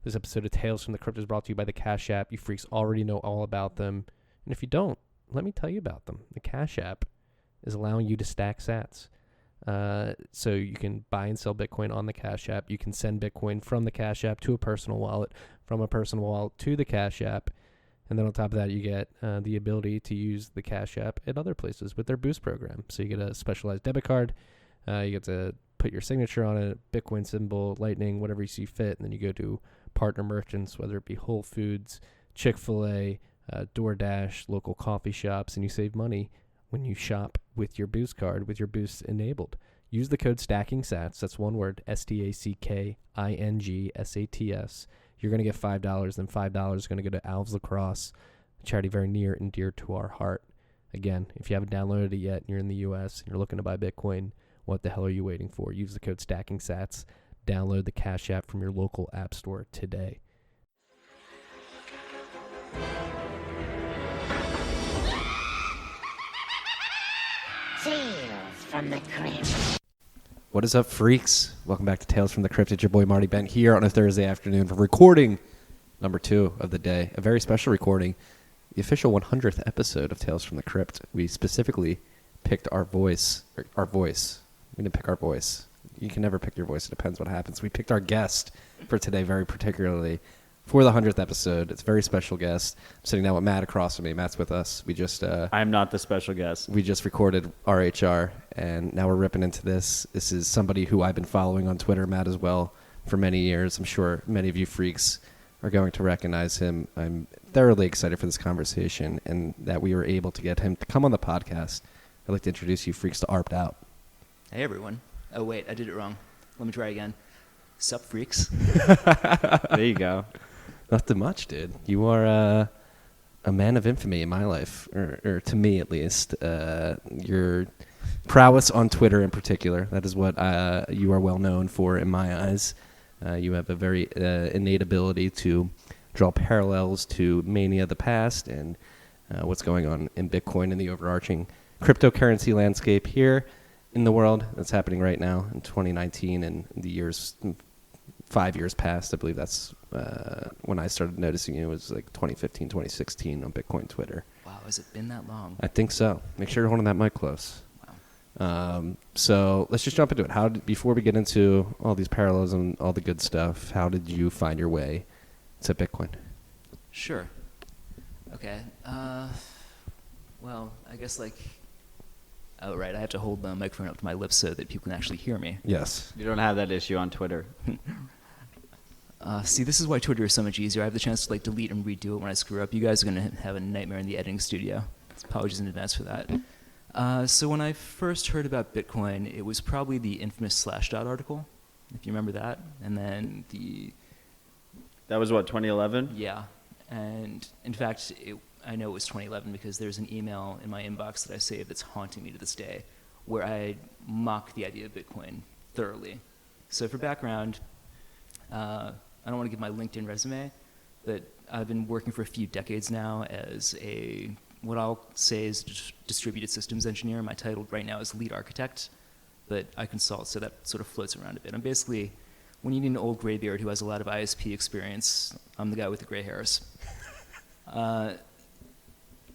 This episode of Tales from the Crypt is brought to you by the Cash App. You freaks already know all about them. And if you don't, let me tell you about them. The Cash App is allowing you to stack sats. So you can buy and sell Bitcoin on the Cash App. You can send Bitcoin from the Cash App to a personal wallet, from a personal wallet to the Cash App. And then on top of that, you get the ability to use the Cash App at other places with their Boost program. So you get a specialized debit card. You get to put your signature on it, Bitcoin symbol, Lightning, whatever you see fit. And then you go to partner merchants, whether it be Whole Foods, Chick-fil-A, DoorDash, local coffee shops, and you save money when you shop with your Boost card, with your Boost enabled. Use the code STACKINGSATS. That's one word, STACKINGSATS. You're going to get $5, then $5 is going to go to Alves Lacrosse, a charity very near and dear to our heart. Again, if you haven't downloaded it yet and you're in the U.S. and you're looking to buy Bitcoin, what the hell are you waiting for? Use the code STACKINGSATS. Download the Cash App from your local app store today. Tales from the Crypt. What is up, freaks? Welcome back to Tales from the Crypt. It's your boy Marty Bent here on a Thursday afternoon for recording number 2 of the day. A very special recording, the official 100th episode of Tales from the Crypt. We specifically picked our voice. We didn't pick our voice. You can never pick your voice. It depends what happens. We picked our guest for today very particularly for the 100th episode. It's a very special guest. I'm sitting down with Matt across from me. Matt's with us. We just I'm not the special guest. We just recorded RHR, and now we're ripping into this. This is somebody who I've been following on Twitter, Matt as well, for many years. I'm sure many of you freaks are going to recognize him. I'm thoroughly excited for this conversation and that we were able to get him to come on the podcast. I'd like to introduce you freaks to Arped Out. Hey, everyone. Oh, wait, I did it wrong. Let me try again. Sup, freaks? There you go. Nothing much, dude. You are a man of infamy in my life, or to me at least. Your prowess on Twitter in particular, that is what you are well known for in my eyes. You have a very innate ability to draw parallels to mania of the past and what's going on in Bitcoin and the overarching cryptocurrency landscape here in the world that's happening right now in 2019 and the years 5 years past. I believe that's when I started noticing you. It was like 2015, 2016 on Bitcoin Twitter. Wow, has it been that long? I think so. Make sure you're holding that mic close. Wow. So let's just jump into it. Before we get into all these parallels and all the good stuff, how did you find your way to Bitcoin? Sure. Okay. Well, I guess oh, right, I have to hold the microphone up to my lips so that people can actually hear me. Yes. You don't have that issue on Twitter. See, this is why Twitter is so much easier. I have the chance to delete and redo it when I screw up. You guys are going to have a nightmare in the editing studio. Apologies in advance for that. So when I first heard about Bitcoin, it was probably the infamous Slashdot article, if you remember that. And then That was what, 2011? Yeah. And in fact, I know it was 2011 because there's an email in my inbox that I saved that's haunting me to this day, where I mock the idea of Bitcoin thoroughly. So for background, I don't want to give my LinkedIn resume, but I've been working for a few decades now as what I'll say is distributed systems engineer. My title right now is lead architect, but I consult, so that sort of floats around a bit. I'm basically, when you need an old graybeard who has a lot of ISP experience, I'm the guy with the gray hairs.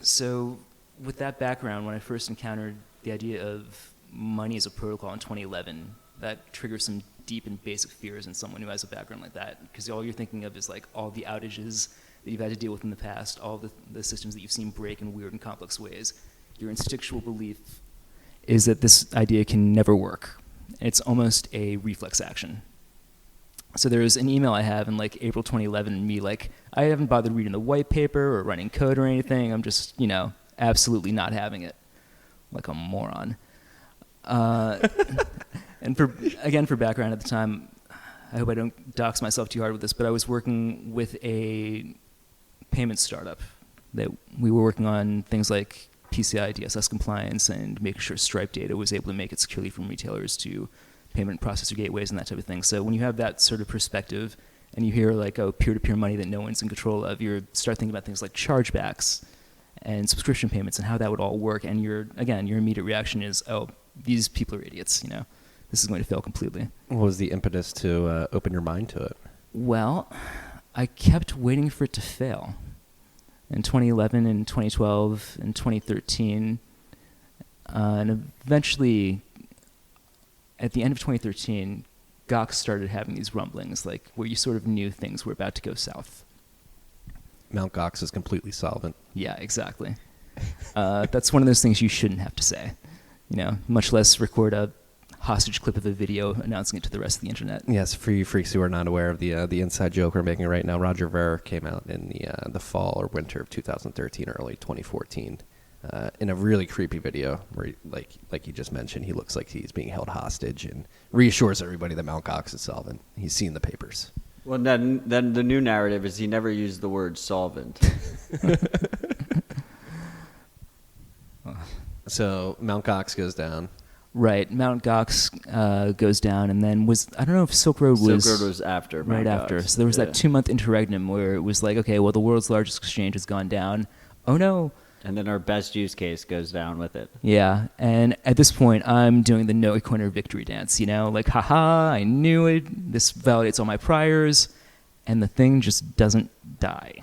So with that background, when I first encountered the idea of money as a protocol in 2011, that triggers some deep and basic fears in someone who has a background like that, because all you're thinking of is all the outages that you've had to deal with in the past, all the systems that you've seen break in weird and complex ways. Your instinctual belief is that this idea can never work. It's almost a reflex action. So there's an email I have in April 2011, and me I haven't bothered reading the white paper or running code or anything. I'm just, absolutely not having it, like a moron. And for background at the time, I hope I don't dox myself too hard with this, but I was working with a payment startup that we were working on things like PCI DSS compliance and making sure Stripe data was able to make it securely from retailers to payment processor gateways and that type of thing. So when you have that sort of perspective and you hear peer-to-peer money that no one's in control of, you start thinking about things like chargebacks and subscription payments and how that would all work. And your immediate reaction is, oh, these people are idiots, This is going to fail completely. What was the impetus to open your mind to it? Well, I kept waiting for it to fail. In 2011 and 2012 and 2013, and eventually, at the end of 2013, Gox started having these rumblings, like where you sort of knew things were about to go south. Mount Gox is completely solvent. Yeah, exactly. That's one of those things you shouldn't have to say, much less record a hostage clip of a video announcing it to the rest of the internet. Yes, for you freaks who are not aware of the inside joke we're making right now, Roger Ver came out in the fall or winter of 2013, early 2014, in a really creepy video where, like you just mentioned, he looks like he's being held hostage and reassures everybody that Mount Gox is solvent. He's seen the papers. Well, then the new narrative is he never used the word solvent. So Mount Gox goes down. Right, Mount Gox goes down, and then I don't know if Silk Road was after. Right Mount after. Gox. So there was that 2-month interregnum where it was like, okay, well, the world's largest exchange has gone down. Oh no. And then our best use case goes down with it. Yeah, and at this point, I'm doing the no corner victory dance, like, haha, I knew it, this validates all my priors, and the thing just doesn't die.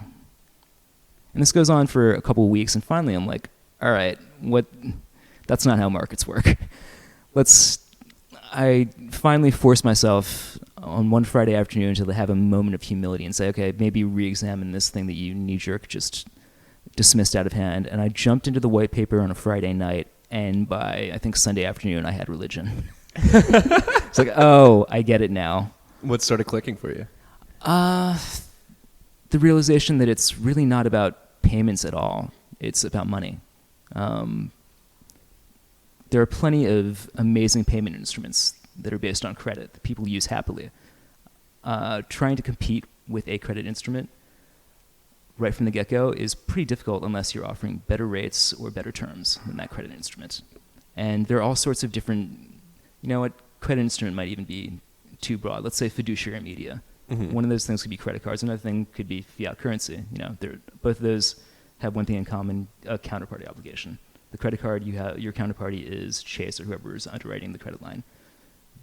And this goes on for a couple of weeks, and finally I'm like, all right, that's not how markets work. I finally forced myself on one Friday afternoon to have a moment of humility and say, okay, maybe re-examine this thing that you knee-jerk just dismissed out of hand. And I jumped into the white paper on a Friday night, and by, I think, Sunday afternoon, I had religion. It's like, oh, I get it now. What started clicking for you? The realization that it's really not about payments at all. It's about money. There are plenty of amazing payment instruments that are based on credit that people use happily. Trying to compete with a credit instrument right from the get-go is pretty difficult unless you're offering better rates or better terms than that credit instrument. And there are all sorts of different, credit instrument might even be too broad. Let's say fiduciary media. Mm-hmm. One of those things could be credit cards. Another thing could be fiat currency. Both of those have one thing in common, a counterparty obligation. The credit card, your counterparty is Chase or whoever is underwriting the credit line.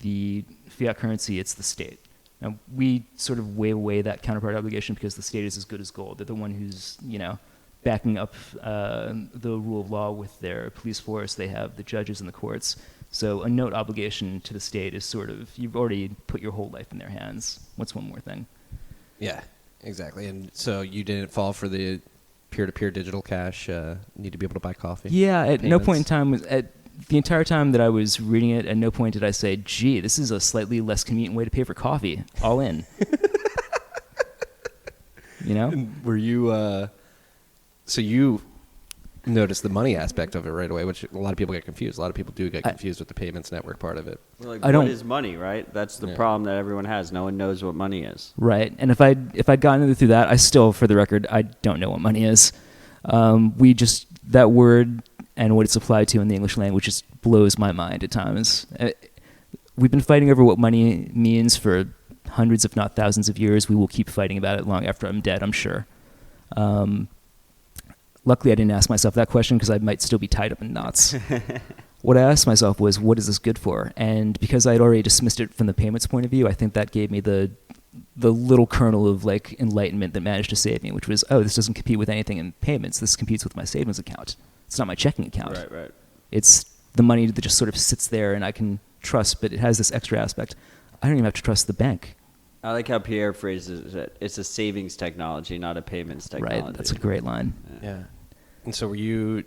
The fiat currency, it's the state. Now, we sort of wave away that counterparty obligation because the state is as good as gold. They're the one who's, backing up the rule of law with their police force. They have the judges and the courts. So a note obligation to the state is sort of, you've already put your whole life in their hands. What's one more thing? Yeah, exactly. And so you didn't fall for the peer-to-peer digital cash, need to be able to buy coffee? Yeah, at payments? No point in time, the entire time that I was reading it, at no point did I say, gee, this is a slightly less convenient way to pay for coffee. All in. And were you, so you noticed the money aspect of it right away, which a lot of people get confused. A lot of people do get confused with the payments network part of it. Well, I don't- what is money, right? That's the problem that everyone has. No one knows what money is. Right. And if I'd gotten through that, I still, for the record, I don't know what money is. That word and what it's applied to in the English language just blows my mind at times. We've been fighting over what money means for hundreds, if not thousands of years. We will keep fighting about it long after I'm dead, I'm sure. Luckily, I didn't ask myself that question because I might still be tied up in knots. What I asked myself was, what is this good for? And because I had already dismissed it from the payments point of view, I think that gave me the little kernel of enlightenment that managed to save me, which was, oh, this doesn't compete with anything in payments. This competes with my savings account. It's not my checking account. Right. It's the money that just sort of sits there and I can trust, but it has this extra aspect. I don't even have to trust the bank. I like how Pierre phrases it. It's a savings technology, not a payments technology. Right, that's a great line. Yeah. And so you're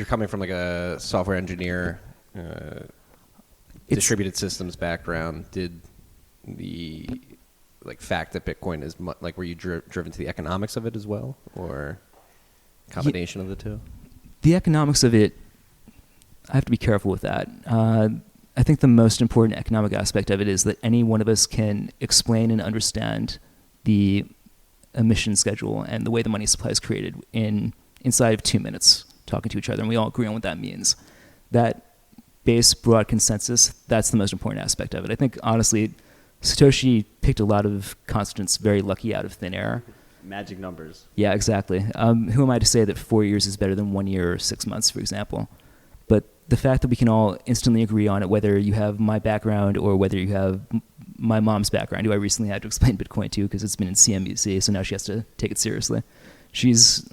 coming from a software engineer, distributed systems background. Did the fact that Bitcoin is were you driven to the economics of it as well, or combination of the two? The economics of it, I have to be careful with that. I think the most important economic aspect of it is that any one of us can explain and understand the emission schedule and the way the money supply is created inside of 2 minutes talking to each other, and we all agree on what that means. That base broad consensus, that's the most important aspect of it. I think, honestly, Satoshi picked a lot of constants very lucky out of thin air. Magic numbers. Yeah, exactly. Who am I to say that 4 years is better than 1 year or 6 months, for example? But the fact that we can all instantly agree on it, whether you have my background or whether you have my mom's background, who I recently had to explain Bitcoin to because it's been in CNBC, so now she has to take it seriously. She's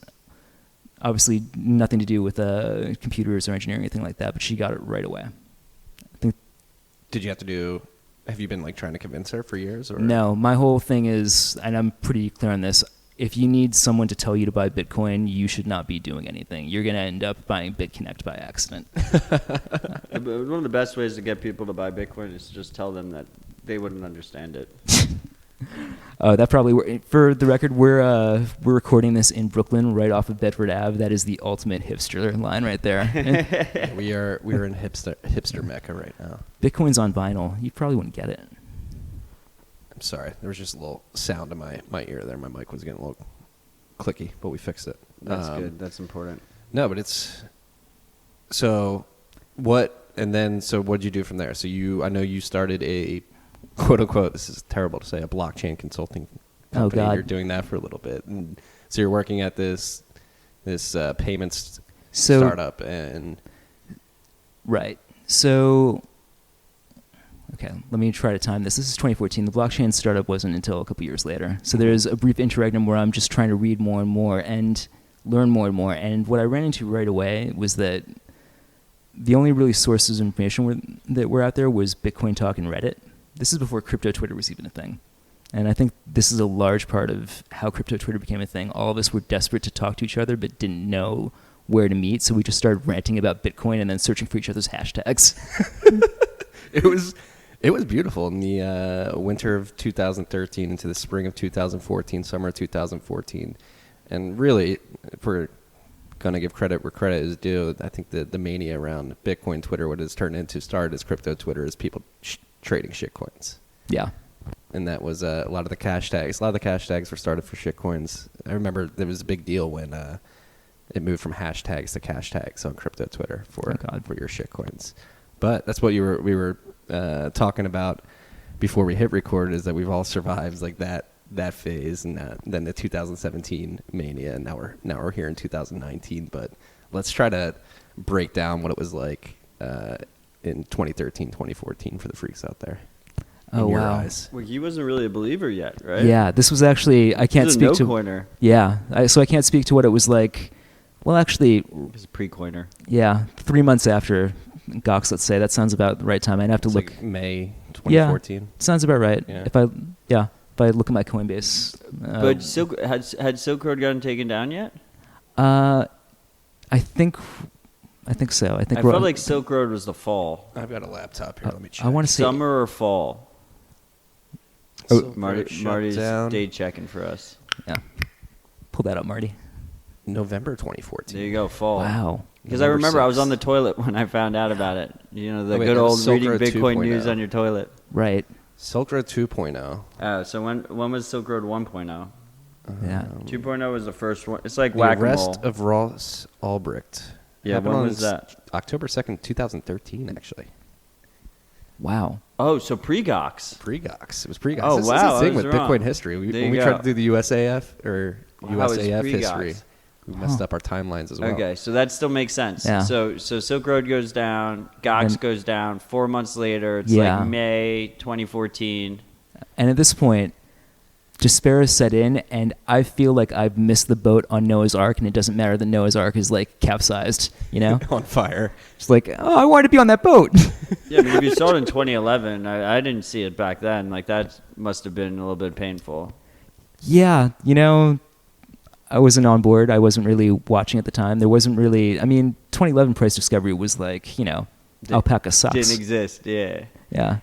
obviously nothing to do with computers or engineering or anything like that, but she got it right away. I think. Did you have to do? Have you been like trying to convince her for years? Or? No, my whole thing is, and I'm pretty clear on this, if you need someone to tell you to buy Bitcoin, you should not be doing anything. You're going to end up buying BitConnect by accident. One of the best ways to get people to buy Bitcoin is to just tell them that they wouldn't understand it. That probably, for the record, we're recording this in Brooklyn, right off of Bedford Ave. That is the ultimate hipster line right there. Yeah, we are in hipster mecca right now. Bitcoin's on vinyl. You probably wouldn't get it. I'm sorry, there was just a little sound in my ear there. My mic was getting a little clicky, but we fixed it. That's good. That's important. No, but it's so what? And then so what did you do from there? So I know you started a quote unquote. This is terrible to say, a blockchain consulting company. Oh God, you're doing that for a little bit, and so you're working at this payments so, startup, and right. So, okay, let me try to time this. This is 2014. The blockchain startup wasn't until a couple years later. So there's a brief interregnum where I'm just trying to read more and more and learn more and more. And what I ran into right away was that the only really sources of information that were out there was Bitcoin Talk and Reddit. This is before crypto Twitter was even a thing. And I think this is a large part of how crypto Twitter became a thing. All of us were desperate to talk to each other but didn't know where to meet, so we just started ranting about Bitcoin and then searching for each other's hashtags. It was beautiful in the winter of 2013 into the spring of 2014, summer of 2014. And really, if we're going to give credit where credit is due, I think the mania around Bitcoin Twitter, what it's turned into, started as crypto Twitter, is people trading shitcoins. Yeah. And that was a lot of the cash tags. A lot of the cash tags were started for shitcoins. I remember there was a big deal when it moved from hashtags to cash tags on crypto Twitter for your shitcoins. But that's what we were talking about before we hit record, is that we've all survived like that phase, and then the 2017 mania, and now we're here in 2019. But let's try to break down what it was like in 2013, 2014 for the freaks out there. Oh, wow. Eyes. Well, he wasn't really a believer yet, right? Yeah, this was actually, I can't speak to. No-coiner. Yeah, so I can't speak to what it was like. Well, actually, It was a pre-coiner. yeah, 3 months after Gox, let's say. That sounds about the right time. I'd have to It's look. like May 2014. Sounds about right. Yeah. If I look at my Coinbase. But had Silk Road gotten taken down yet? I think so. I think I felt like Silk Road was the fall. I've got a laptop here. Let me check. I want to say Summer or fall? Oh, Marty's day checking for us. Yeah, pull that up, Marty. November 2014. There you go, fall. Wow. Because I November remember I was 6th. on the toilet when I found out about it. You know, the Oh, wait, good that was old Silk reading Road Bitcoin 2.0. news on your toilet. Right. Silk Road 2.0. Oh, so when was Silk Road 1.0? Yeah. 2.0 was the first one. It's like The whack-a-mole. arrest of Ross Ulbricht. Yeah, Happened when on was that? October 2nd, 2013, actually. Wow. Oh, so pre-Gox. Pre-Gox. It was pre-Gox. Oh, This wow, is the I thing was with wrong. Bitcoin history. There When you we go. tried to do the USAF or Wow, it's USAF pre-Gox. history, we messed up our timelines as well. Okay, so that still makes sense. Yeah. So Silk Road goes down, Gox Then- goes down. 4 months later, it's Yeah. like May 2014. And at this point, despair has set in, and I feel like I've missed the boat on Noah's Ark, and it doesn't matter that Noah's Ark is like capsized, you know? On fire. It's like, oh, I wanted to be on that boat. Yeah, I mean, if you saw it in 2011, I didn't see it back then. Like, that must have been a little bit painful. Yeah, you know, I wasn't on board. I wasn't really watching at the time. There wasn't really, 2011 price discovery was like, alpaca sucks. Didn't exist, yeah. Yeah.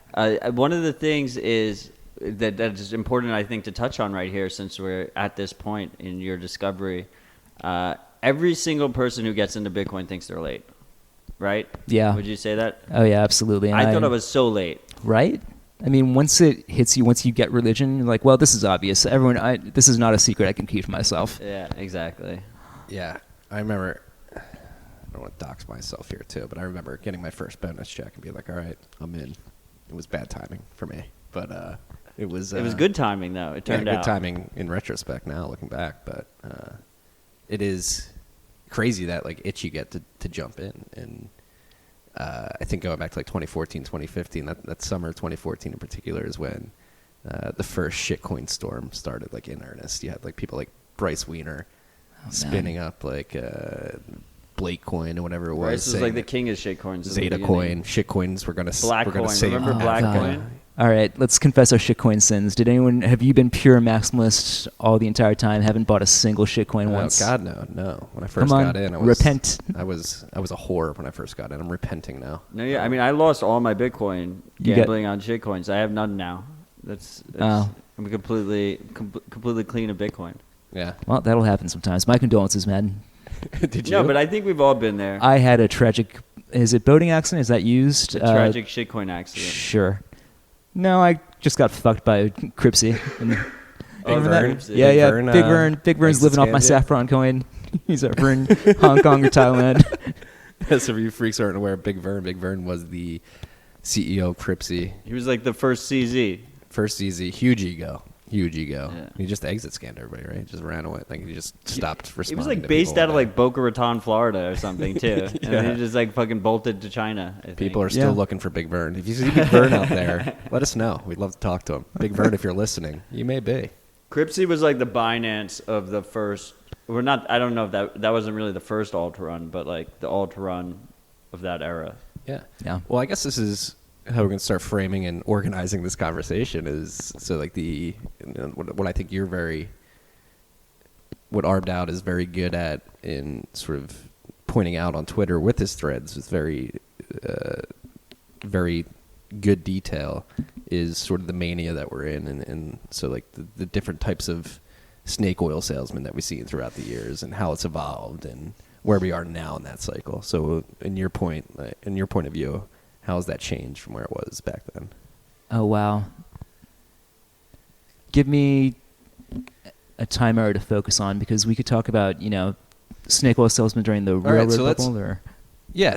One of the things is that is important, I think, to touch on right here, since we're at this point in your discovery. Every single person who gets into Bitcoin thinks they're late, right? Yeah. Would you say that? Oh, yeah, absolutely. And I thought I was so late. Right? Once it hits you, once you get religion, you're like, well, this is obvious. This is not a secret I can keep to myself. Yeah, exactly. Yeah, I remember. I don't want to dox myself here too, but I remember getting my first bonus check and being like, "All right, I'm in." It was bad timing for me, but it was good timing, though. It turned out good timing in retrospect. Now looking back, but it is crazy that like itch you get to jump in, and I think going back to like 2014, 2015, that summer 2014 in particular is when the first shitcoin storm started like in earnest. You had like people like Bryce Wiener spinning up like Blake coin or whatever it was. Bryce was like the king of shitcoins. Zeta coin, shitcoins. We're gonna Black we're gonna coin. save. Remember Black coin? All right, let's confess our shitcoin sins. Have you been pure maximalist all the entire time? Haven't bought a single shitcoin once? Oh God, no. When I first Come on, got in, I was repent. I was a whore when I first got in. I'm repenting now. No, yeah. I mean, I lost all my Bitcoin gambling on shitcoins. I have none now. I'm completely clean of Bitcoin. Yeah. Well, that'll happen sometimes. My condolences, man. Did you? No, but I think we've all been there. I had a tragic. Is it boating accident? Is that used? A tragic shitcoin accident. Sure. No, I just got fucked by Cryptsy. Remember that? Vern? Yeah. Big Vern's living off my saffron coin. He's over in Hong Kong or Thailand. So if you freaks aren't aware, Big Vern was the CEO of Cryptsy. He was like the first CZ. First easy, huge ego. Yeah. He just exit scanned everybody, right? Just ran away. Like he just stopped responding. He was like to based people out of like Boca Raton, Florida, or something too. And then he just like fucking bolted to China. I think. People are still looking for Big Vern. If you see Big Vern out there, let us know. We'd love to talk to him. Big Vern, if you're listening, you may be. Cryptsy was like the Binance of the first. We're not. I don't know if that wasn't really the first alt run, but like the alt run of that era. Yeah. Yeah. Well, I guess this is how we're going to start framing and organizing this conversation is so like what I think what Arbed Out is very good at in sort of pointing out on Twitter with his threads is very good detail is sort of the mania that we're in and so like the different types of snake oil salesmen that we've seen throughout the years and how it's evolved and where we are now in that cycle. So in your point of view, how has that changed from where it was back then? Oh, wow. Give me a time era to focus on because we could talk about, snake oil salesman during the railroad bubble.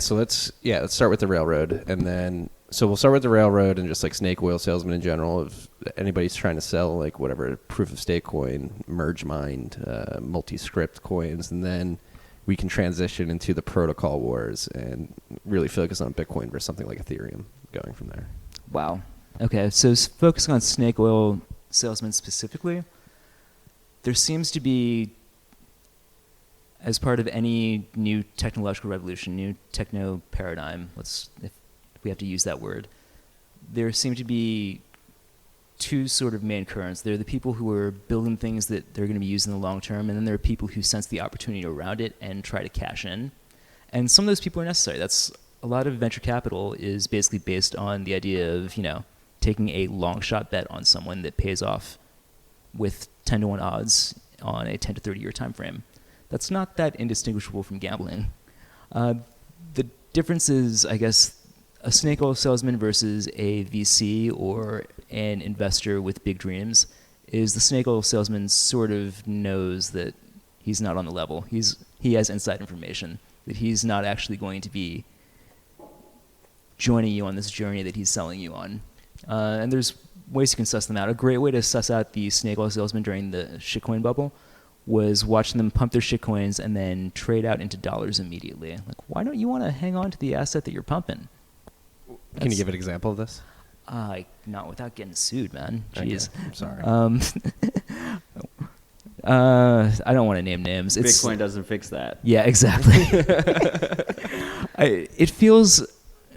So let's start with the railroad. And then, so we'll start with the railroad and just like snake oil salesman in general. If anybody's trying to sell like whatever proof of stake coin, merge mined, multi-script coins, and then we can transition into the protocol wars and really focus on Bitcoin versus something like Ethereum going from there. Wow. Okay, so focusing on snake oil salesmen specifically, there seems to be, as part of any new technological revolution, new techno paradigm, if we have to use that word, there seem to be two sort of main currents. There are the people who are building things that they're going to be used in the long term, and then there are people who sense the opportunity around it and try to cash in. And some of those people are necessary. That's a lot of venture capital is basically based on the idea of, taking a long shot bet on someone that pays off with 10-to-1 odds on a 10 to 30 year time frame. That's not that indistinguishable from gambling. The difference is, I guess, a snake oil salesman versus a VC or an investor with big dreams is the snake oil salesman sort of knows that he's not on the level. He has inside information that he's not actually going to be joining you on this journey that he's selling you on. And there's ways you can suss them out. A great way to suss out the snake oil salesman during the shitcoin bubble was watching them pump their shitcoins and then trade out into dollars immediately. Like, why don't you want to hang on to the asset that you're pumping? Can you give an example of this? Not without getting sued, man. Jeez. Okay, I'm sorry. I don't want to name names. Bitcoin doesn't fix that. Yeah, exactly. It feels,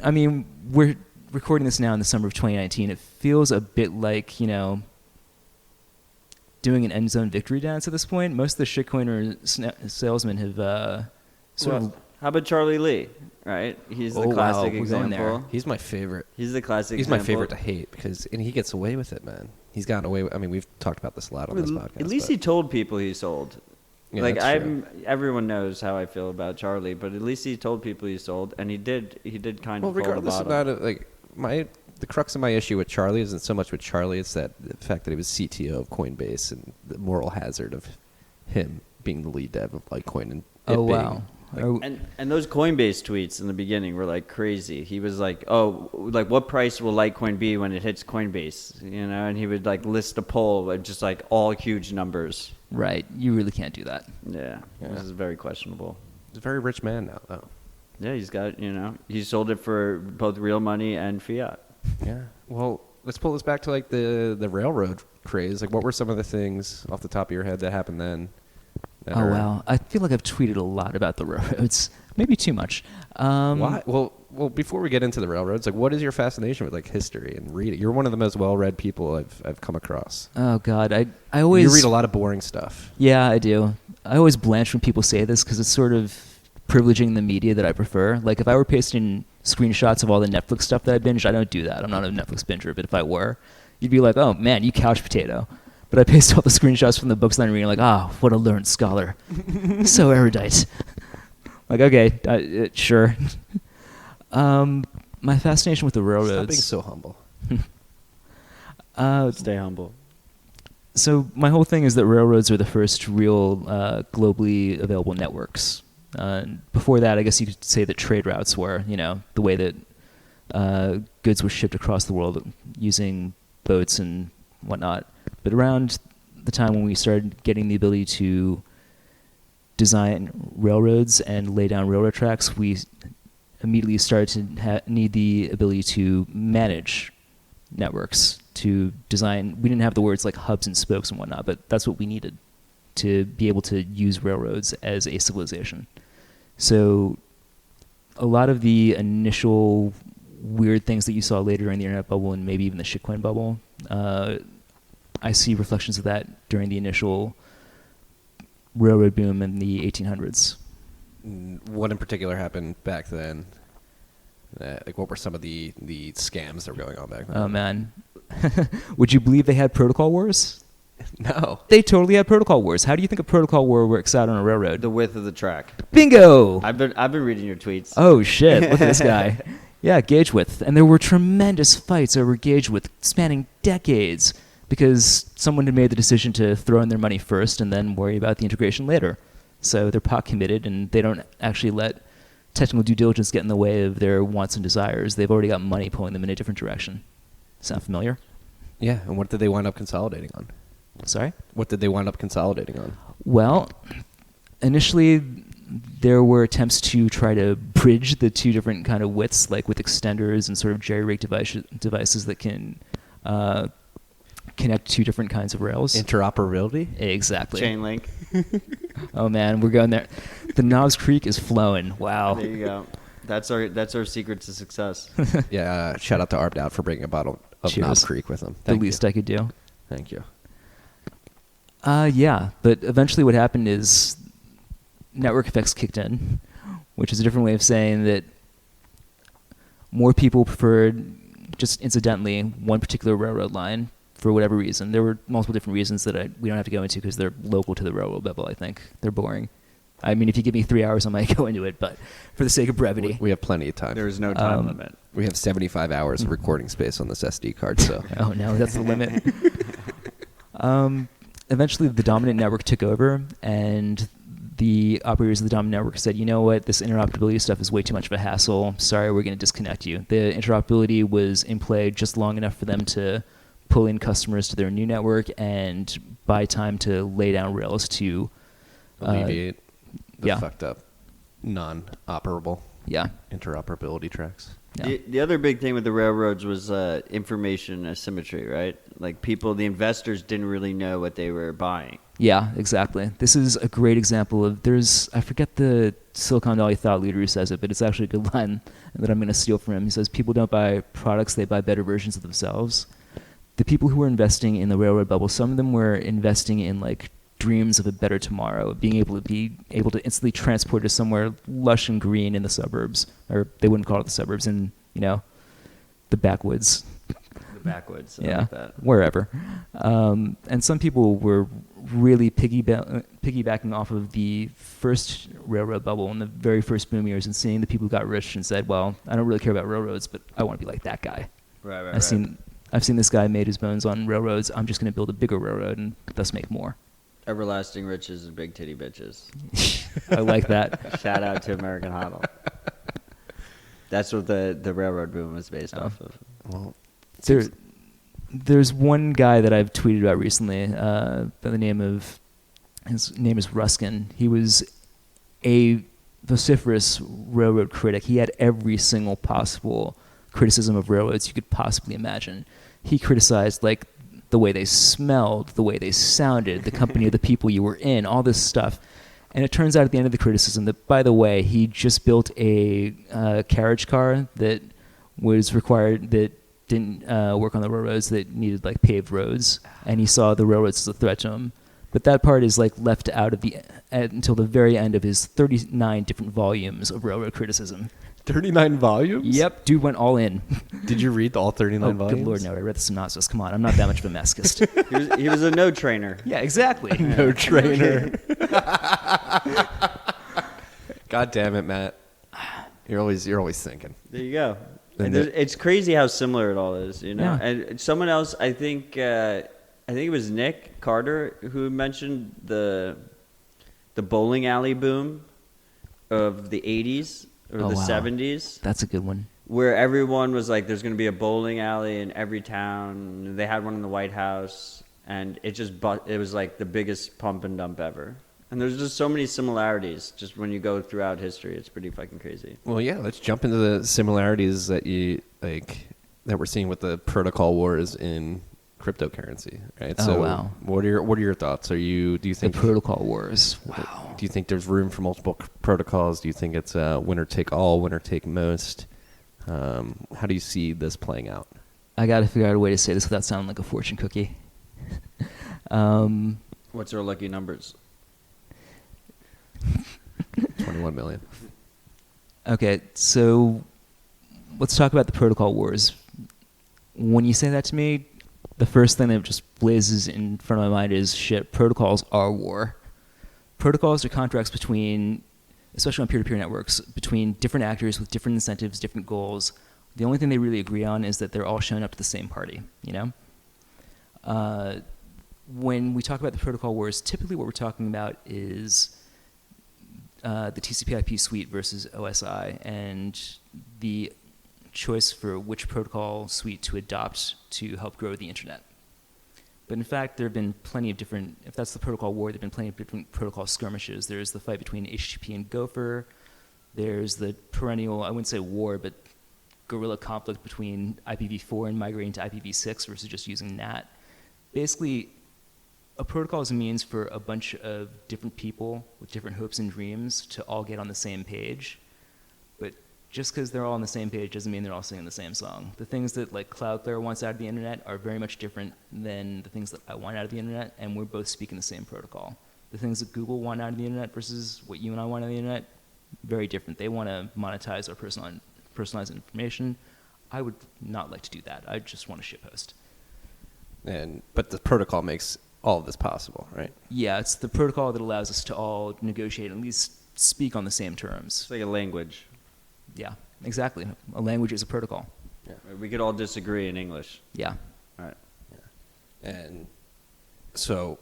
we're recording this now in the summer of 2019. It feels a bit like, doing an end zone victory dance at this point. Most of the shitcoiner salesmen have how about Charlie Lee? Right, he's the classic example. He's my favorite. He's the classic. He's example. my favorite to hate and he gets away with it, man. He's gotten away. We've talked about this a lot on this podcast. At least he told people he sold. Yeah, like everyone knows how I feel about Charlie, but at least he told people he sold, and he did kind of. Well, regardless of that, the crux of my issue with Charlie isn't so much with Charlie; it's the fact that he was CTO of Coinbase and the moral hazard of him being the lead dev of Litecoin and wow. And those Coinbase tweets in the beginning were like crazy. He was like, "Oh, like what price will Litecoin be when it hits Coinbase?" And he would like list a poll with just like all huge numbers. Right, you really can't do that. Yeah. This is very questionable. He's a very rich man now, though. Yeah, he's got, he sold it for both real money and fiat. Yeah. Well, let's pull this back to like the railroad craze. Like, what were some of the things off the top of your head that happened then? Oh, wow. I feel like I've tweeted a lot about the railroads. Maybe too much. Why? Well, before we get into the railroads, like, what is your fascination with like history and reading? You're one of the most well-read people I've come across. Oh, God. I always... You read a lot of boring stuff. Yeah, I do. I always blanch when people say this because it's sort of privileging the media that I prefer. Like, if I were pasting screenshots of all the Netflix stuff that I binged, I don't do that. I'm not a Netflix binger, but if I were, you'd be like, oh, man, you couch potato. But I paste all the screenshots from the books that I'm reading, like, what a learned scholar. So erudite. Like, okay, sure. My fascination with the railroads... Stop being so humble. Stay humble. So my whole thing is that railroads are the first real globally available networks. Before that, I guess you could say that trade routes were, the way that goods were shipped across the world using boats and whatnot. But around the time when we started getting the ability to design railroads and lay down railroad tracks, we immediately started to need the ability to manage networks, to design. We didn't have the words like hubs and spokes and whatnot, but that's what we needed to be able to use railroads as a civilization. So a lot of the initial weird things that you saw later in the internet bubble and maybe even the shitcoin bubble, I see reflections of that during the initial railroad boom in the 1800s. What in particular happened back then? Like, what were some of the scams that were going on back then? Oh, man. Would you believe they had protocol wars? No. They totally had protocol wars. How do you think a protocol war works out on a railroad? The width of the track. Bingo! I've been reading your tweets. Oh, shit. Look at this guy. Yeah, gauge width. And there were tremendous fights over gauge width spanning decades because someone had made the decision to throw in their money first and then worry about the integration later. So they're pot committed and they don't actually let technical due diligence get in the way of their wants and desires. They've already got money pulling them in a different direction. Sound familiar? Yeah, and what did they wind up consolidating on? Sorry? What did they wind up consolidating on? Well, initially there were attempts to try to bridge the two different kind of widths, like with extenders and sort of jerry-rigged devices that can connect two different kinds of rails. Interoperability? Exactly. Chain link. Oh man, we're going there. The Knobs Creek is flowing. Wow. There you go. That's our secret to success. Yeah, shout out to Arbed Out for bringing a bottle of Cheers. Knob Creek with him. The least I could do. Thank you. Yeah, but eventually what happened is network effects kicked in, which is a different way of saying that more people preferred, just incidentally, one particular railroad line for whatever reason. There were multiple different reasons that we don't have to go into because they're local to the railroad bubble, I think. They're boring. I mean, if you give me 3 hours, I might go into it, but for the sake of brevity. We have plenty of time. There is no time limit. We have 75 hours of recording space on this SD card, so. Oh, no, that's the limit. Eventually, the dominant network took over, and the operators of the dominant network said, you know what, this interoperability stuff is way too much of a hassle. Sorry, we're going to disconnect you. The interoperability was in play just long enough for them to pull in customers to their new network and buy time to lay down rails to alleviate the yeah. fucked up, non-operable interoperability tracks. Yeah. The other big thing with the railroads was information asymmetry, right? Like the investors didn't really know what they were buying. Yeah, exactly. This is a great example of I forget the Silicon Valley thought leader who says it, but it's actually a good line that I'm going to steal from him. He says, people don't buy products, they buy better versions of themselves. The people who were investing in the railroad bubble, some of them were investing in like dreams of a better tomorrow, being able to instantly transport to somewhere lush and green in the suburbs, or they wouldn't call it the suburbs, in the backwoods. The backwoods, yeah, like that. Wherever. And some people were really piggybacking off of the first railroad bubble in the very first boom years, and seeing the people who got rich and said, "Well, I don't really care about railroads, but I want to be like that guy." Right. I've seen this guy made his bones on railroads. I'm just going to build a bigger railroad and thus make more. Everlasting riches and big titty bitches. I like that. Shout out to American Idol. That's what the railroad boom was based off of. Well, there's one guy that I've tweeted about recently. By the name of his name is Ruskin. He was a vociferous railroad critic. He had every single possible criticism of railroads you could possibly imagine. He criticized like the way they smelled, the way they sounded, the company of the people you were in, all this stuff. And it turns out at the end of the criticism that, by the way, he just built a carriage car that was required, that didn't work on the railroads, that needed like paved roads, and he saw the railroads as a threat to him. But that part is like left out of the until the very end of his 39 different volumes of railroad criticism. 39 volumes? Yep, dude went all in. Did you read all 39 volumes? Good Lord, no. I read the synopsis. Come on, I'm not that much of a masochist. He was a no trainer. Yeah, exactly. No trainer. God damn it, Matt. You're always thinking. There you go. And It's crazy how similar it all is, you know. Yeah. And someone else, I think it was Nick Carter who mentioned the bowling alley boom of the 80s or the 70s. That's a good one. Where everyone was like, there's going to be a bowling alley in every town. They had one in the White House, and it was like the biggest pump and dump ever. And there's just so many similarities just when you go throughout history. It's pretty fucking crazy. Well, yeah, let's jump into the similarities that we're seeing with the protocol wars in cryptocurrency, right? Oh, So wow. What are your thoughts? Do you think The protocol wars. Wow. Do you think there's room for multiple protocols? Do you think it's winner take all, winner take most? How do you see this playing out? I got to figure out a way to say this without sounding like a fortune cookie. What's our lucky numbers? 21 million. Okay, so let's talk about the protocol wars. When you say that to me, the first thing that just blazes in front of my mind is, shit, protocols are war. Protocols are contracts between, especially on peer-to-peer networks, between different actors with different incentives, different goals. The only thing they really agree on is that they're all showing up to the same party, you know? When we talk about the protocol wars, typically what we're talking about is the TCP/IP suite versus OSI, and the choice for which protocol suite to adopt to help grow the internet. But in fact, there have been plenty of different, if that's the protocol war, there have been plenty of different protocol skirmishes. There's the fight between HTTP and Gopher. There's the perennial, I wouldn't say war, but guerrilla conflict between IPv4 and migrating to IPv6 versus just using NAT. Basically, a protocol is a means for a bunch of different people with different hopes and dreams to all get on the same page. But just because they're all on the same page doesn't mean they're all singing the same song. The things that like Cloudflare wants out of the internet are very much different than the things that I want out of the internet, and we're both speaking the same protocol. The things that Google want out of the internet versus what you and I want out of the internet, very different. They want to monetize our personalized information. I would not like to do that. I just want to shitpost. But the protocol makes all of this possible, right? Yeah, it's the protocol that allows us to all negotiate and at least speak on the same terms. It's like a language. Yeah, exactly. A language is a protocol. Yeah. We could all disagree in English. Yeah. All right. And so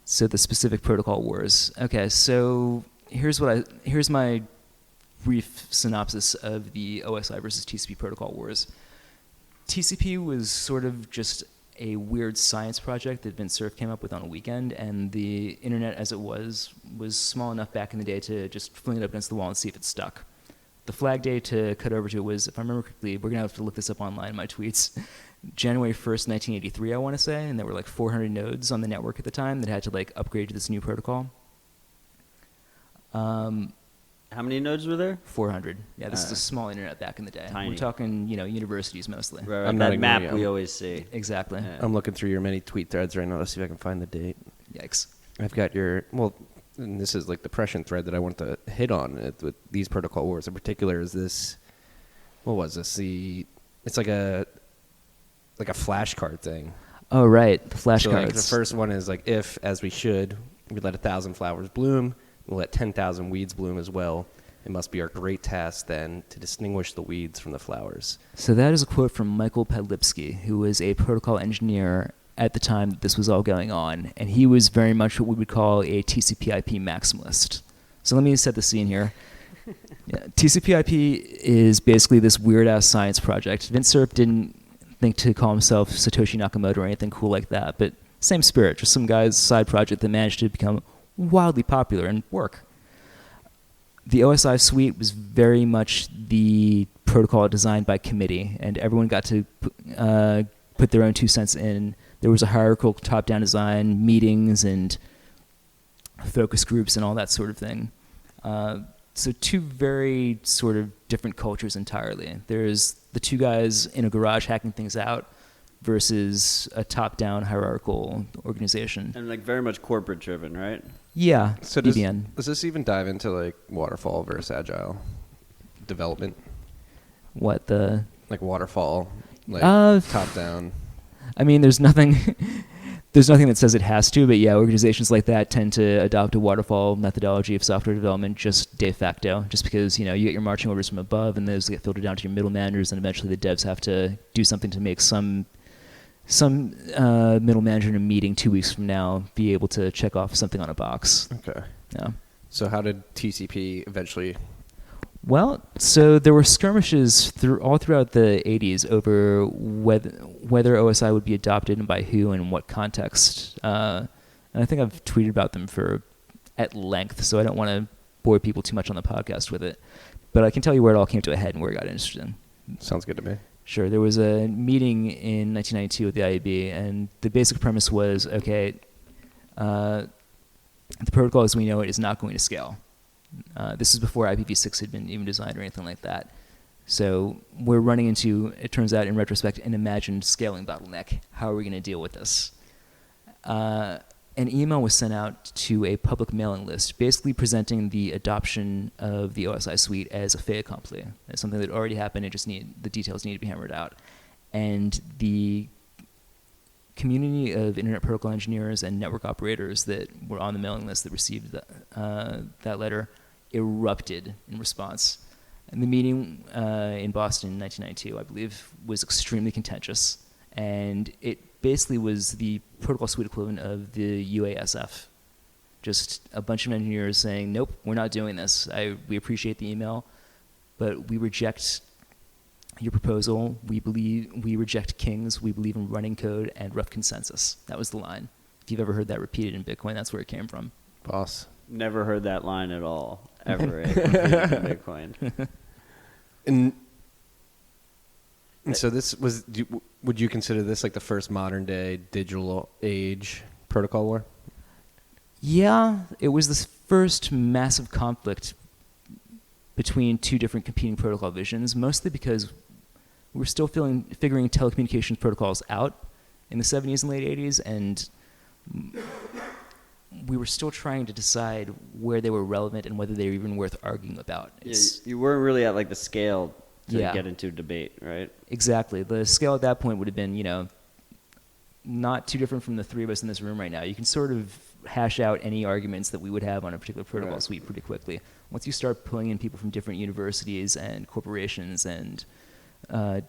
the specific protocol wars. Okay, so here's my brief synopsis of the OSI versus TCP protocol wars. TCP was sort of just a weird science project that Vint Cerf came up with on a weekend, and the internet as it was small enough back in the day to just fling it up against the wall and see if it stuck. The flag day to cut over to was, if I remember correctly, we're going to have to look this up online in my tweets, January 1st, 1983, I want to say, and there were like 400 nodes on the network at the time that had to like upgrade to this new protocol. How many nodes were there? 400. Yeah, this is a small internet back in the day. Tiny. We're talking, universities mostly. Right, I'm not that map ignoring we you. always see. Exactly. Yeah. I'm looking through your many tweet threads right now to see if I can find the date. Yikes. I've got and this is like the prescient thread that I want to hit on with these protocol wars in particular. Is this, what was this? It's like a flashcard thing. Oh, right. The So flashcards. like the first one is like, if, as we should, we let 1,000 flowers bloom, we'll let 10,000 weeds bloom as well. It must be our great task then to distinguish the weeds from the flowers. So that is a quote from Michael Padlipsky, who was a protocol engineer at the time that this was all going on, and he was very much what we would call a TCP/IP maximalist. So let me set the scene here. Yeah, TCP/IP is basically this weird-ass science project. Vint Cerf didn't think to call himself Satoshi Nakamoto or anything cool like that, but same spirit, just some guy's side project that managed to become wildly popular and work. the OSI suite was very much the protocol designed by committee, and everyone got to put their own 2 cents in. There was a hierarchical top-down design, meetings and focus groups and all that sort of thing. So 2 very sort of different cultures entirely. There's the 2 guys in a garage hacking things out versus a top-down hierarchical organization. And like very much corporate driven, right? Yeah, So does this even dive into like waterfall versus agile development? What the... Like waterfall, like top down. I mean, there's nothing that says it has to, but yeah, organizations like that tend to adopt a waterfall methodology of software development just de facto, just because, you get your marching orders from above and those get filtered down to your middle managers, and eventually the devs have to do something to make some middle manager in a meeting 2 weeks from now be able to check off something on a box. Okay. Yeah. So how did TCP eventually... Well, so there were skirmishes all throughout the 80s over whether OSI would be adopted and by who and in what context. And I think I've tweeted about them at length, so I don't want to bore people too much on the podcast with it. But I can tell you where it all came to a head and where it got interesting. Sounds good to me. Sure. There was a meeting in 1992 with the IAB, and the basic premise was, okay, the protocol as we know it is not going to scale. This is before IPv6 had been even designed or anything like that. So we're running into, it turns out in retrospect, an imagined scaling bottleneck. How are we going to deal with this? An email was sent out to a public mailing list, basically presenting the adoption of the OSI suite as a fait accompli. It's something that already happened. The details need to be hammered out. And the community of Internet Protocol engineers and network operators that were on the mailing list that received that letter erupted in response. And the meeting in Boston in 1992, I believe, was extremely contentious. And it basically was the protocol suite equivalent of the UASF. Just a bunch of engineers saying, nope, we're not doing this. We appreciate the email, but we reject your proposal. We reject kings. We believe in running code and rough consensus. That was the line. If you've ever heard that repeated in Bitcoin, that's where it came from. Boss. Never heard that line at all, ever in Bitcoin. And so this was, would you consider this like the first modern day digital age protocol war? Yeah, it was the first massive conflict between 2 different competing protocol visions, mostly because we were still figuring telecommunications protocols out in the 70s and late 80s, and we were still trying to decide where they were relevant and whether they were even worth arguing about. You weren't really at like the scale to Yeah. get into debate, right? Exactly. The scale at that point would have been, not too different from the 3 of us in this room right now. You can sort of hash out any arguments that we would have on a particular protocol suite pretty quickly. Once you start pulling in people from different universities and corporations and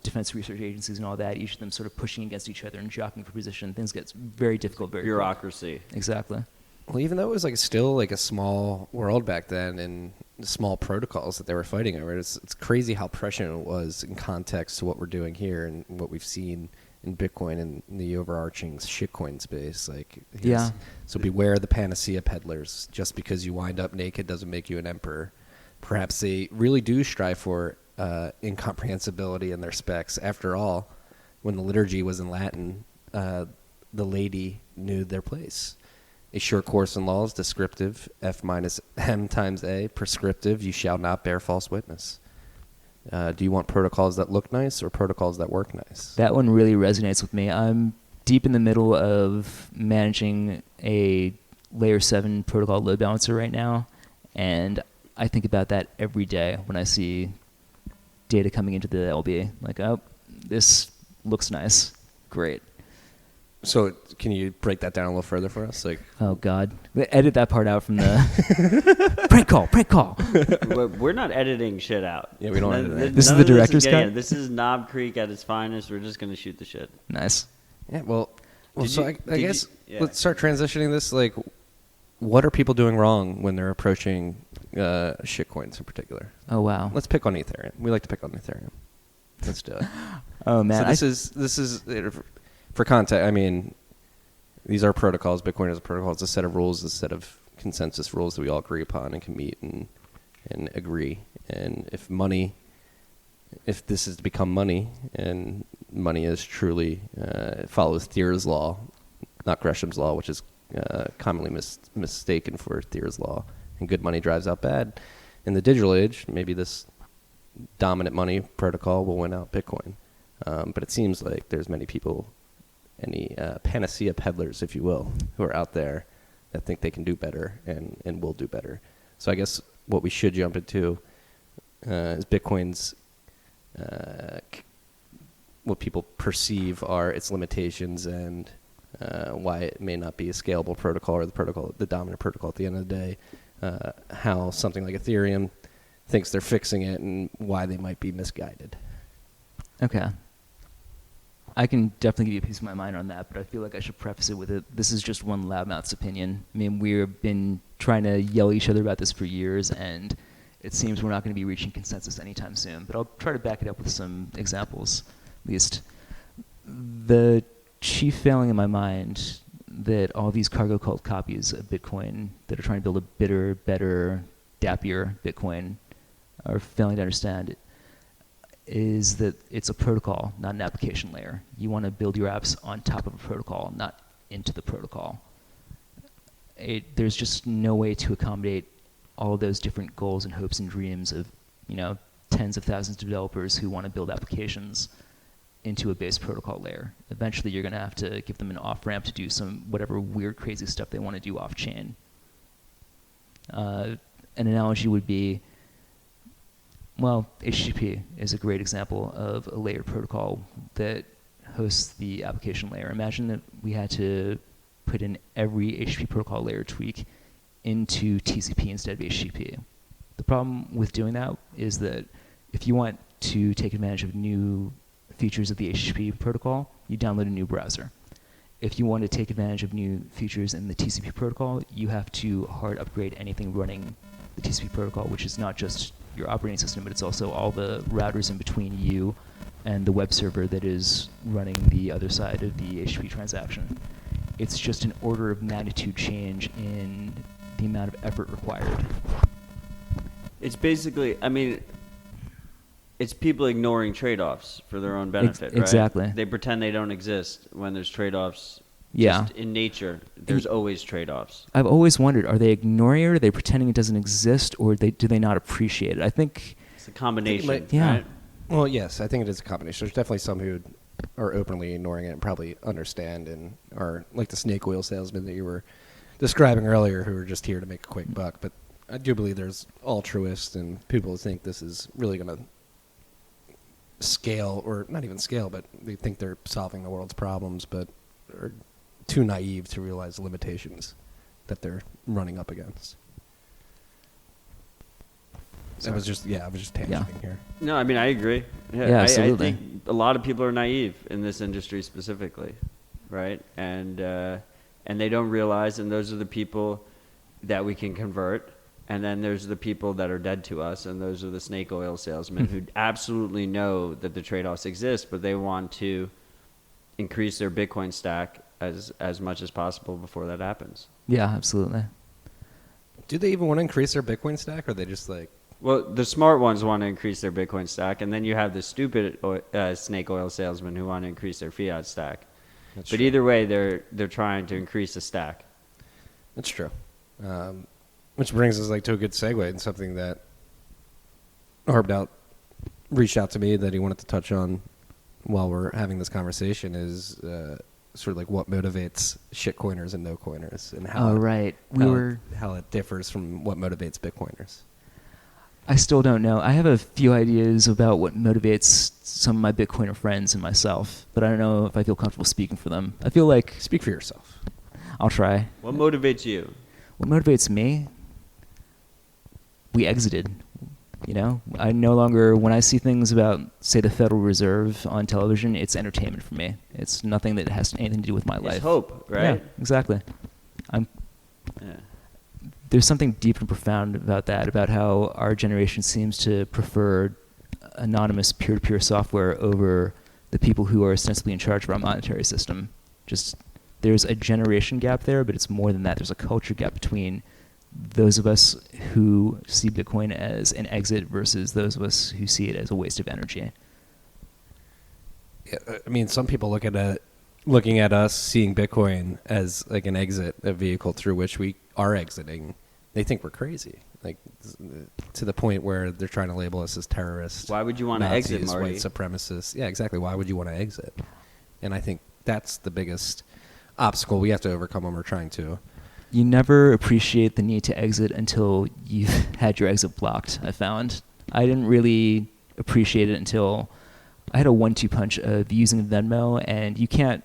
defense research agencies and all that, each of them sort of pushing against each other and jockeying for position, things get very difficult very quick. Bureaucracy. Exactly. Well, even though it was like still like a small world back then and small protocols that they were fighting over, it's crazy how prescient it was in context to what we're doing here and what we've seen in Bitcoin and the overarching shitcoin space. Yeah. So beware the panacea peddlers. Just because you wind up naked doesn't make you an emperor. Perhaps they really do strive for incomprehensibility in their specs. After all, when the liturgy was in Latin, the laity knew their place. A short course in law is descriptive, F minus M times A, prescriptive, you shall not bear false witness. Do you want protocols that look nice or protocols that work nice? That one really resonates with me. I'm deep in the middle of managing a layer 7 protocol load balancer right now, and I think about that every day when I see data coming into the LB. Like, oh, this looks nice. Great. So can you break that down a little further for us? Oh, God. Edit that part out from the... Prank call. We're not editing shit out. Yeah, we don't edit that. This is the director's cut? This is Knob Creek at its finest. We're just going to shoot the shit. Nice. Yeah, well I guess yeah. let's start transitioning this. Like, what are people doing wrong when they're approaching shitcoins in particular? Oh, wow. Let's pick on Ethereum. We like to pick on Ethereum. Let's do it. Oh, man. So this is for context. I mean, these are protocols. Bitcoin is a protocol. It's a set of rules, a set of consensus rules that we all agree upon and can meet and and agree. And if this is to become money, and money is truly follows Thier's law, not Gresham's law, which is commonly mistaken for Thier's law, and good money drives out bad. In the digital age, maybe this dominant money protocol will win out Bitcoin. But it seems like there's many people, any panacea peddlers, if you will, who are out there that think they can do better and will do better. So I guess what we should jump into is Bitcoin's, what people perceive are its limitations and why it may not be a scalable protocol or the dominant protocol at the end of the day. How something like Ethereum thinks they're fixing it and why they might be misguided. Okay. I can definitely give you a piece of my mind on that, but I feel like I should preface it with it. This is just one loudmouth's opinion. I mean, we've been trying to yell at each other about this for years, and it seems we're not going to be reaching consensus anytime soon. But I'll try to back it up with some examples, at least. The chief failing in my mind that all these cargo cult copies of Bitcoin that are trying to build a bitter, better, dappier Bitcoin are failing to understand is that it's a protocol, not an application layer. You want to build your apps on top of a protocol, not into the protocol. There's just no way to accommodate all of those different goals and hopes and dreams of, tens of thousands of developers who want to build applications into a base protocol layer. Eventually, you're going to have to give them an off-ramp to do some whatever weird, crazy stuff they want to do off-chain. An analogy would be, well, HTTP is a great example of a layered protocol that hosts the application layer. Imagine that we had to put in every HTTP protocol layer tweak into TCP instead of HTTP. The problem with doing that is that if you want to take advantage of new features of the HTTP protocol, you download a new browser. If you want to take advantage of new features in the TCP protocol, you have to hard upgrade anything running the TCP protocol, which is not just your operating system, but it's also all the routers in between you and the web server that is running the other side of the HTTP transaction. It's just an order of magnitude change in the amount of effort required. It's basically, it's people ignoring trade-offs for their own benefit, right? Exactly. They pretend they don't exist when there's trade-offs. Yeah. Just in nature, there's always trade-offs. I've always wondered, are they ignoring it, or are they pretending it doesn't exist, or do they not appreciate it? I think It's a combination, yeah. right? Well, yes, I think it is a combination. There's definitely some who are openly ignoring it and probably understand and are like the snake oil salesman that you were describing earlier who are just here to make a quick buck. But I do believe there's altruists and people who think this is really going to scale, or not even scale, but they think they're solving the world's problems, but are too naive to realize the limitations that they're running up against. I was just tangenting here. No, I agree. Yeah, absolutely. I think a lot of people are naive in this industry specifically, right? And they don't realize, and those are the people that we can convert. And then there's the people that are dead to us, and those are the snake oil salesmen who absolutely know that the trade-offs exist, but they want to increase their Bitcoin stack as much as possible before that happens. Yeah, absolutely. Do they even want to increase their Bitcoin stack, or are they just like... Well, the smart ones want to increase their Bitcoin stack, and then you have the stupid snake oil salesmen who want to increase their fiat stack. That's But true. either way, they're trying to increase the stack. That's true. Which brings us to a good segue and something that reached out to me that he wanted to touch on while we're having this conversation is sort of like what motivates shitcoiners and no-coiners and how how it differs from what motivates Bitcoiners. I still don't know. I have a few ideas about what motivates some of my Bitcoiner friends and myself, but I don't know if I feel comfortable speaking for them. I feel like... Speak for yourself. I'll try. What motivates you? What motivates me? We exited. I no longer, when I see things about, say, the Federal Reserve on television, it's entertainment for me. It's nothing that has anything to do with my life. It's hope, right? Yeah, exactly. Yeah. There's something deep and profound about that, about how our generation seems to prefer anonymous peer-to-peer software over the people who are ostensibly in charge of our monetary system. Just, there's a generation gap there, but it's more than that. There's a culture gap between those of us who see Bitcoin as an exit versus those of us who see it as a waste of energy. Yeah, I mean, some people looking at us seeing Bitcoin as like an exit, a vehicle through which we are exiting. They think we're crazy, like to the point where they're trying to label us as terrorists. Why would you want to exit, Marty? White supremacists. Yeah, exactly. Why would you want to exit? And I think that's the biggest obstacle we have to overcome when we're trying to. You never appreciate the need to exit until you've had your exit blocked, I found. I didn't really appreciate it until I had a 1-2 punch of using Venmo, and you can't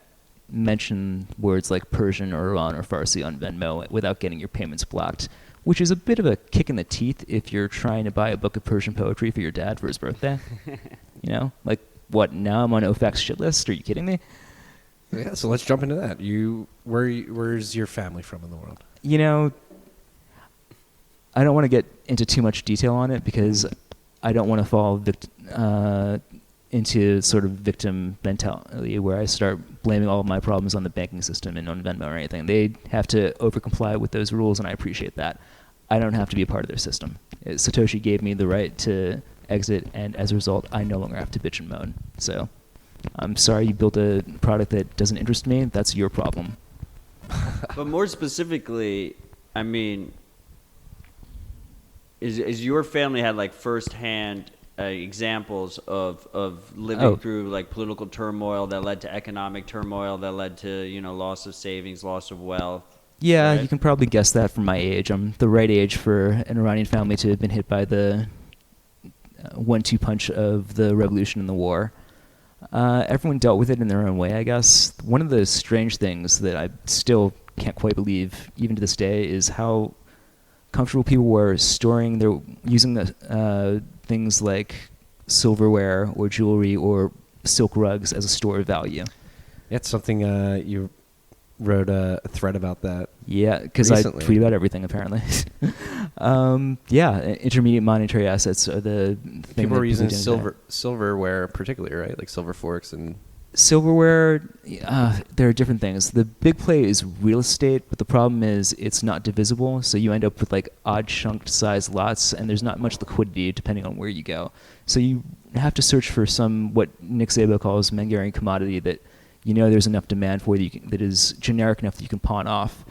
mention words like Persian or Iran or Farsi on Venmo without getting your payments blocked, which is a bit of a kick in the teeth if you're trying to buy a book of Persian poetry for your dad for his birthday. You know? Like, what, now I'm on OFAC's shit list? Are you kidding me? Yeah, so let's jump into that. Where's your family from in the world? You know, I don't want to get into too much detail on it because I don't want to fall into sort of victim mentality where I start blaming all of my problems on the banking system and on Venmo or anything. They have to overcomply with those rules, and I appreciate that. I don't have to be a part of their system. Satoshi gave me the right to exit, and as a result, I no longer have to bitch and moan. So I'm sorry you built a product that doesn't interest me. That's your problem. But more specifically, I mean, is your family had like firsthand examples of living through like political turmoil that led to economic turmoil that led to loss of savings, loss of wealth? Yeah, right? You can probably guess that from my age. I'm the right age for an Iranian family to have been hit by the 1-2 punch of the revolution and the war. Everyone dealt with it in their own way, I guess. One of the strange things that I still can't quite believe, even to this day, is how comfortable people were using the things like silverware or jewelry or silk rugs as a store of value. Yeah, it's something you wrote a thread about that. Yeah, because I tweet about everything apparently. Intermediate monetary assets are the thing. People are using silverware, particularly, right? Like silver forks and silverware. There are different things. The big play is real estate, but the problem is it's not divisible. So you end up with like odd chunked size lots, and there's not much liquidity depending on where you go. So you have to search for what Nick Szabo calls Mengerian commodity that there's enough demand for that is generic enough that you can pawn off.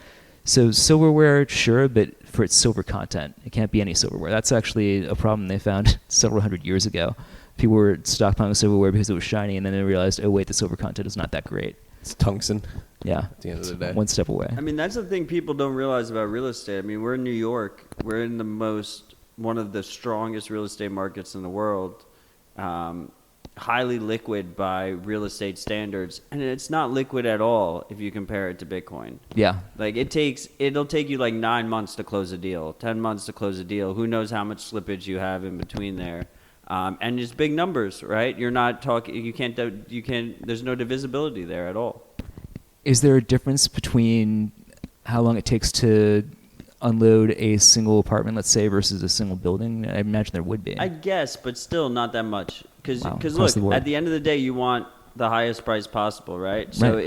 So silverware, sure, but for its silver content. It can't be any silverware. That's actually a problem they found several hundred years ago. People were stockpiling silverware because it was shiny, and then they realized, oh wait, the silver content is not that great. It's tungsten. Yeah. At the end of the day. One step away. I mean, that's the thing people don't realize about real estate. I mean, we're in New York. We're in one of the strongest real estate markets in the world. Highly liquid by real estate standards, and it's not liquid at all if you compare it to Bitcoin. Yeah. Like it'll take you like 9 months to close a deal, 10 months to close a deal. Who knows how much slippage you have in between there. And it's big numbers, right? You're not talking, there's no divisibility there at all. Is there a difference between how long it takes to unload a single apartment, let's say, versus a single building? I imagine there would be. I guess, but still not that much. Because Across look, at the end of the day, you want the highest price possible, right? So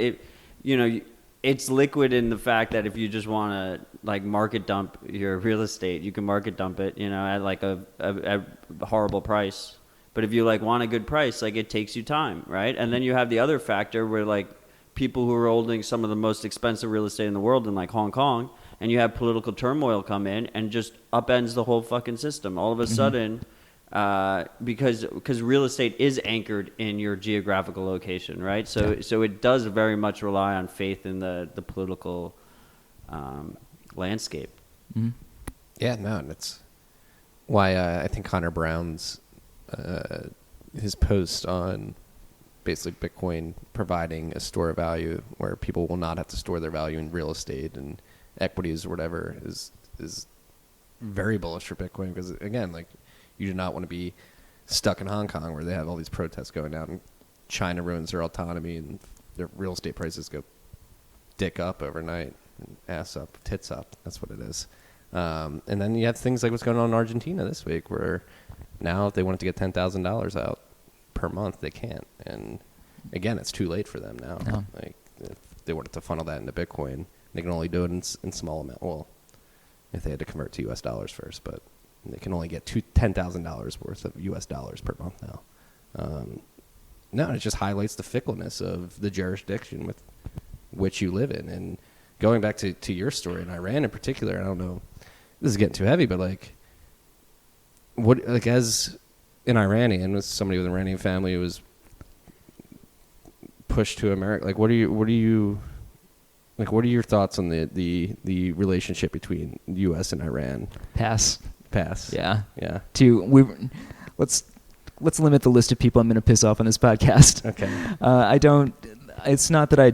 it's liquid in the fact that if you just want to like market dump your real estate, you can market dump it, at like a horrible price. But if you like want a good price, like it takes you time, right? And then you have the other factor where like people who are holding some of the most expensive real estate in the world in like Hong Kong, and you have political turmoil come in and just upends the whole fucking system. All of a sudden, because real estate is anchored in your geographical location, right? So it does very much rely on faith in the political landscape. Mm-hmm. Yeah, no, and it's why I think Connor Brown's his post on basically Bitcoin providing a store of value where people will not have to store their value in real estate and equities or whatever is very bullish for Bitcoin, because again, like, you do not want to be stuck in Hong Kong where they have all these protests going down and China ruins their autonomy and their real estate prices go dick up overnight, ass up, tits up. That's what it is. And then you have things like what's going on in Argentina this week, where now if they wanted to get $10,000 out per month, they can't. And again, it's too late for them now. No. Like, if they wanted to funnel that into Bitcoin, they can only do it in small amount. Well, if they had to convert to U.S. dollars first, but they can only get $10,000 worth of U.S. dollars per month now. No, it just highlights the fickleness of the jurisdiction with which you live in. And going back to your story in Iran in particular, I don't know, this is getting too heavy, but like, what, like, as an Iranian, with somebody with an Iranian family who was pushed to America, like, what are your thoughts on the relationship between the U.S. and Iran? Pass. Yeah. Let's limit the list of people I'm going to piss off on this podcast. Okay. It's not that I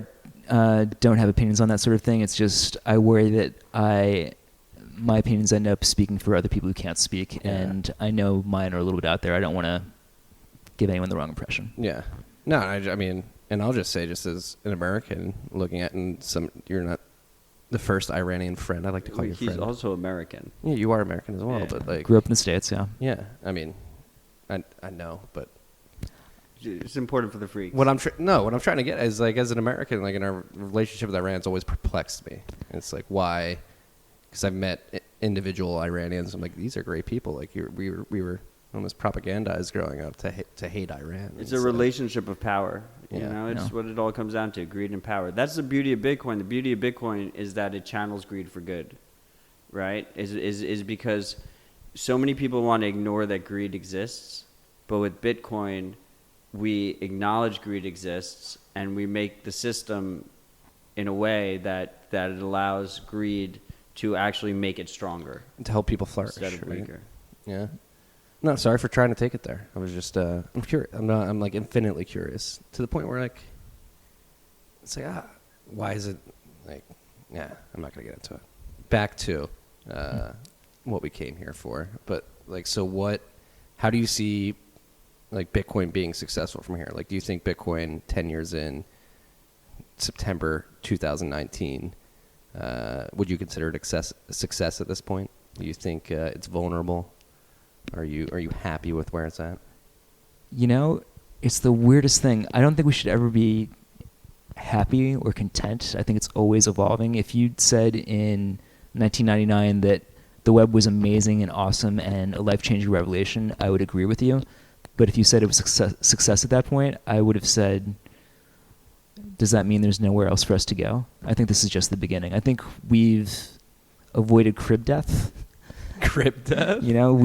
don't have opinions on that sort of thing. It's just I worry that my opinions end up speaking for other people who can't speak, and I know mine are a little bit out there. I don't want to give anyone the wrong impression. Yeah. No, I mean, and I'll just say, just as an American looking at, you're not the first Iranian friend. I like to call you a friend. He's also American. Yeah, you are American as well, Yeah. but like, Grew up in the States, yeah. yeah. I mean, I know, but It's important for the freaks. what I'm trying to get is, like, as an American, like, in our relationship with Iran, it's always perplexed me. It's like, why? Because I've met individual Iranians. I'm like, these are great people. Like, we were almost propagandized growing up to hate Iran. It's a relationship of power. You Yeah. know, it's what it all comes down to: greed and power. That's the beauty of Bitcoin. The beauty of Bitcoin is that it channels greed for good, right? Is because so many people want to ignore that greed exists, but with Bitcoin, we acknowledge greed exists, and we make the system in a way that it allows greed to actually make it stronger to help people flourish, instead of right? weaker. Yeah. No, sorry for trying to take it there. I was just, I'm curious. I'm like infinitely curious to the point where, like, it's like, why is it, like, yeah, I'm not going to get into it. Back to what we came here for. But, like, so how do you see, like, Bitcoin being successful from here? Like, do you think Bitcoin 10 years in, September 2019, would you consider it a success at this point? Do you think it's vulnerable? Are you happy with where it's at? You know, it's the weirdest thing. I don't think we should ever be happy or content. I think it's always evolving. If you'd said in 1999 that the web was amazing and awesome and a life-changing revelation, I would agree with you. But if you said it was success at that point, I would have said, does that mean there's nowhere else for us to go? I think this is just the beginning. I think we've avoided crib death. Crypt death? You know,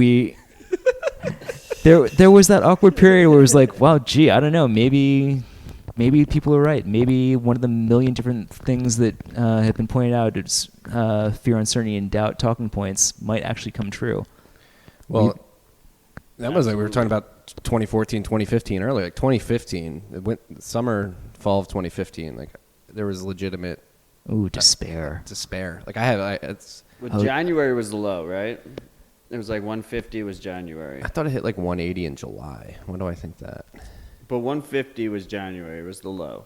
there was that awkward period where it was like, wow, gee, I don't know, maybe people are right. Maybe one of the million different things that have been pointed out as fear, uncertainty, and doubt talking points might actually come true. Well, that was like we were talking about 2014, 2015 earlier. Like 2015, fall of 2015. Like there was legitimate Despair. Like January was the low, right? It was like 150 was January. I thought it hit like 180 in July. Why do I think that? But 150 was January. It was the low.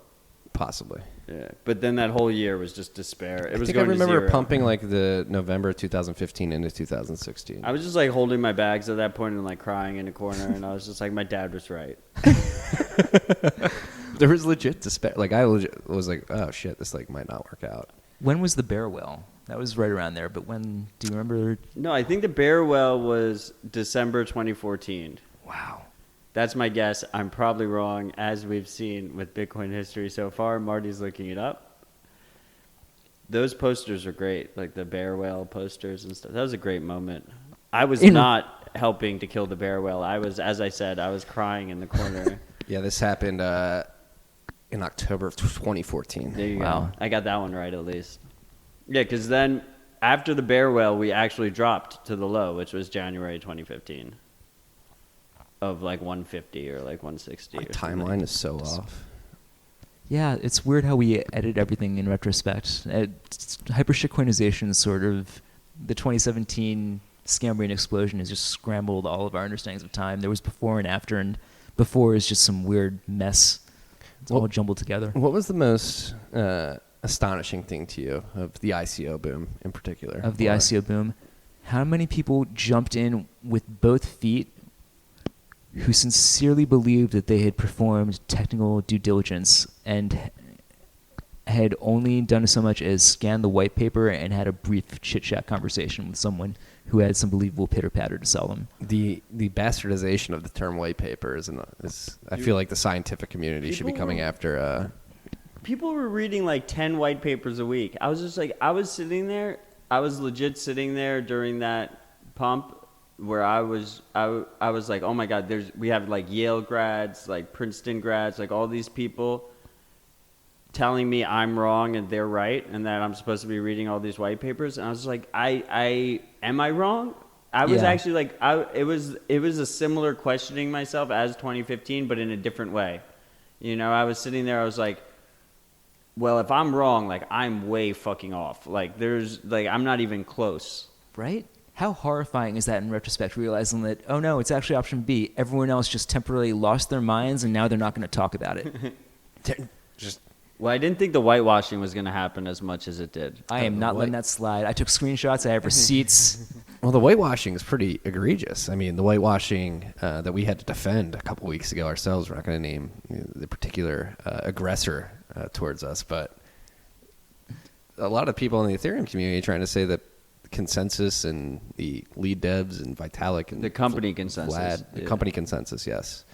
Possibly. Yeah. But then that whole year was just despair. It was I going to remember zero. pumping like the November 2015 into 2016. I was just like holding my bags at that point and like crying in a corner, and I was just like, my dad was right. There was legit despair. Like I legit was like, oh shit, this like might not work out. When was the bear well? That was right around there. But when, do you remember? No, I think the bear well was December 2014. Wow. That's my guess. I'm probably wrong, as we've seen with Bitcoin history so far. Marty's looking it up. Those posters are great, like the bear whale posters and stuff. That was a great moment. I was not helping to kill the bear whale. I was, as I said, I was crying in the corner. Yeah, this happened in October of 2014. There you Wow. go. I got that one right at least. Yeah, because then after the bear whale, we actually dropped to the low, which was January 2015. Of like 150 or like 160. My or something. timeline is so off. Yeah, it's weird how we edit everything in retrospect. Hyper-shitcoinization is sort of the 2017 Scambrian explosion has just scrambled all of our understandings of time. There was before and after, and before is just some weird mess. It's all jumbled together. What was the most astonishing thing to you of the ICO boom in particular? Of the ICO boom, how many people jumped in with both feet who sincerely believed that they had performed technical due diligence and had only done so much as scan the white paper and had a brief chit-chat conversation with someone who had some believable pitter-patter to sell them. The bastardization of the term white paper is I feel like the scientific community should be coming after. People were reading like 10 white papers a week. I was just like, I was legit sitting there during that pump where I was like, oh my God, we have like Yale grads, like Princeton grads, like all these people telling me I'm wrong and they're right and that I'm supposed to be reading all these white papers. And I was like, am I wrong? I was actually like, it was a similar questioning myself as 2015, but in a different way. You know, I was sitting there, I was like, well, if I'm wrong, like I'm way fucking off. Like I'm not even close. Right? How horrifying is that in retrospect, realizing that, oh no, it's actually option B. Everyone else just temporarily lost their minds and now they're not going to talk about it. Well, I didn't think the whitewashing was going to happen as much as it did. I am not letting that slide. I took screenshots. I have receipts. Well, the whitewashing is pretty egregious. I mean, the whitewashing that we had to defend a couple weeks ago ourselves, we're not going to name the particular aggressor towards us, but a lot of people in the Ethereum community are trying to say that Consensus and the lead devs and Vitalik and the company Consensus. Vlad, the company Consensus, yes.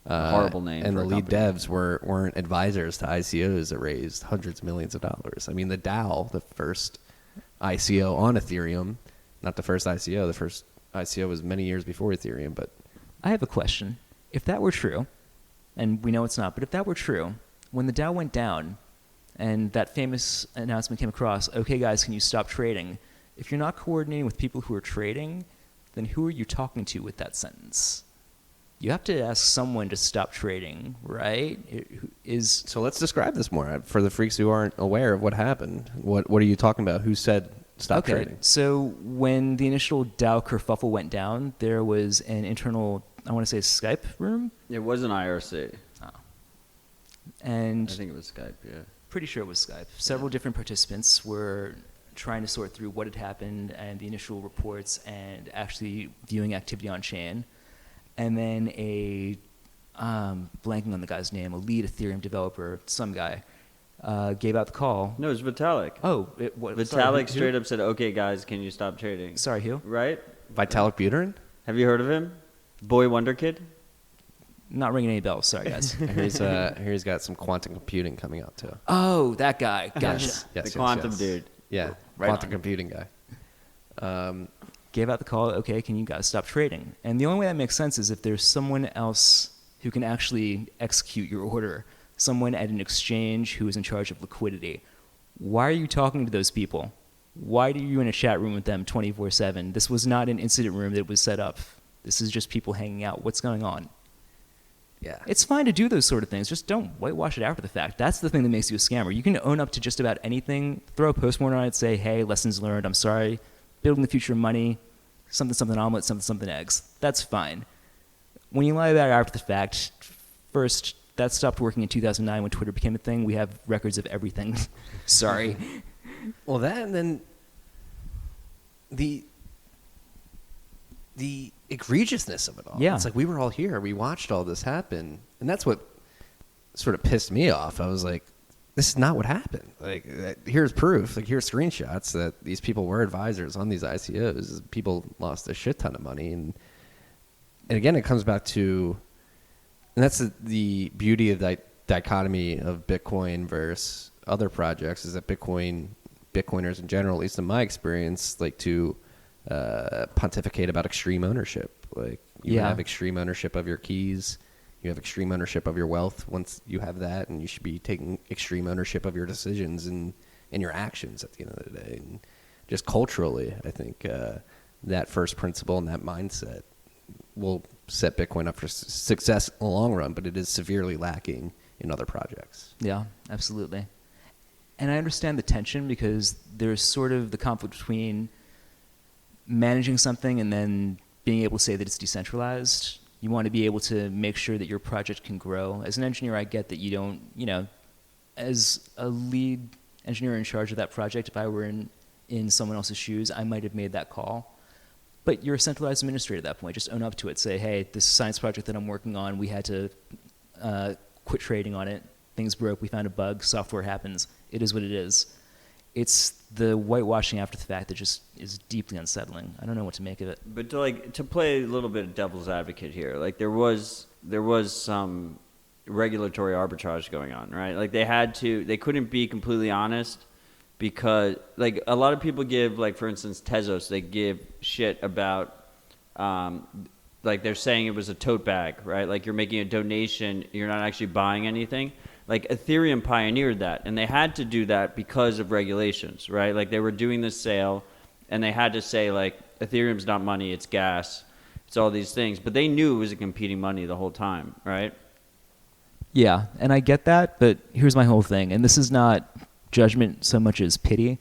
Horrible name. And for the a lead company. devs weren't advisors to ICOs that raised hundreds of millions of dollars. I mean, the DAO, the first ICO on Ethereum, not the first ICO. The first ICO was many years before Ethereum. But I have a question. If that were true, and we know it's not, but if that were true, when the DAO went down and that famous announcement came across, okay, guys, can you stop trading? If you're not coordinating with people who are trading, then who are you talking to with that sentence? You have to ask someone to stop trading, right? So let's describe this more for the freaks who aren't aware of what happened. What are you talking about? Who said stop trading? So when the initial DAO kerfuffle went down, there was an internal, I want to say Skype room? It was an IRC. Oh. And I think it was Skype, yeah. Pretty sure it was Skype. Several different participants were trying to sort through what had happened and the initial reports and actually viewing activity on chain. And then blanking on the guy's name, a lead Ethereum developer, some guy, gave out the call. No, it was Vitalik. Oh, Vitalik straight up said, okay, guys, can you stop trading? Sorry, who? Right? Vitalik Buterin? Have you heard of him? Boy Wonder Kid? Not ringing any bells. Sorry, guys. He's got some quantum computing coming out, too. Oh, that guy. Gotcha. Yes, the quantum dude. Yeah, Right quantum on. computing guy. Gave out the call, okay, can you guys stop trading? And the only way that makes sense is if there's someone else who can actually execute your order, someone at an exchange who is in charge of liquidity. Why are you talking to those people? Why are you in a chat room with them 24/7? This was not an incident room that was set up. This is just people hanging out. What's going on? Yeah. It's fine to do those sort of things. Just don't whitewash it after the fact. That's the thing that makes you a scammer. You can own up to just about anything, throw a postmortem on it, say, hey, lessons learned, I'm sorry. Building the future of money, something omelet, something eggs. That's fine. When you lie about it after the fact, first, that stopped working in 2009 when Twitter became a thing. We have records of everything. Sorry. Well, that and then the egregiousness of it all. Yeah. It's like we were all here. We watched all this happen. And that's what sort of pissed me off. I was like, this is not what happened. Like, here's proof. Like, here's screenshots that these people were advisors on these ICOs. People lost a shit ton of money. And again, it comes back to, and that's the beauty of that dichotomy of Bitcoin versus other projects, is that Bitcoiners in general, at least in my experience, like to pontificate about extreme ownership. Like, you have extreme ownership of your keys. You have extreme ownership of your wealth once you have that, and you should be taking extreme ownership of your decisions and your actions at the end of the day. And just culturally, I think that first principle and that mindset will set Bitcoin up for success in the long run, but it is severely lacking in other projects. Yeah, absolutely. And I understand the tension because there's sort of the conflict between managing something and then being able to say that it's decentralized. You want to be able to make sure that your project can grow. As an engineer, I get that you don't, as a lead engineer in charge of that project, if I were in someone else's shoes, I might have made that call. But you're a centralized administrator at that point. Just own up to it. Say, hey, this science project that I'm working on, we had to quit trading on it. Things broke. We found a bug. Software happens. it is what it is. It's the whitewashing after the fact that just is deeply unsettling. I don't know what to make of it. But to play a little bit of devil's advocate here, like there was some regulatory arbitrage going on, right? Like they couldn't be completely honest because like a lot of people give, like for instance Tezos, they give shit about like they're saying it was a tote bag, right? Like you're making a donation, you're not actually buying anything. Like Ethereum pioneered that, and they had to do that because of regulations, right? Like they were doing this sale, and they had to say like Ethereum's not money, it's gas, it's all these things. But they knew it was a competing money the whole time, right? Yeah, and I get that, but here's my whole thing, and this is not judgment so much as pity.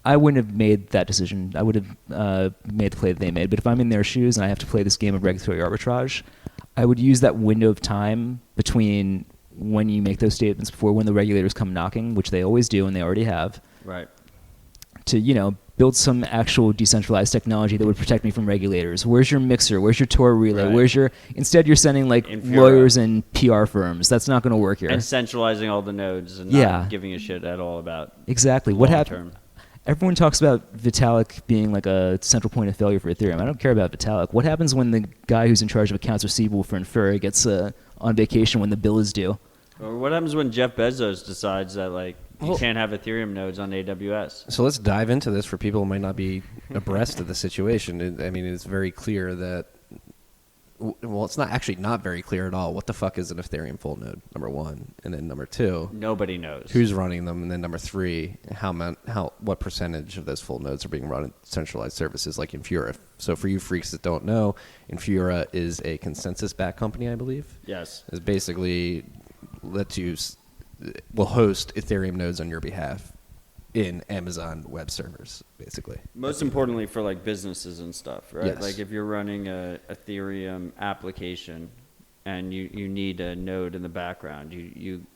I wouldn't have made that decision. I would have made the play that they made. But if I'm in their shoes and I have to play this game of regulatory arbitrage, I would use that window of time between when you make those statements before when the regulators come knocking, which they always do and they already have, Right. to, build some actual decentralized technology that would protect me from regulators. Where's your mixer? Where's your Tor relay? Right. Instead you're sending like Infura. lawyers and PR firms. That's not going to work here. And centralizing all the nodes and Yeah. not giving a shit at all about Exactly. What long happened? term. Everyone talks about Vitalik being like a central point of failure for Ethereum. I don't care about Vitalik. What happens when the guy who's in charge of accounts receivable for Infura gets on vacation when the bill is due? Or what happens when Jeff Bezos decides that like you can't have Ethereum nodes on AWS? So let's dive into this for people who might not be abreast of the situation. I mean, it's very clear that, well, it's not very clear at all. What the fuck is an Ethereum full node, number one? And then number two, Nobody knows. who's running them? And then number three, what percentage of those full nodes are being run in centralized services like Infura? So for you freaks that don't know, Infura is a consensus-backed company, I believe. Yes. It's basically will host Ethereum nodes on your behalf in Amazon web servers, basically. Most importantly for like businesses and stuff, right? Yes. Like if you're running a Ethereum application and you need a node in the background, you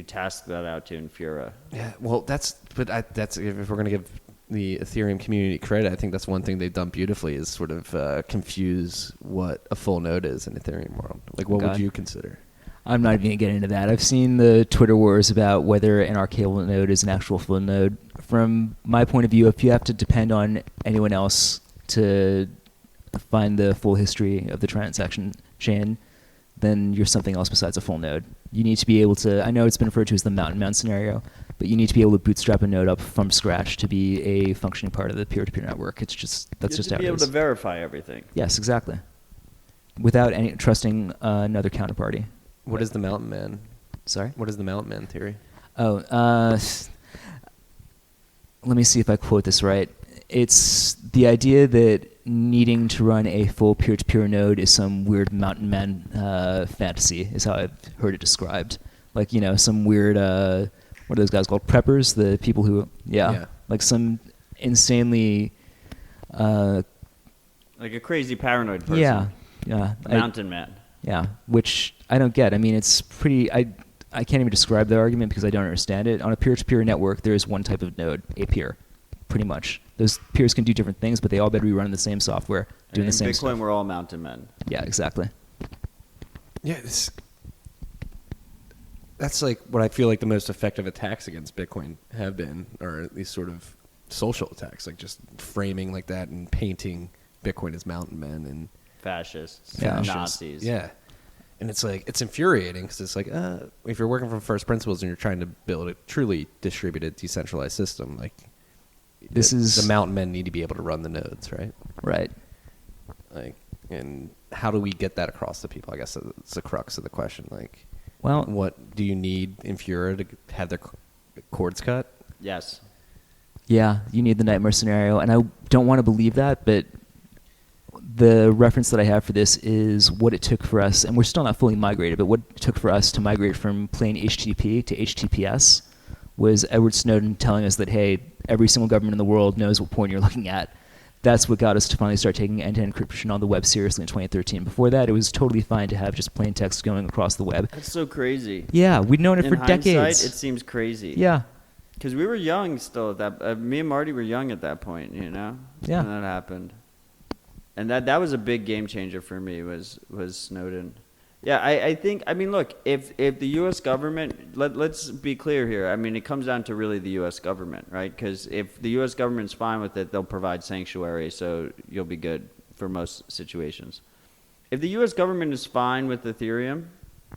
task that out to Infura. Yeah, well, that's if we're going to give the Ethereum community credit, I think that's one thing they've done beautifully is sort of confuse what a full node is in Ethereum world. Like, what would you consider? I'm not even going to get into that. I've seen the Twitter wars about whether an archival node is an actual full node. From my point of view, if you have to depend on anyone else to find the full history of the transaction chain, then you're something else besides a full node. You need to be able to, I know it's been referred to as the mountain man scenario, but you need to be able to bootstrap a node up from scratch to be a functioning part of the peer-to-peer network. That's just how it is. You have to be able to verify everything. Yes, exactly. Without trusting another counterparty. What is the mountain man? Sorry? What is the mountain man theory? Oh, let me see if I quote this right. It's the idea that needing to run a full peer-to-peer node is some weird mountain man fantasy, is how I've heard it described. Like, some weird, what are those guys called? Preppers? The people who, like some insanely... like a crazy paranoid person. Yeah. Mountain man. Yeah, which I don't get. I mean, it's pretty... I can't even describe the argument because I don't understand it. On a peer-to-peer network, there is one type of node, a peer, pretty much. Those peers can do different things, but they all better be running the same software, doing the same Bitcoin, stuff. we're all mountain men. Yeah, exactly. Yeah, that's like what I feel like the most effective attacks against Bitcoin have been, or these sort of social attacks, like just framing like that and painting Bitcoin as mountain men and Fascists, Fascists. Nazis. Yeah. And it's like, it's infuriating because it's like, if you're working from first principles and you're trying to build a truly distributed, decentralized system, like the mountain men need to be able to run the nodes, right? Right. Like, and how do we get that across to people? I guess it's the crux of the question. Like, Well, what do you need Infura to have their cords cut? Yes. yeah, you need the nightmare scenario, and I don't want to believe that, but the reference that I have for this is what it took for us, and we're still not fully migrated, but what it took for us to migrate from plain HTTP to HTTPS was Edward Snowden telling us that, hey, every single government in the world knows what point you're looking at. That's what got us to finally start taking end-to-end encryption on the web seriously in 2013. Before that, it was totally fine to have just plain text going across the web. That's so crazy. Yeah, we'd known it In for hindsight, decades. it seems crazy. Yeah. Because we were young still at that. Me and Marty were young at that point, Yeah. when that happened. And that was a big game changer for me was Snowden. Yeah, I think, I mean, look, if the U.S. government, let's be clear here. I mean, it comes down to really the U.S. government, right? Because if the U.S. government's fine with it, they'll provide sanctuary, so you'll be good for most situations. If the U.S. government is fine with Ethereum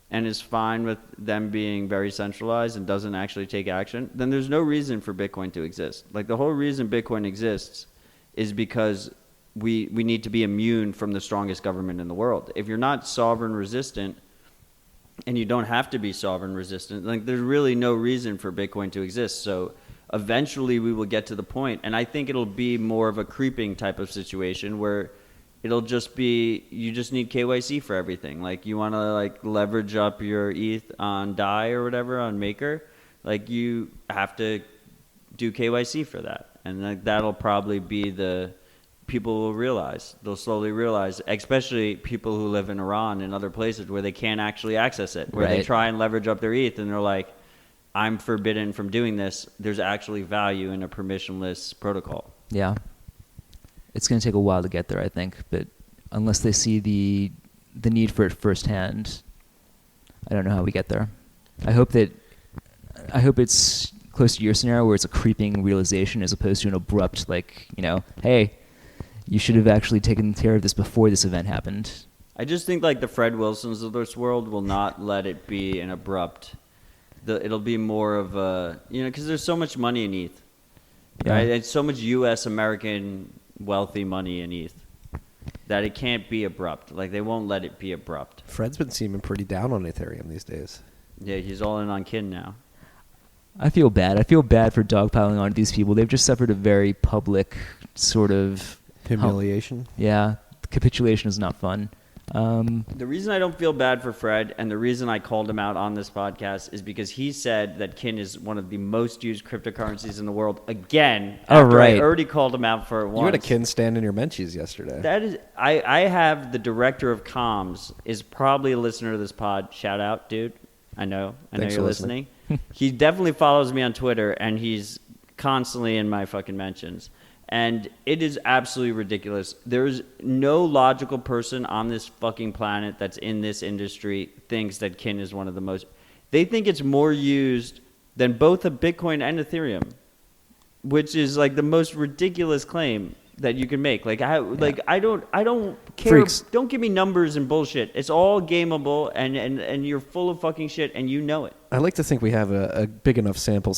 and is fine with them being very centralized and doesn't actually take action, then there's no reason for Bitcoin to exist. Like, the whole reason Bitcoin exists is because we need to be immune from the strongest government in the world. If you're not sovereign resistant, and you don't have to be sovereign resistant, like, there's really no reason for Bitcoin to exist. So eventually we will get to the point, and I think it'll be more of a creeping type of situation where it'll just be, you just need KYC for everything. Like, you want to like leverage up your ETH on DAI or whatever on Maker, like, you have to do KYC for that, and like, that'll probably be the people will realize. They'll slowly realize, especially people who live in Iran and other places where they can't actually access it, where they try and leverage up their ETH and they're like, I'm forbidden from doing this. There's actually value in a permissionless protocol. Yeah. It's going to take a while to get there, I think, but unless they see the need for it firsthand, I don't know how we get there. I hope it's close to your scenario where it's a creeping realization as opposed to an abrupt, like, you know, hey, you should have actually taken care of this before this event happened. I just think like the Fred Wilsons of this world will not let it be an abrupt. It'll be more of a, you know, because there's so much money in ETH. Yeah. Right? And so much U.S. American wealthy money in ETH that it can't be abrupt. Like, they won't let it be abrupt. Fred's been seeming pretty down on Ethereum these days. Yeah, he's all in on Kin now. I feel bad. I feel bad for dogpiling on these people. They've just suffered a very public sort of humiliation. Yeah, capitulation is not fun. The reason I don't feel bad for Fred, and the reason I called him out on this podcast, is because he said that Kin is one of the most used cryptocurrencies in the world. Again, after I already called him out for it once. You had a Kin stand in your Menchies yesterday. That is, I have the director of comms is probably a listener to this pod. Shout out, dude. I know you're listening. He definitely follows me on Twitter, and he's constantly in my fucking mentions. And it is absolutely ridiculous. There's no logical person on this fucking planet that's in this industry thinks that Kin is one of the most. They think it's more used than both a Bitcoin and Ethereum, which is like the most ridiculous claim that you can make. Like, I don't care. Freaks. Don't give me numbers and bullshit. It's all gameable, and you're full of fucking shit, and you know it. I like to think we have a big enough sample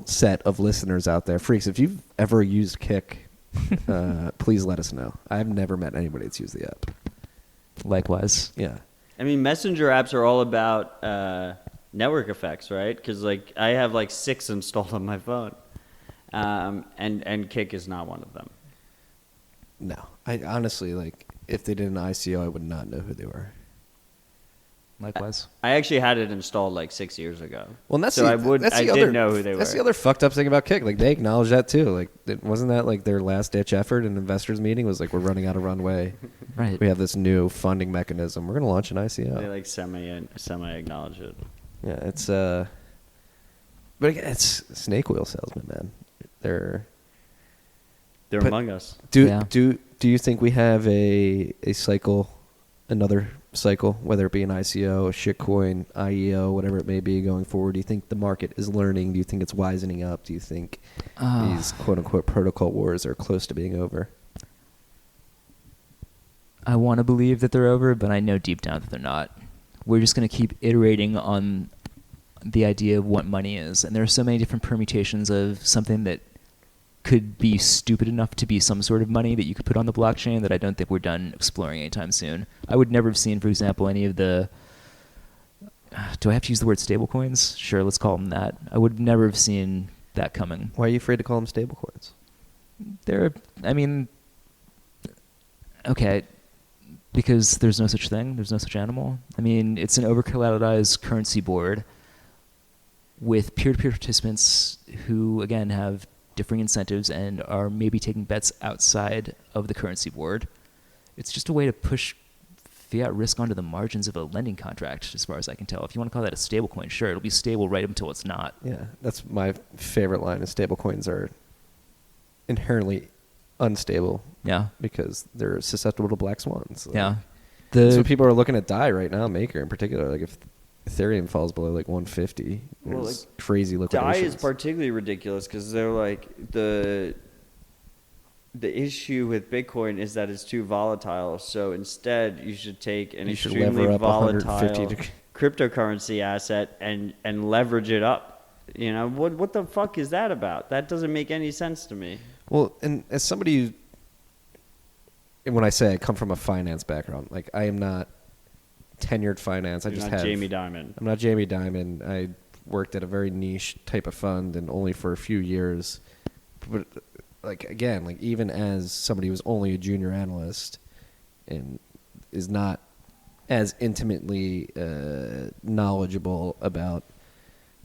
set of listeners out there. Freaks, if you've ever used Kick, please let us know. I've never met anybody that's used the app. Likewise. Yeah. I mean, messenger apps are all about network effects, right? Because like I have like 6 installed on my phone, and Kick is not one of them. No, I honestly, like, if they did an ICO, I would not know who they were. Likewise. I actually had it installed like 6 years ago. Well, and I did know who they were. That's the other fucked up thing about Kick. Like, they acknowledge that too. Like, wasn't that like their last ditch effort in investors meeting was like, we're running out of runway. Right. We have this new funding mechanism. We're going to launch an ICO. They like semi acknowledge it. Yeah, it's but again, it's snake oil salesmen, man. They're among us. Do you think we have a cycle, another cycle, whether it be an ICO, a shitcoin, IEO, whatever it may be going forward? Do you think the market is learning? Do you think it's wisening up? Do you think these quote-unquote protocol wars are close to being over? I want to believe that they're over, but I know deep down that they're not. We're just going to keep iterating on the idea of what money is. And there are so many different permutations of something that could be stupid enough to be some sort of money that you could put on the blockchain that I don't think we're done exploring anytime soon. I would never have seen, for example, any of the... do I have to use the word stablecoins? Sure, let's call them that. I would never have seen that coming. Why are you afraid to call them stablecoins? Okay, because there's no such thing. There's no such animal. I mean, it's an over-collateralized currency board with peer-to-peer participants who, again, have differing incentives and are maybe taking bets outside of the currency board. It's just a way to push fiat risk onto the margins of a lending contract, as far as I can tell. If you want to call that a stable coin, sure, it'll be stable right until it's not. Yeah, that's my favorite line, is stable coins are inherently unstable. Yeah. Because they're susceptible to black swans. Yeah. That's what people are looking at DAI right now, Maker in particular. Like if Ethereum falls below like 150, Well, there's crazy liquidations. DAI is particularly ridiculous because they're like the issue with Bitcoin is that it's too volatile. So instead, you should take an extremely lever up volatile cryptocurrency asset and leverage it up. You know, what the fuck is that about? That doesn't make any sense to me. Well, and as somebody, and when I say I come from a finance background, like I am not tenured finance. You're not Jamie Dimon. I'm not Jamie Dimon. I worked at a very niche type of fund and only for a few years. But like again, like even as somebody who's only a junior analyst and is not as intimately knowledgeable about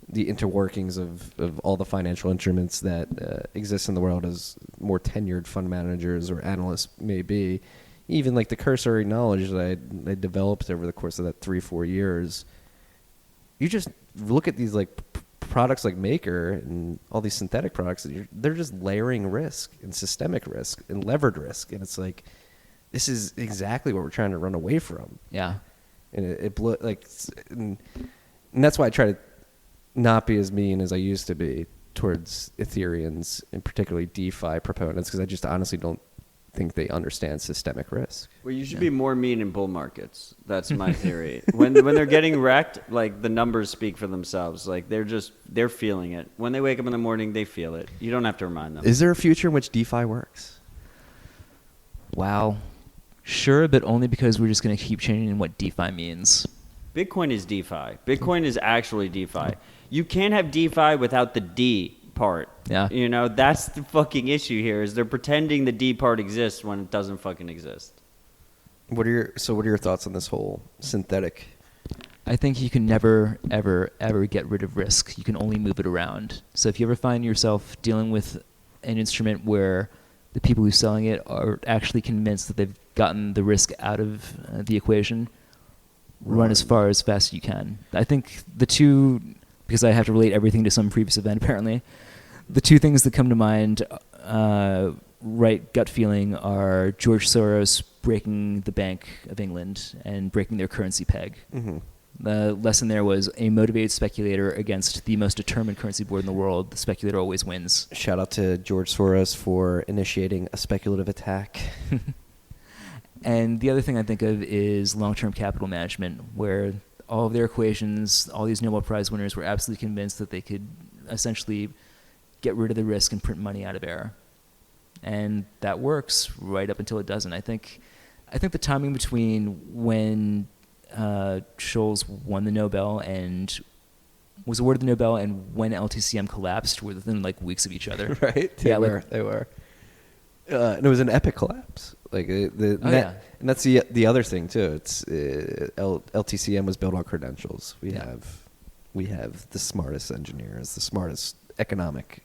the interworkings of all the financial instruments that exist in the world as more tenured fund managers or analysts may be, even like the cursory knowledge that I developed over the course of that 3-4 years, you just look at these like products like Maker and all these synthetic products, and they're just layering risk and systemic risk and levered risk, and it's like this is exactly what we're trying to run away from. Yeah, and and that's why I try to not be as mean as I used to be towards Ethereans and particularly DeFi proponents, because I just honestly don't think they understand systemic risk. Well, you should be more mean in bull markets. That's my theory. when they're getting wrecked, like the numbers speak for themselves. Like they're feeling it. When they wake up in the morning, they feel it. You don't have to remind them. Is there a future in which DeFi works? wow, sure, but only because we're just going to keep changing what DeFi means. Bitcoin is DeFi. Bitcoin is actually DeFi. You can't have DeFi without the D part. Yeah. You know, that's the fucking issue here, is they're pretending the D part exists when it doesn't fucking exist. What are your thoughts on this whole synthetic? I think you can never, ever, ever get rid of risk. You can only move it around. So if you ever find yourself dealing with an instrument where the people who are selling it are actually convinced that they've gotten the risk out of the equation, run as far as fast as you can. I think the two, because I have to relate everything to some previous event apparently, the two things that come to mind, right gut feeling, are George Soros breaking the Bank of England and breaking their currency peg. Mm-hmm. The lesson there was a motivated speculator against the most determined currency board in the world. The speculator always wins. Shout out to George Soros for initiating a speculative attack. And the other thing I think of is long-term capital management, where all of their equations, all these Nobel Prize winners were absolutely convinced that they could essentially get rid of the risk and print money out of air. And that works right up until it doesn't. I think the timing between when Scholes won the Nobel and was awarded the Nobel and when LTCM collapsed were within like weeks of each other. Right? They were. And it was an epic collapse. Like and that's the other thing too. It's LTCM was built on credentials. We have the smartest engineers, the smartest economic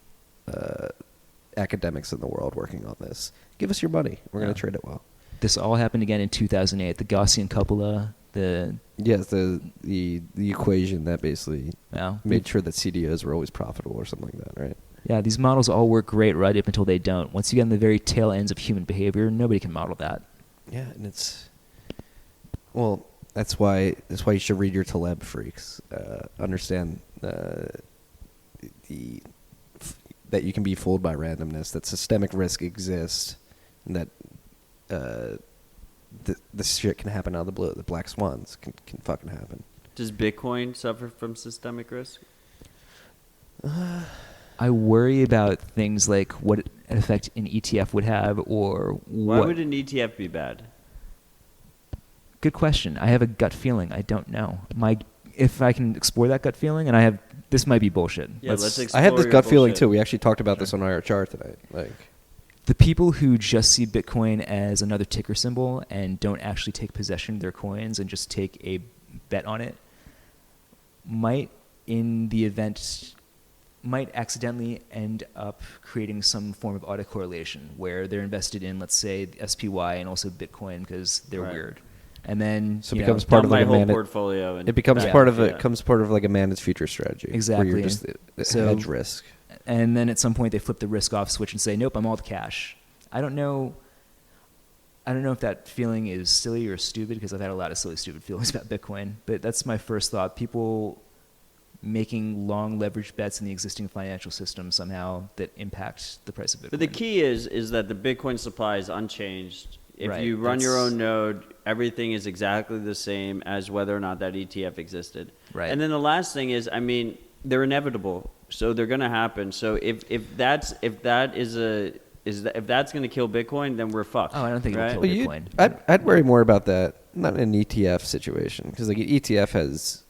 academics in the world working on this. Give us your money. We're going to trade it well. This all happened again in 2008. The Gaussian cupola. The equation that basically made sure that CDOs were always profitable or something like that, right? Yeah, these models all work great right up until they don't. Once you get on the very tail ends of human behavior, nobody can model that. Yeah, and that's why you should read your Taleb freaks. Understand that you can be fooled by randomness, that systemic risk exists, and that this shit can happen out of the blue. The black swans can fucking happen. Does Bitcoin suffer from systemic risk? I worry about things like what an effect an ETF would have, or why would an ETF be bad? Good question. I have a gut feeling. I don't know. If I can explore that gut feeling, and this might be bullshit. Yeah, let's explore. I have this gut feeling bullshit too. We actually talked about this on our chart tonight. Like the people who just see Bitcoin as another ticker symbol and don't actually take possession of their coins and just take a bet on it might accidentally end up creating some form of autocorrelation where they're invested in, let's say, SPY and also Bitcoin because they're weird. And then so it becomes part of my like whole portfolio. And it becomes part of it comes part of like a managed future strategy. Exactly. Where you're just hedge risk. And then at some point they flip the risk off switch and say, nope, I'm all the cash. I don't know. I don't know if that feeling is silly or stupid, because I've had a lot of silly, stupid feelings about Bitcoin. But that's my first thought. People making long leveraged bets in the existing financial system somehow that impact the price of Bitcoin. But the key is that the Bitcoin supply is unchanged. If Right, you run your that's- own node, everything is exactly the same as whether or not that ETF existed. Right. And then the last thing is, I mean, they're inevitable, so they're going to happen. So if that's going to kill Bitcoin, then we're fucked. Oh, I don't think right? it'll kill Well, Bitcoin. I'd worry more about that, not in an ETF situation, because like an ETF has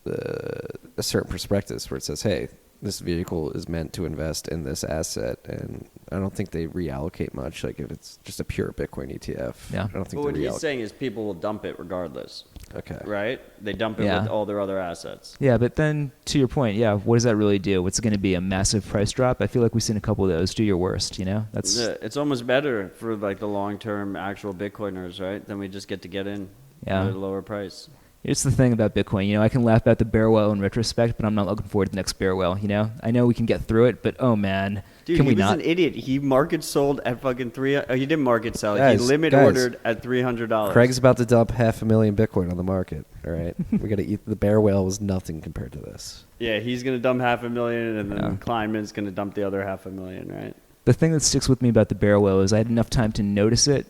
a certain prospectus where it says, hey, this vehicle is meant to invest in this asset, and I don't think they reallocate much. Like if it's just a pure Bitcoin ETF, Yeah. I don't think But what they he's reallocate. saying is people will dump it regardless, Okay. right? They dump it Yeah. with all their other assets. Yeah, but then to your point, yeah, what does that really do? What's going to be a massive price drop? I feel like we've seen a couple of those. Do your worst, you know? That's Yeah, it's almost better for like the long-term actual Bitcoiners, right? Then we just get in Yeah. at a lower price. It's the thing about Bitcoin. You know, I can laugh about the bear well in retrospect, but I'm not looking forward to the next bear well. You know, I know we can get through it, but oh man, Dude, can he we was not? an idiot. He market sold at fucking he didn't market sell. Guys, he limit guys. ordered at $300. Craig's about to dump 500,000 Bitcoin on the market. All right, we got to eat. The bear whale was nothing compared to this. Yeah, he's gonna dump 500,000, and then Yeah. Kleinman's gonna dump the other 500,000, right? The thing that sticks with me about the bear well is I had enough time to notice it,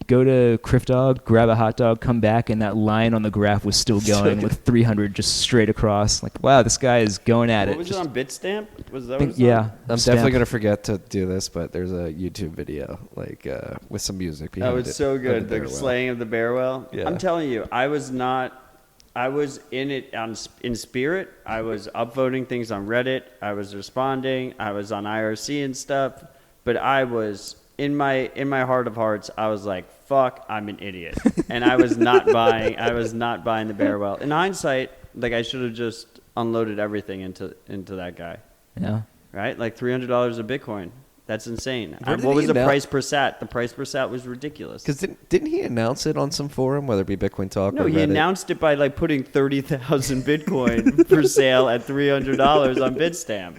go to Crypt Dog, grab a hot dog, come back, and that line on the graph was still going with 300 just straight across. Like, wow, this guy is going at What it. was Just it on Bitstamp? Was that what think- it was on? yeah, I'm stamp. definitely gonna forget to do this, but there's a YouTube video with some music That behind it. was so of good. bear The whale. slaying of the bear whale. Yeah. I'm telling you, I was in it in spirit. I was upvoting things on Reddit. I was responding. I was on IRC and stuff. But I was in my heart of hearts. I was like, "Fuck, I'm an idiot," and I was not buying. I was not buying the bear whale. In hindsight, like I should have just unloaded everything into that guy. Yeah. Right, like $300 a Bitcoin. That's insane. Where did What he was the announce- price per sat? The price per sat was ridiculous. Because didn't he announce it on some forum, whether it be Bitcoin Talk No, or he Reddit? announced it by like putting 30,000 Bitcoin for sale at $300 on Bitstamp.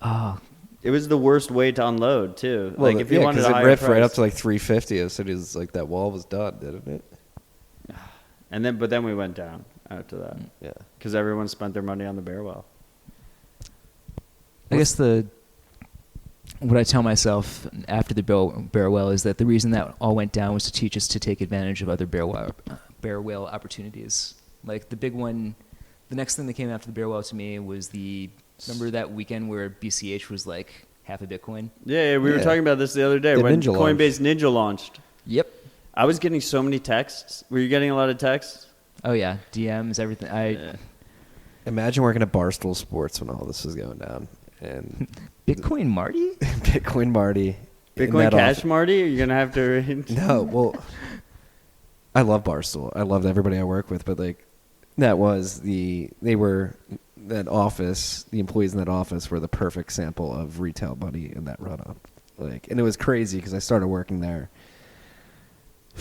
Oh, It was the worst way to unload too. Well, Like if you yeah, wanted 'cause a it higher ripped price. right up to like 350 as soon as like that wall was done, didn't it? but then we went down after that Yeah. because everyone spent their money on the bear well. I guess what I tell myself after the bear well is that the reason that all went down was to teach us to take advantage of other bear whale opportunities. Like the big one, the next thing that came after the bear well to me was remember that weekend where BCH was like half a Bitcoin? Yeah, we were Yeah. talking about this the other day The when Ninja launch. Coinbase Ninja launched. Yep. I was getting so many texts. Were you getting a lot of texts? Oh yeah, DMs, everything. Yeah. Imagine working at Barstool Sports when all this was going down. And Bitcoin Marty? Bitcoin Marty. in Bitcoin that Cash office- Marty? You're gonna have to. No, well, I love Barstool. I loved everybody I work with, but like that office, the employees in that office were the perfect sample of retail money in that run up. Like, and it was crazy because I started working there.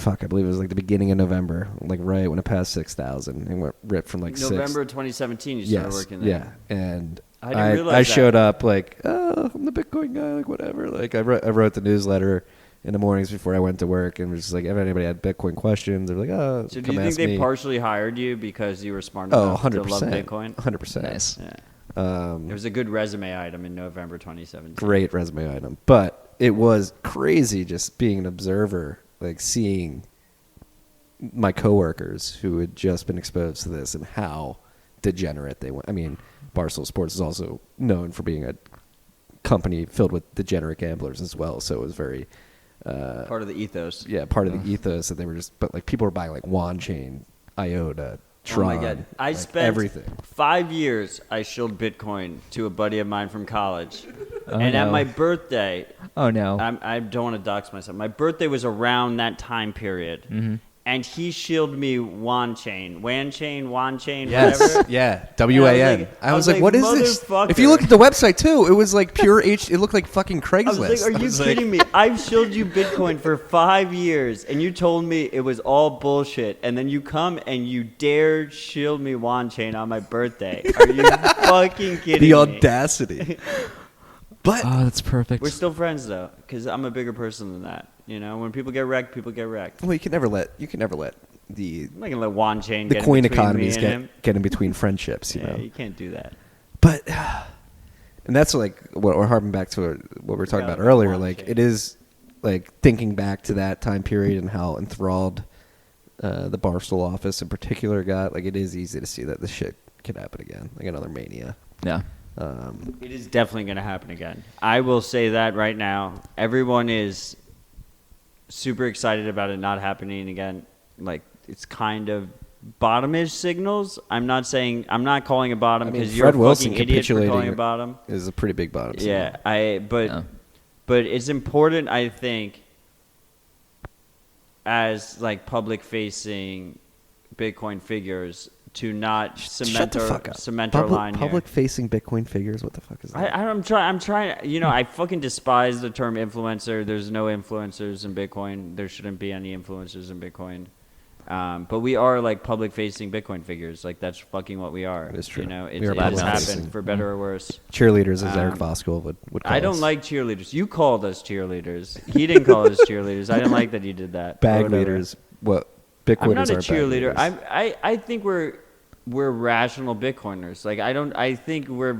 I believe it was like the beginning of November, like right when it passed 6,000, and went ripped from like November 2017, you started working there. Yeah, and I didn't realize I that. showed up like, oh, I'm the Bitcoin guy, like whatever. Like I wrote the newsletter in the mornings before I went to work, and was just like, if anybody had Bitcoin questions, they're like, oh, So do come you think ask they me. partially hired you because you were smart Oh, enough to love 100%. Bitcoin? 100%. Nice. Yeah. It was a good resume item in November 2017. Great resume item. But it was crazy just being an observer, like seeing my coworkers who had just been exposed to this and how degenerate they went. I mean, Barstool Sports is also known for being a company filled with degenerate gamblers as well. So it was very Part of the ethos. part of the ethos that they were just. But like people were buying like Wan Chain, IOTA, Tron. Oh my God. I like, spent everything. 5 years, I shilled Bitcoin to a buddy of mine from college. Oh, and at no. my birthday, Oh no. I don't want to dox myself. My birthday was around that time period. Mm-hmm. And he shilled me Wan Chain, Yes. whatever. Yeah. WAN. I was like, what is this? If you look at the website too, it was like pure H. It looked like fucking Craigslist. I was like, are you kidding me? I've shilled you Bitcoin for 5 years, and you told me it was all bullshit, and then you come and you dare shield me Wan Chain on my birthday. Are you fucking kidding The me? audacity. But Oh, that's perfect. We're still friends though, because I'm a bigger person than that. You know, when people get wrecked, people get wrecked. well, you can never let the I'm not gonna let Juan Chain the get coin in between economies me and him. get in between friendships. You Yeah, know, you can't do that. but and that's like what we're harping back to what we were talking Yeah, about earlier. Juan Like Chain. it is like thinking back to that time period and how enthralled the Barstool office in particular got. Like it is easy to see that this shit could happen again, like another mania. Yeah. It is definitely going to happen again. I will say that right now. Everyone is super excited about it not happening again. Like, it's kind of bottom-ish signals. I'm not calling it bottom I mean, because you're a Fred Wilson fucking idiot for calling capitulating it bottom. Is a pretty big bottom. Yeah, signal. but it's important, I think, as like public-facing Bitcoin figures to not Shut the fuck up. cement our line here. Public-facing Bitcoin figures. What the fuck is that? I'm trying. You know, I fucking despise the term influencer. There's no influencers in Bitcoin. There shouldn't be any influencers in Bitcoin. But we are like public-facing Bitcoin figures. Like that's fucking what we are. It's true. You know, We it's are happened public-facing. for better or worse. Cheerleaders, as Eric Um, Voskuil would call I don't us. like cheerleaders. You called us cheerleaders. He didn't call us cheerleaders. I didn't like that you did that. bag Or whatever. leaders. What Bitcoiners I'm not a are bag cheerleader. leaders. I think we're rational Bitcoiners. Like I think we're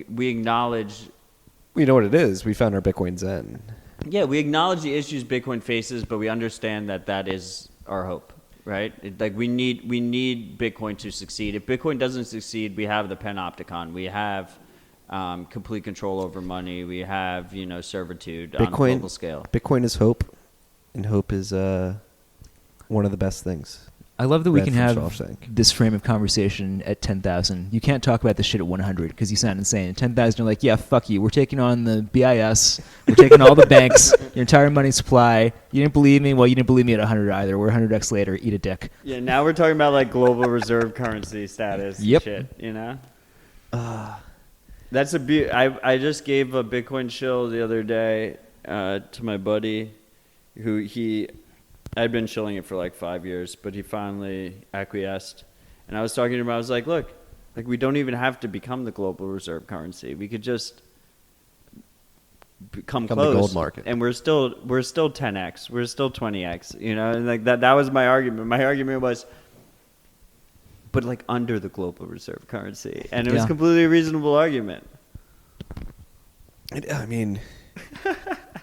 we acknowledge. We know what it is. We found our Bitcoin Zen. Yeah, we acknowledge the issues Bitcoin faces, but we understand that is our hope, right? Like we need Bitcoin to succeed. If Bitcoin doesn't succeed, we have the panopticon. We have complete control over money. We have servitude on a global scale. Bitcoin is hope, and hope is one of the best things. I love that we Read can from have Shawshank. this frame of conversation at 10,000. You can't talk about this shit at 100 because you sound insane. At 10,000, you're like, yeah, fuck you. We're taking on the BIS. We're taking all the banks, your entire money supply. You didn't believe me? Well, you didn't believe me at 100 either. We're 100x later. Eat a dick. Yeah, now we're talking about like global reserve currency status. Yep. And shit, you know. That's I just gave a Bitcoin shill the other day to my buddy, who I'd been shilling it for like 5 years, but he finally acquiesced. And I was talking to him. I was like, look, like we don't even have to become the global reserve currency. We could just become Become close, the gold market. and we're still 10x, we're still 20x. You know, and like that was my argument. My argument was, but like under the global reserve currency, and it was Yeah. completely a reasonable argument. I mean,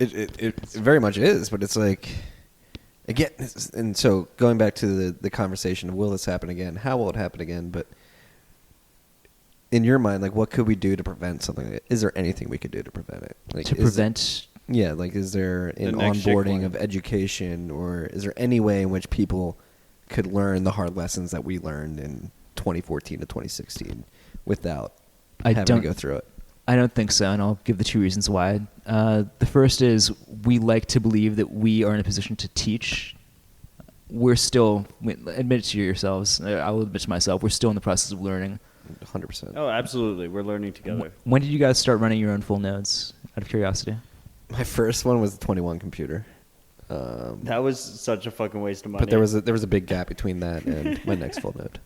it very much is, but it's like, again, and so going back to the conversation of will this happen again? How will it happen again? But in your mind, like, what could we do to prevent something? Like that? Is there anything we could do to prevent it? Like, To prevent... yeah, like, is there an next onboarding shitcoin. of education, or is there any way in which people could learn the hard lessons that we learned in 2014 to 2016 without having to go through it? I don't think so, and I'll give the two reasons why. The first is we like to believe that we are in a position to teach. We're still, admit it to yourselves, I'll admit to myself, we're still in the process of learning. 100%. Oh, absolutely, we're learning together. When did you guys start running your own full nodes, out of curiosity? My first one was the 21 computer. That was such a fucking waste of money. But there was a big gap between that and my next full node.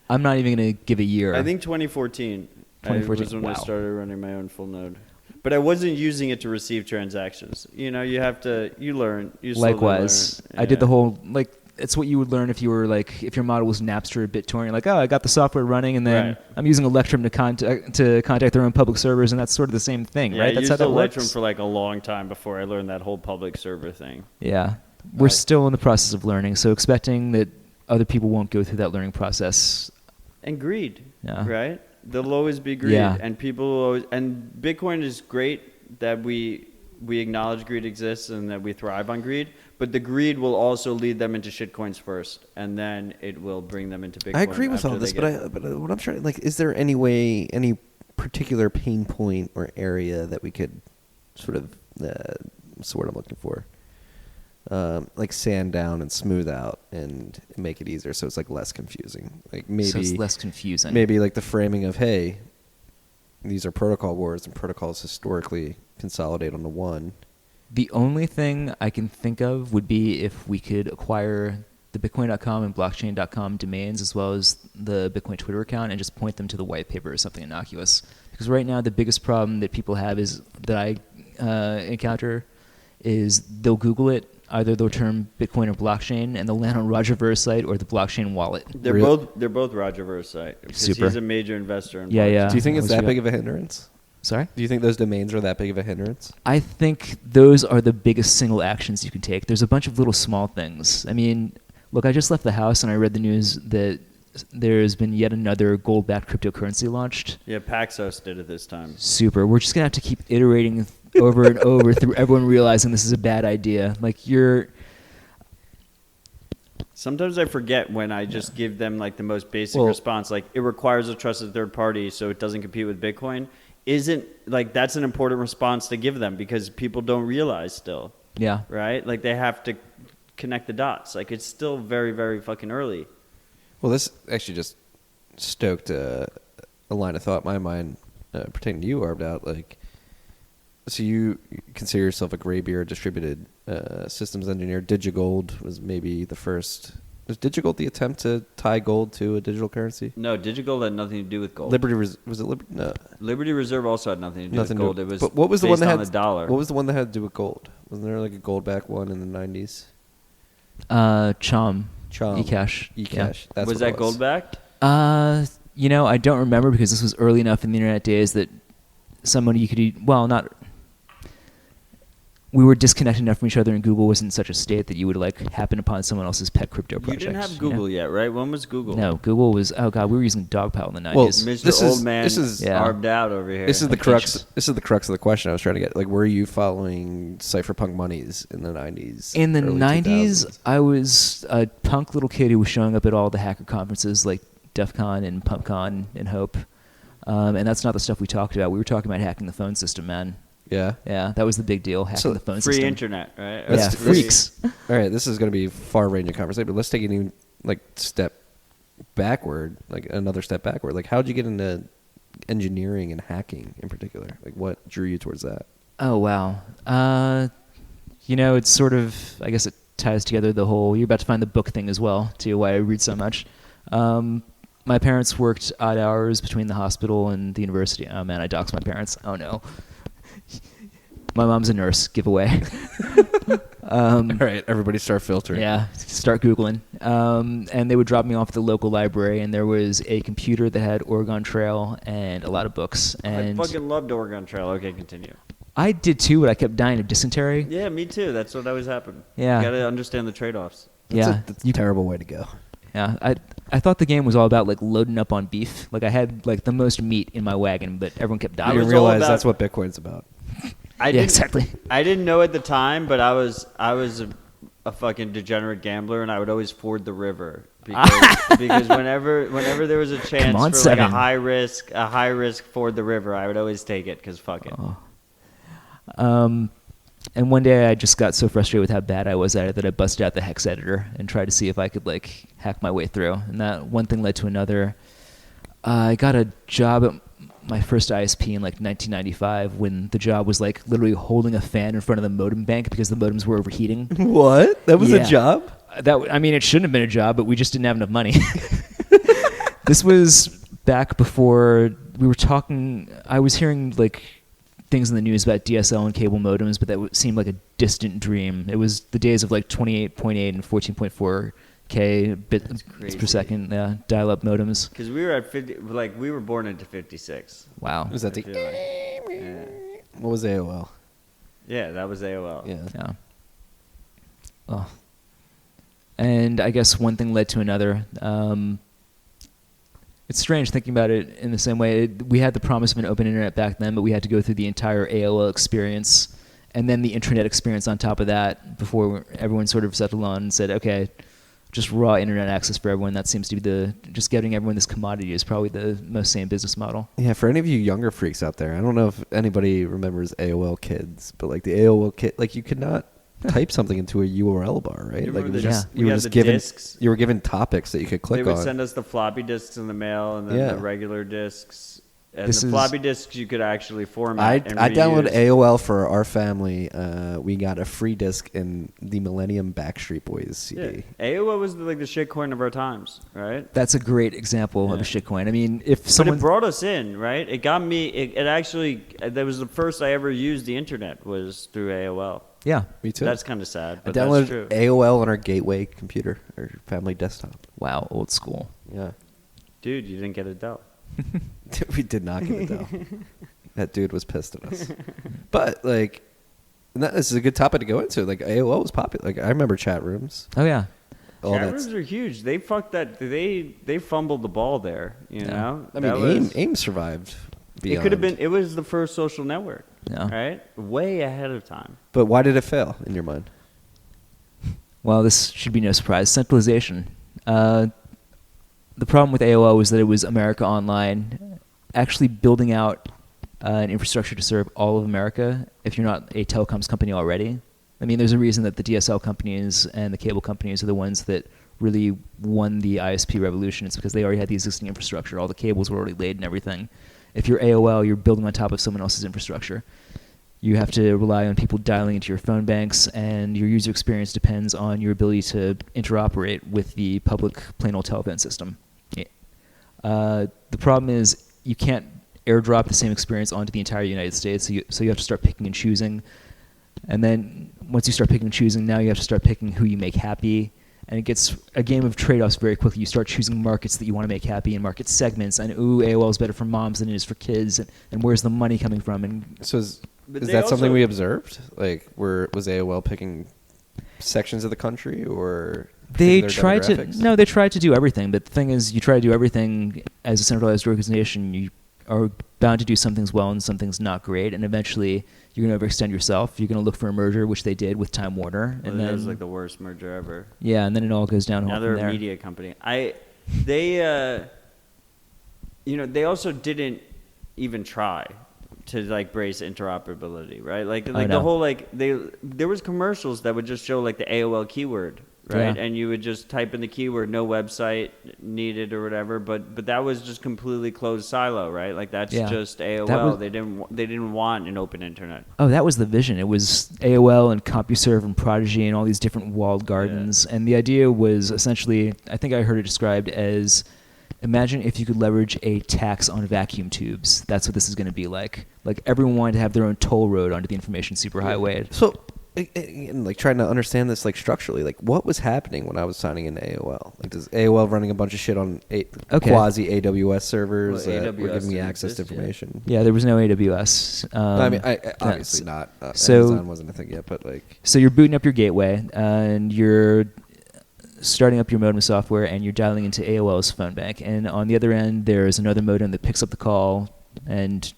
I'm not even going to give a year. I think 2014. 2014, was when wow. I started running my own full node. But I wasn't using it to receive transactions. You know, you learn. You slowly Likewise, learn. I did the Yeah. whole, like, it's what you would learn if you were, like, if your model was Napster or BitTorrent. You're like, oh, I got the software running, and then Right. I'm using Electrum to contact their own public servers, and that's sort of the same thing, Yeah, right? I That's used how that Electrum works. for like a long time before I learned that whole public server thing. Yeah. We're still in the process of learning, so expecting that other people won't go through that learning process. And greed, Yeah. right? There'll always be greed, Yeah. and people will always. And Bitcoin is great that we acknowledge greed exists and that we thrive on greed. But the greed will also lead them into shitcoins first, and then it will bring them into Bitcoin. I agree with after all they this, get- but what I'm trying, like, is there any way, any particular pain point or area that we could sort of, what's the word I'm looking for? Like sand down and smooth out and make it easier so it's like less confusing. Like maybe So it's less confusing. Maybe like the framing of, hey, these are protocol wars and protocols historically consolidate onto one. The only thing I can think of would be if we could acquire the Bitcoin.com and blockchain.com domains as well as the Bitcoin Twitter account and just point them to the white paper or something innocuous. Because right now the biggest problem that people have is that I encounter is they'll Google it. Either they'll term Bitcoin or blockchain, and they'll land on Roger Ver's site or the blockchain wallet. They're both Roger Ver's site. Because Super. He's a major investor in Yeah, blockchain. yeah. Do you think it's Always that big of a hindrance? Sorry? Do you think those domains are that big of a hindrance? I think those are the biggest single actions you can take. There's a bunch of little small things. I mean, look, I just left the house and I read the news that there's been yet another gold-backed cryptocurrency launched. Yeah, Paxos did it this time. Super. We're just going to have to keep iterating over and over through everyone realizing this is a bad idea. Like, Sometimes I forget when I just give them like the most basic response, like it requires a trusted third party so it doesn't compete with Bitcoin. Isn't like that's an important response to give them because people don't realize still. Yeah. Right? Like they have to connect the dots. Like it's still very, very fucking early. Well, this actually just stoked a line of thought in my mind pertaining to you, Arbed out. Like, so you consider yourself a graybeard distributed systems engineer. DigiGold was maybe the first. Was DigiGold the attempt to tie gold to a digital currency? No, DigiGold had nothing to do with gold. Was it Liberty? No. Liberty Reserve also had nothing to do with gold. It was but what was the one based that on had the dollar. What was the one that had to do with gold? Wasn't there like a gold-backed one in the 90s? Chom. Chom. eCash. eCash. Yeah. That's Was what that it gold backed? I don't remember because this was early enough in the internet days that someone you could not. We were disconnected enough from each other, and Google was in such a state that you would like happen upon someone else's pet crypto project. You didn't have Google yet, right? When was Google? No, Google was. Oh god, we were using Dogpile in the 90s. Well, Mr. This Old is- Man this is- Yeah. arbed out over here. This is the Like crux. pinches. This is the crux of the question I was trying to get. Like, were you following cypherpunk monies in the 90s? In the early 90s, 2000s? I was a punk little kid who was showing up at all the hacker conferences like DEF CON and PumpCon and Hope. And that's not the stuff we talked about. We were talking about hacking the phone system, man. Yeah. Yeah, that was the big deal, hacking So the phone free system. internet, right? Yeah, Let's- freaks. All right, this is going to be far-ranging conversation, but let's take an even step backward, like another step backward. Like, how'd you get into engineering and hacking in particular? Like, what drew you towards that? Oh, wow. It's sort of, I guess it ties together the whole, you're about to find the book thing as well, too, why I read so much. My parents worked odd hours between the hospital and the university. Oh, man, I doxed my parents. Oh, no. My mom's a nurse, giveaway. All right, everybody start filtering. Yeah, start Googling. And they would drop me off at the local library, and there was a computer that had Oregon Trail and a lot of books. And I fucking loved Oregon Trail. Okay, continue. I did too, but I kept dying of dysentery. Yeah, me too. That's what always happened. Yeah. You gotta understand the trade-offs. That's a terrible way to go. Yeah, I thought the game was all about like loading up on beef. Like I had like the most meat in my wagon, but everyone kept I You dying. was all realize about- that's what Bitcoin's about. I Yeah, didn't- exactly. I didn't know at the time, but I was a fucking degenerate gambler, and I would always ford the river because whenever there was a chance on, for Seven. like a high risk ford the river, I would always take it because fuck it. And one day I just got so frustrated with how bad I was at it that I busted out the hex editor and tried to see if I could like hack my way through. And that one thing led to another. I got a job at my first ISP in like 1995 when the job was like literally holding a fan in front of the modem bank because the modems were overheating. What? That was Yeah. a job? It shouldn't have been a job, but we just didn't have enough money. This was back before we were talking. I was hearing like things in the news about DSL and cable modems, but that seemed like a distant dream. It was the days of like 28.8 and 14.4K bits per second dial-up modems. Because we were at 50, like we were born into 56. Wow. Was that I feel like. Yeah. What was AOL? Yeah, that was AOL. Yeah. Yeah. Oh. And I guess one thing led to another. It's strange thinking about it in the same way. We had the promise of an open internet back then, but we had to go through the entire AOL experience and then the intranet experience on top of that before everyone sort of settled on and said, okay, just raw internet access for everyone. That seems to be just getting everyone this commodity is probably the most sane business model. Yeah, for any of you younger freaks out there, I don't know if anybody remembers AOL Kids, but like the AOL Kid, like you could not type something into a URL bar, right? You Like it remember was the- just we you were had just the given discs. topics that you could They click would on. send us the floppy disks in the mail and then Yeah. the regular disks. And the floppy disks you could actually format I and downloaded reuse. AOL for our family. We got a free disc in the Millennium Backstreet Boys CD. Yeah. AOL was like the shitcoin of our times, right? That's a great example of a shitcoin. I mean, if But someone it brought us in, right? It got me. It actually. That was the first I ever used the internet was through AOL. yeah. Me too. That's kind of sad, I but that's downloaded true. AOL on our gateway computer, our family desktop. Wow, old school. Yeah. Dude, you didn't get Adele. We did not get Adele. That dude was pissed at us. But like, this is a good topic to go into. Like AOL was popular. Like I remember chat rooms. Oh yeah. All Chat that. rooms are huge. They fucked that. They fumbled the ball there. You know. I That mean, was- AIM survived. It could have been. It was the first social network. Yeah. Right. Way ahead of time. But why did it fail in your mind? Well, this should be no surprise. Centralization. The problem with AOL was that it was America Online. Actually building out an infrastructure to serve all of America, if you're not a telecoms company already. I mean, there's a reason that the DSL companies and the cable companies are the ones that really won the ISP revolution. It's because they already had the existing infrastructure. All the cables were already laid and everything. If you're AOL, you're building on top of someone else's infrastructure. You have to rely on people dialing into your phone banks, and your user experience depends on your ability to interoperate with the public plain old telephone system. The problem is you can't airdrop the same experience onto the entire United States, so you have to start picking and choosing. And then once you start picking and choosing, now you have to start picking who you make happy. And it gets a game of trade-offs very quickly. You start choosing markets that you want to make happy and market segments. And AOL is better for moms than it is for kids. And where's the money coming from? And So is But that they something also- we observed? Like, was AOL picking sections of the country, or they their tried to demographics? they tried to do everything. But the thing is, you try to do everything as a centralized organization, you are bound to do some things well and some things not great. And eventually, you're going to overextend yourself. You're going to look for a merger, which they did with Time Warner. Well, And that then was like the worst merger ever. yeah, and then it all goes downhill Now from they're there. a media company. They also didn't even try to like brace interoperability, right? Like no. the whole there was commercials that would just show like the AOL keyword, right? Yeah. And you would just type in the keyword, no website needed or whatever. But that was just completely closed silo, right? Like that's Yeah. just AOL. That was- They didn't want an open internet. Oh, that was the vision. It was AOL and CompuServe and Prodigy and all these different walled gardens. And the idea was essentially, I think I heard it described as, imagine if you could leverage a tax on vacuum tubes. That's what this is going to be like. Like everyone wanted to have their own toll road onto the information superhighway. So, and like trying to understand this like structurally, like what was happening when I was signing into AOL? Like, does AOL running a bunch of shit on quasi AWS servers Well, that were AWS giving me didn't access to exist yet. information? Yeah, there was no AWS. I mean, I that's- obviously not. so- Amazon wasn't a thing yet, but like, So you're booting up your gateway, and you're starting up your modem software, and you're dialing into AOL's phone bank. And on the other end, there's another modem that picks up the call and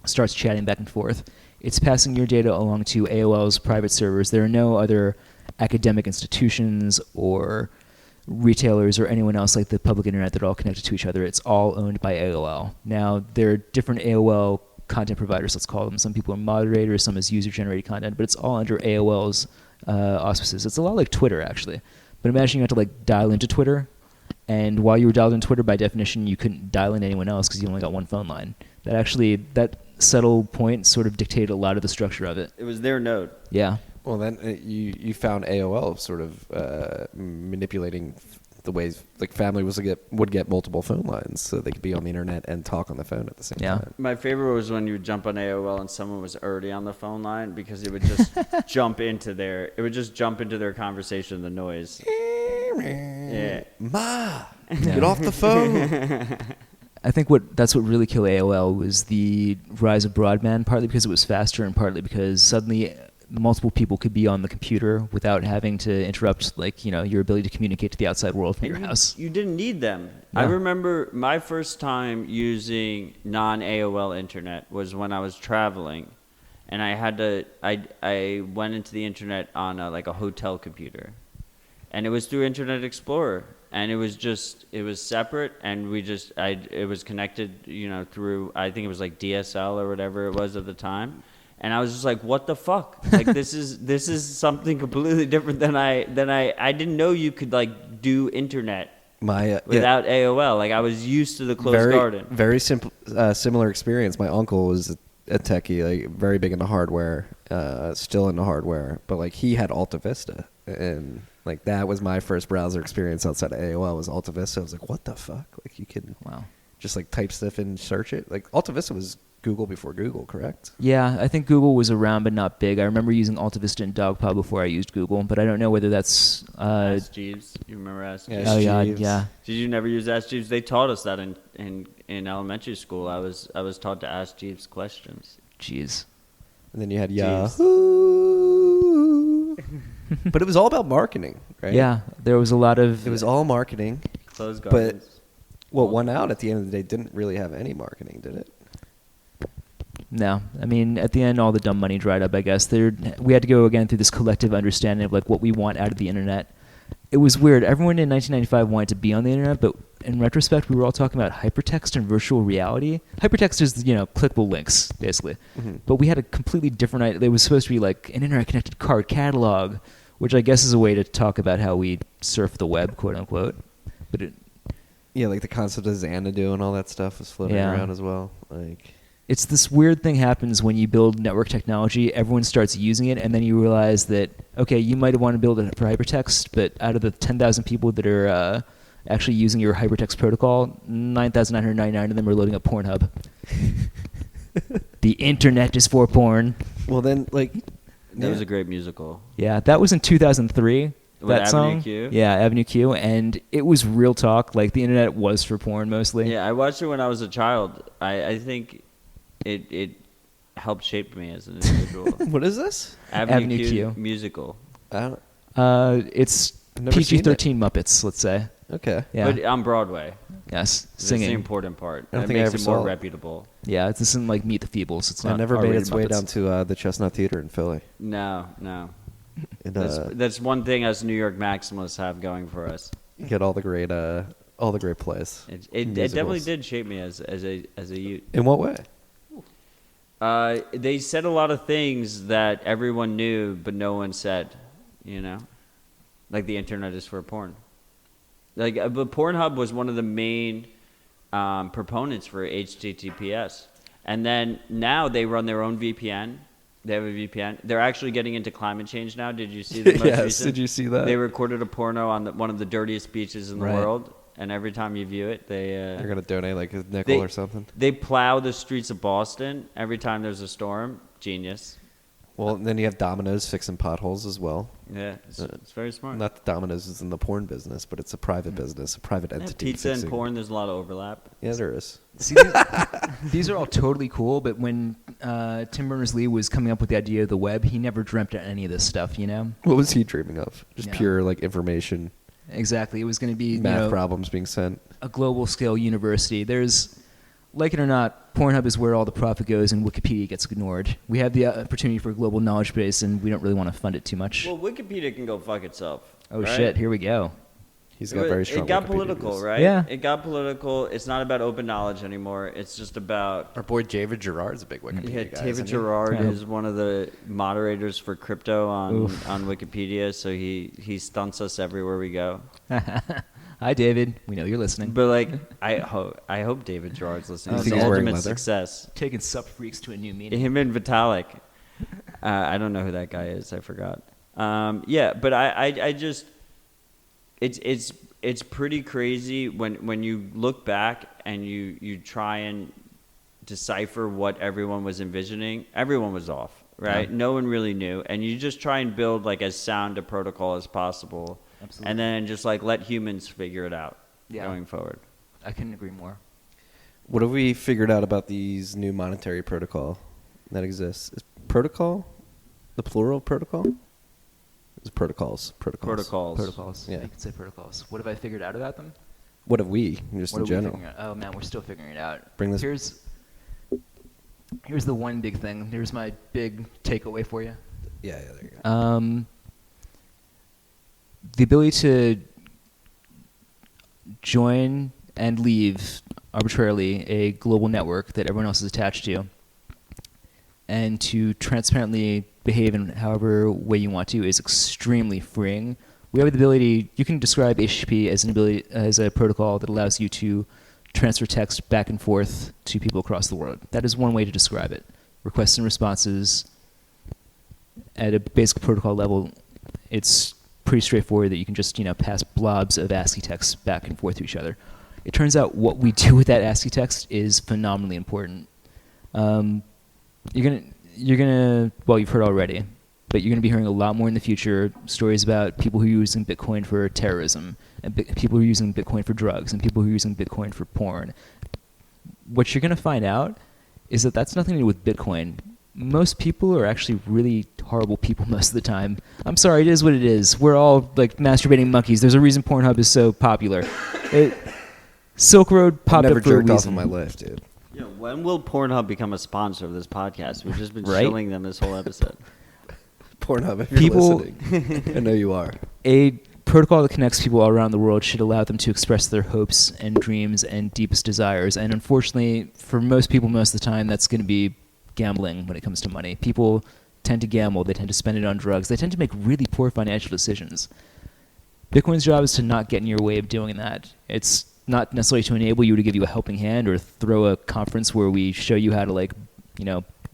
starts chatting back and forth. It's passing your data along to AOL's private servers. There are no other academic institutions or retailers or anyone else like the public internet that are all connected to each other. It's all owned by AOL. Now, there are different AOL content providers, let's call them. Some people are moderators, some is user-generated content, but it's all under AOL's auspices. It's a lot like Twitter, actually. But imagine you had to like dial into Twitter, and while you were dialed into Twitter, by definition, you couldn't dial in anyone else because you only got one phone line. That subtle point sort of dictated a lot of the structure of it. It was their node. Yeah. well, then you found AOL sort of manipulating the ways like family would get multiple phone lines so they could be on the internet and talk on the phone at the same Yeah. time. My favorite was when you would jump on AOL and someone was already on the phone line because it would just jump into their conversation, the noise. Yeah. Ma, get off the phone. I think that's what really killed AOL was the rise of broadband, partly because it was faster and partly because suddenly multiple people could be on the computer without having to interrupt your ability to communicate to the outside world from your house. You didn't need them. I Yeah. remember my first time using non-AOL internet was when I was traveling, and I went into the internet on a hotel computer, and it was through Internet Explorer, and it was separate, and it was connected through, I think it was like DSL or whatever it was at the time. And I was just like, what the fuck? Like this is something completely different than I didn't know you could like do internet without AOL. Like I was used to the closed garden. Very simple, similar experience. My uncle was a techie, like very big into hardware, still into hardware, but like he had Alta Vista, and like that was my first browser experience outside of AOL was Alta Vista. I was like, what the fuck? Like you could just like type stuff in, search it. Like Alta Vista was Google before Google, correct? Yeah, I think Google was around but not big. I remember using Alta Vista and Dogpile before I used Google, but I don't know whether that's... Ask Jeeves. You remember Ask Jeeves? Oh, yeah. Did you never use Ask Jeeves? They taught us that in elementary school. I was taught to ask Jeeves questions. Jeez. And then you had Jeeves. Yahoo. But it was all about marketing, right? Yeah, there was a lot of... It was all marketing. Closed gardens. But what won out at the end of the day didn't really have any marketing, did it? No, I mean, at the end, all the dumb money dried up, I guess. We had to go again through this collective understanding of like what we want out of the internet. It was weird. Everyone in 1995 wanted to be on the internet, but in retrospect, we were all talking about hypertext and virtual reality. Hypertext is, clickable links, basically. Mm-hmm. But we had a completely different idea. It was supposed to be like an internet-connected card catalog, which I guess is a way to talk about how we surf the web, quote unquote. But like the concept of Xanadu and all that stuff was floating around as well. Like. It's this weird thing happens when you build network technology. Everyone starts using it, and then you realize that, okay, you might want to build it for hypertext, but out of the 10,000 people that are actually using your hypertext protocol, 9,999 of them are loading up Pornhub. The internet is for porn. Well, then, like... That was a great musical. Yeah, that was in 2003. That Avenue song, Q? Yeah, Avenue Q, and it was real talk. Like the internet was for porn mostly. Yeah, I watched it when I was a child. I think it helped shape me as an individual. What is this? Avenue Q musical. It's PG-13 Muppets, let's say. Okay. Yeah. But on Broadway. Yes, That's singing. the important part. I don't That think I makes ever it more saw it. reputable. Yeah, this isn't like Meet the Feebles. It's not. It never made R-rated its way Muppets. down to the Chestnut Theater in Philly. No. And, That's one thing us New York maximalists have going for us. you get all the great plays. It definitely did shape me as a youth. In what way? They said a lot of things that everyone knew, but no one said. Like the internet is for porn. But Pornhub was one of the main proponents for HTTPS, and then now they run their own VPN. They have a VPN. They're actually getting into climate change now. Did you see the most Yes, recent? did you see that? They recorded a porno on one of the dirtiest beaches in the world, and every time you view it, they're gonna donate like a nickel or something. They plow the streets of Boston every time there's a storm. Genius. Well, and then you have Domino's fixing potholes as well. Yeah, it's very smart. Not that Domino's is in the porn business, but it's a private business, a private entity. Pizza and porn, there's a lot of overlap. Yeah, there is. See, these are all totally cool, but when Tim Berners-Lee was coming up with the idea of the web, he never dreamt of any of this stuff, What was he dreaming of? Just pure like information. Exactly. It was going to be math problems being sent. A global scale university. There's, like it or not, Pornhub is where all the profit goes and Wikipedia gets ignored. We have the opportunity for a global knowledge base, and we don't really want to fund it too much. Well, Wikipedia can go fuck itself. Oh, right? Shit. Here we go. He's got very strong. It got Wikipedia political, views. right? Yeah. It got political. It's not about open knowledge anymore. It's just about... Our boy David Gerard's a big Wikipedia guy. David Gerard is one of the moderators for crypto on Wikipedia, so he stunts us everywhere we go. Hi, David. We know you're listening. But I hope David Gerard's listening. You It's think the he's wearing ultimate leather? Success. Taking sub freaks to a new meaning. Him and Vitalik. I don't know who that guy is. I forgot. But I just it's pretty crazy when you look back and you try and decipher what everyone was envisioning. Everyone was off, right? Yeah. No one really knew, and you just try and build like as sound a protocol as possible. Absolutely. And then just like let humans figure it out going forward. I couldn't agree more. What have we figured out about these new monetary protocol that exists? Is protocol the plural of protocol? It's protocols. Protocols. Yeah. You could say protocols. What have I figured out about them? What have we, just What in are we general? figuring out? Oh man, we're still figuring it out. Bring this- Here's the one big thing. Here's my big takeaway for you. Yeah, there you go. The ability to join and leave arbitrarily a global network that everyone else is attached to, and to transparently behave in however way you want to is extremely freeing, We have the ability. You can describe HTTP as a protocol that allows you to transfer text back and forth to people across the world. That is one way to describe it. Requests and responses at a basic protocol level, it's pretty straightforward that you can just pass blobs of ASCII text back and forth to each other. It turns out what we do with that ASCII text is phenomenally important. You're gonna well, you've heard already, but you're gonna be hearing a lot more in the future stories about people who are using Bitcoin for terrorism, and people who are using Bitcoin for drugs, and people who are using Bitcoin for porn. What you're gonna find out is that that's nothing to do with Bitcoin. Most people are actually really horrible people most of the time. I'm sorry, it is what it is. We're all like masturbating monkeys. There's a reason Pornhub is so popular. Silk Road popped I've never up for a jerked off reason. in my life, dude. Yeah, when will Pornhub become a sponsor of this podcast? We've just been Right? shilling them this whole episode. Pornhub, if you're People- listening. I know you are. A protocol that connects people all around the world should allow them to express their hopes and dreams and deepest desires. And unfortunately, for most people, most of the time, that's going to be gambling when it comes to money. People tend to gamble. They tend to spend it on drugs. They tend to make really poor financial decisions. Bitcoin's job is to not get in your way of doing that. It's not necessarily to enable you to give you a helping hand or throw a conference where we show you how to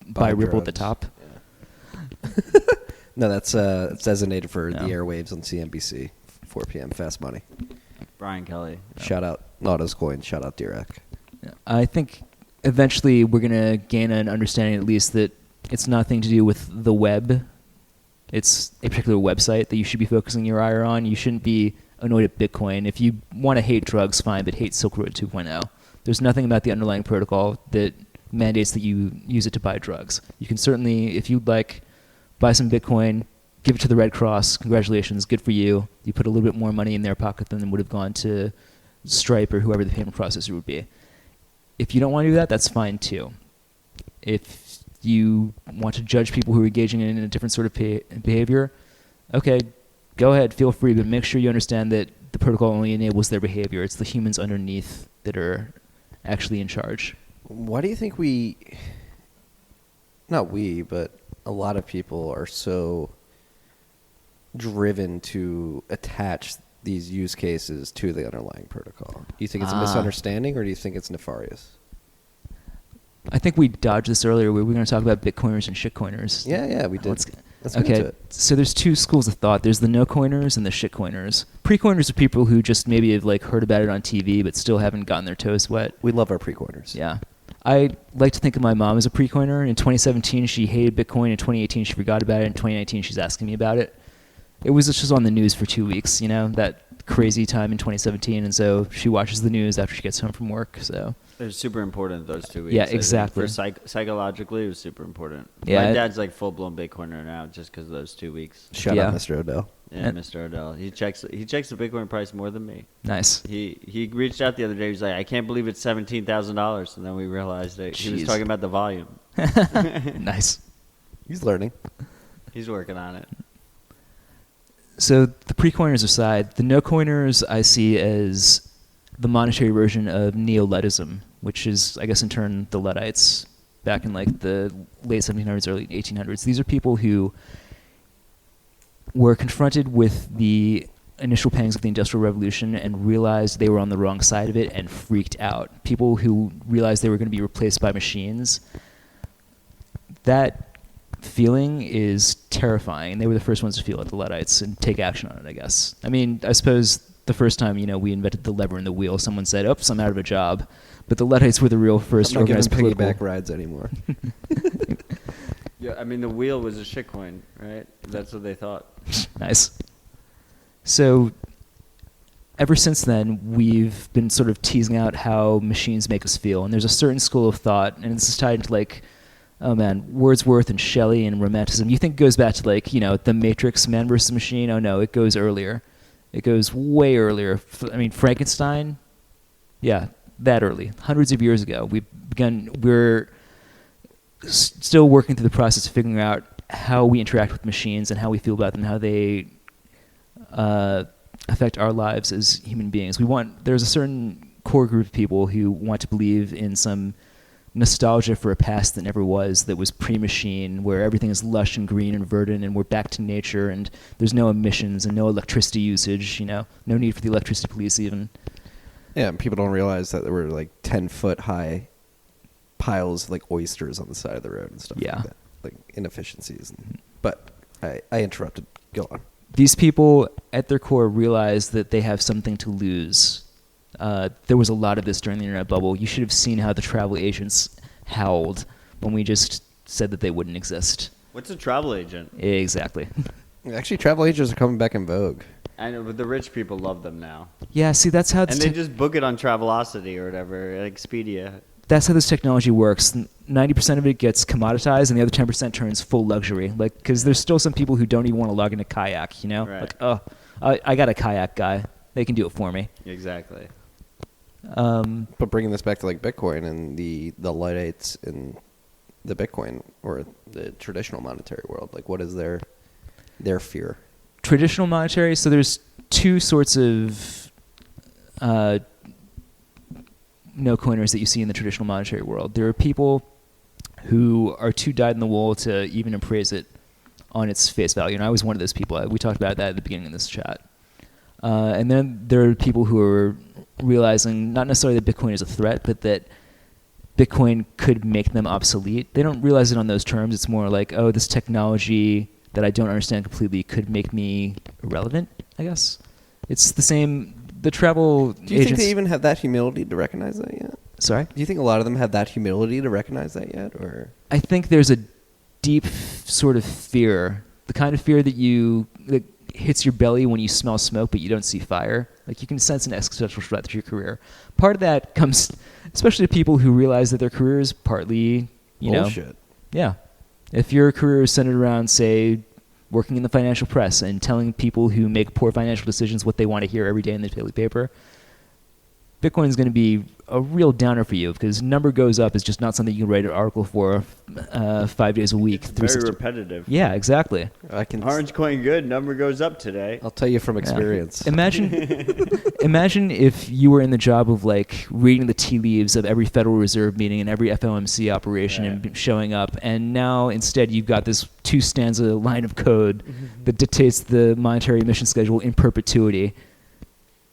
buy Ripple at the top. Yeah. No, that's designated for the airwaves on CNBC, 4 p.m. Fast Money. Brian Kelly. Shout out Nautos Coin. Shout out Direk. I think eventually we're going to gain an understanding at least that it's nothing to do with the web. It's a particular website that you should be focusing your ire on. You shouldn't be annoyed at Bitcoin. If you want to hate drugs, fine, but hate Silk Road 2.0. There's nothing about the underlying protocol that mandates that you use it to buy drugs. You can certainly, if you'd like, buy some Bitcoin, give it to the Red Cross. Congratulations, good for you. You put a little bit more money in their pocket than would have gone to Stripe or whoever the payment processor would be. If you don't want to do that, that's fine too. If you want to judge people who are engaging in a different sort of behavior, okay, go ahead, feel free, but make sure you understand that the protocol only enables their behavior. It's the humans underneath that are actually in charge. Why do you think but a lot of people are so driven to attach these use cases to the underlying protocol? Do you think it's a misunderstanding, or do you think it's nefarious? I think we dodged this earlier. We were going to talk about Bitcoiners and shitcoiners. Yeah, we did. Let's get Okay, into it. so there's two schools of thought. There's the no-coiners and the shitcoiners. Pre-coiners are people who just maybe have heard about it on TV but still haven't gotten their toes wet. We love our pre-coiners. Yeah. I like to think of my mom as a pre-coiner. In 2017, she hated Bitcoin. In 2018, she forgot about it. In 2019, she's asking me about it. It was just on the news for 2 weeks, that crazy time in 2017, and so she watches the news after she gets home from work. So It was super important those 2 weeks. Yeah, I think. exactly. For psychologically, it was super important. Yeah, My dad's full-blown Bitcoiner now just because of those 2 weeks. Shout Yeah. out Mr. Odell. Yeah, And- Mr. Odell. He checks the Bitcoin price more than me. nice. He reached out the other day. He was like, I can't believe it's $17,000. And then we realized that he was Jeez. talking about the volume. Nice. He's learning. He's working on it. So the pre-coiners aside, the no-coiners I see as the monetary version of neo-Luddism, which is, I guess, in turn, the Luddites back in the late 1700s, early 1800s. These are people who were confronted with the initial pangs of the Industrial Revolution and realized they were on the wrong side of it and freaked out. People who realized they were going to be replaced by machines. That feeling is terrifying. They were the first ones to feel it, the Luddites, and take action on it, I guess. I mean, I suppose the first time, we invented the lever and the wheel, someone said, oops, I'm out of a job. But the Luddites were the real first I'm not giving organized political... piggyback rides anymore. Yeah, I mean, the wheel was a shitcoin, right? That's what they thought. Nice. So, ever since then, we've been sort of teasing out how machines make us feel. And there's a certain school of thought, and this is tied into Wordsworth and Shelley and Romanticism. You think it goes back to The Matrix, Man versus Machine? Oh no, it goes earlier. It goes way earlier. Frankenstein? Yeah, that early. Hundreds of years ago. We're still working through the process of figuring out how we interact with machines and how we feel about them, how they affect our lives as human beings. There's a certain core group of people who want to believe in some nostalgia for a past that never was, that was pre-machine, where everything is lush and green and verdant, and we're back to nature, and there's no emissions and no electricity usage. No need for the electricity police even. Yeah, and people don't realize that there were like 10-foot high piles of like oysters on the side of the road and stuff Yeah. like that. Like inefficiencies. But I interrupted. Go on. These people, at their core, realize that they have something to lose. There was a lot of this during the internet bubble. You should have seen how the travel agents howled when we just said that they wouldn't exist. What's a travel agent? Exactly. Actually, travel agents are coming back in vogue. I know, but the rich people love them now. Yeah, see, that's how And they just book it on Travelocity or whatever, Expedia. that's how this technology works. 90% of it gets commoditized, and the other 10% turns full luxury. Like, because there's still some people who don't even want to log into Kayak. Right. Like, oh, I got a Kayak guy. They can do it for me. Exactly. But bringing this back to like Bitcoin and the Luddites in the Bitcoin or the traditional monetary world, like what is their fear? Traditional monetary. So there's two sorts of no coiners that you see in the traditional monetary world. There are people who are too dyed in the wool to even appraise it on its face value, and I was one of those people. We talked about that at the beginning of this chat. And then there are people who are realizing not necessarily that Bitcoin is a threat, but that Bitcoin could make them obsolete. They don't realize it on those terms. It's more like, oh, this technology that I don't understand completely could make me irrelevant, I guess. It's the same. The travel Do you agents, think they even have that humility to recognize that yet? Sorry? Do you think a lot of them have that humility to recognize that yet? Or I think there's a deep sort of fear, the kind of fear that hits your belly when you smell smoke but you don't see fire. Like you can sense an existential threat to your career. Part of that comes especially to people who realize that their career is partly, bullshit. Yeah. If your career is centered around, say, working in the financial press and telling people who make poor financial decisions what they want to hear every day in the daily paper, Bitcoin is going to be a real downer for you because number goes up is just not something you can write an article for 5 days a week. Very repetitive. Yeah, exactly. Orange coin good, number goes up today. I'll tell you from experience. Imagine if you were in the job of like reading the tea leaves of every Federal Reserve meeting and every FOMC operation and showing up, and now instead you've got this 2-stanza line of code that dictates the monetary emission schedule in perpetuity.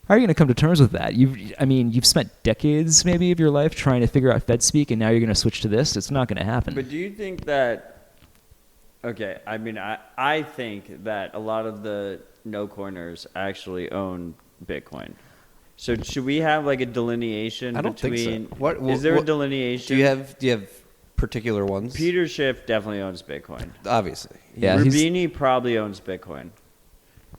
How are you going to come to terms with that? You've spent decades maybe of your life trying to figure out Fed speak, and now you're going to switch to this? It's not going to happen. But do you think that, I think that a lot of the no coiners actually own Bitcoin. So should we have like a delineation I don't between, think so. Is there a delineation? Do you have particular ones? Peter Schiff definitely owns Bitcoin. Obviously. Yeah, Rubini probably owns Bitcoin.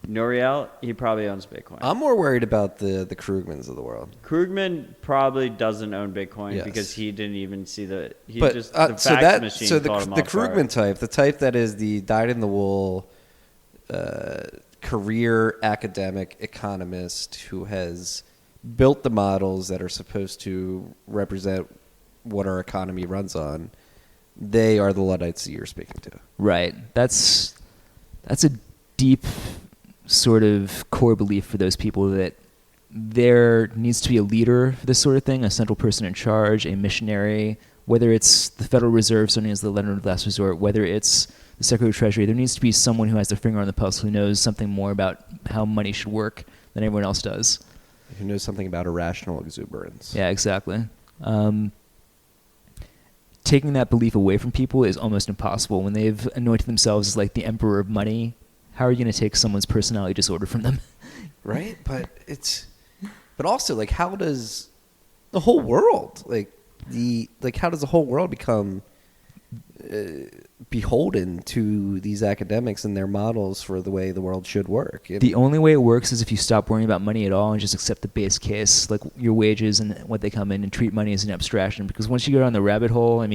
Noriel, he probably owns Bitcoin. I'm more worried about the Krugmans of the world. Krugman probably doesn't own Bitcoin Yes. because he didn't even see the so machine. the Krugman type, the type that is the dyed in the wool career academic economist who has built the models that are supposed to represent what our economy runs on, they are the Luddites that you're speaking to. Right. That's a deep sort of core belief for those people that there needs to be a leader for this sort of thing, a central person in charge, a missionary, whether it's the Federal Reserve, something as the lender of last resort, whether it's the Secretary of Treasury. There needs to be someone who has their finger on the pulse, who knows something more about how money should work than everyone else does. Who knows something about irrational exuberance. Yeah, exactly. Taking that belief away from people is almost impossible. When they've anointed themselves as like the emperor of money, how are you going to take someone's personality disorder from them? Right? But also like how does the whole world how does the whole world become beholden to these academics and their models for the way the world should work? The only way it works is if you stop worrying about money at all and just accept the base case, like your wages and what they come in, and treat money as an abstraction. Because once you go down the rabbit hole,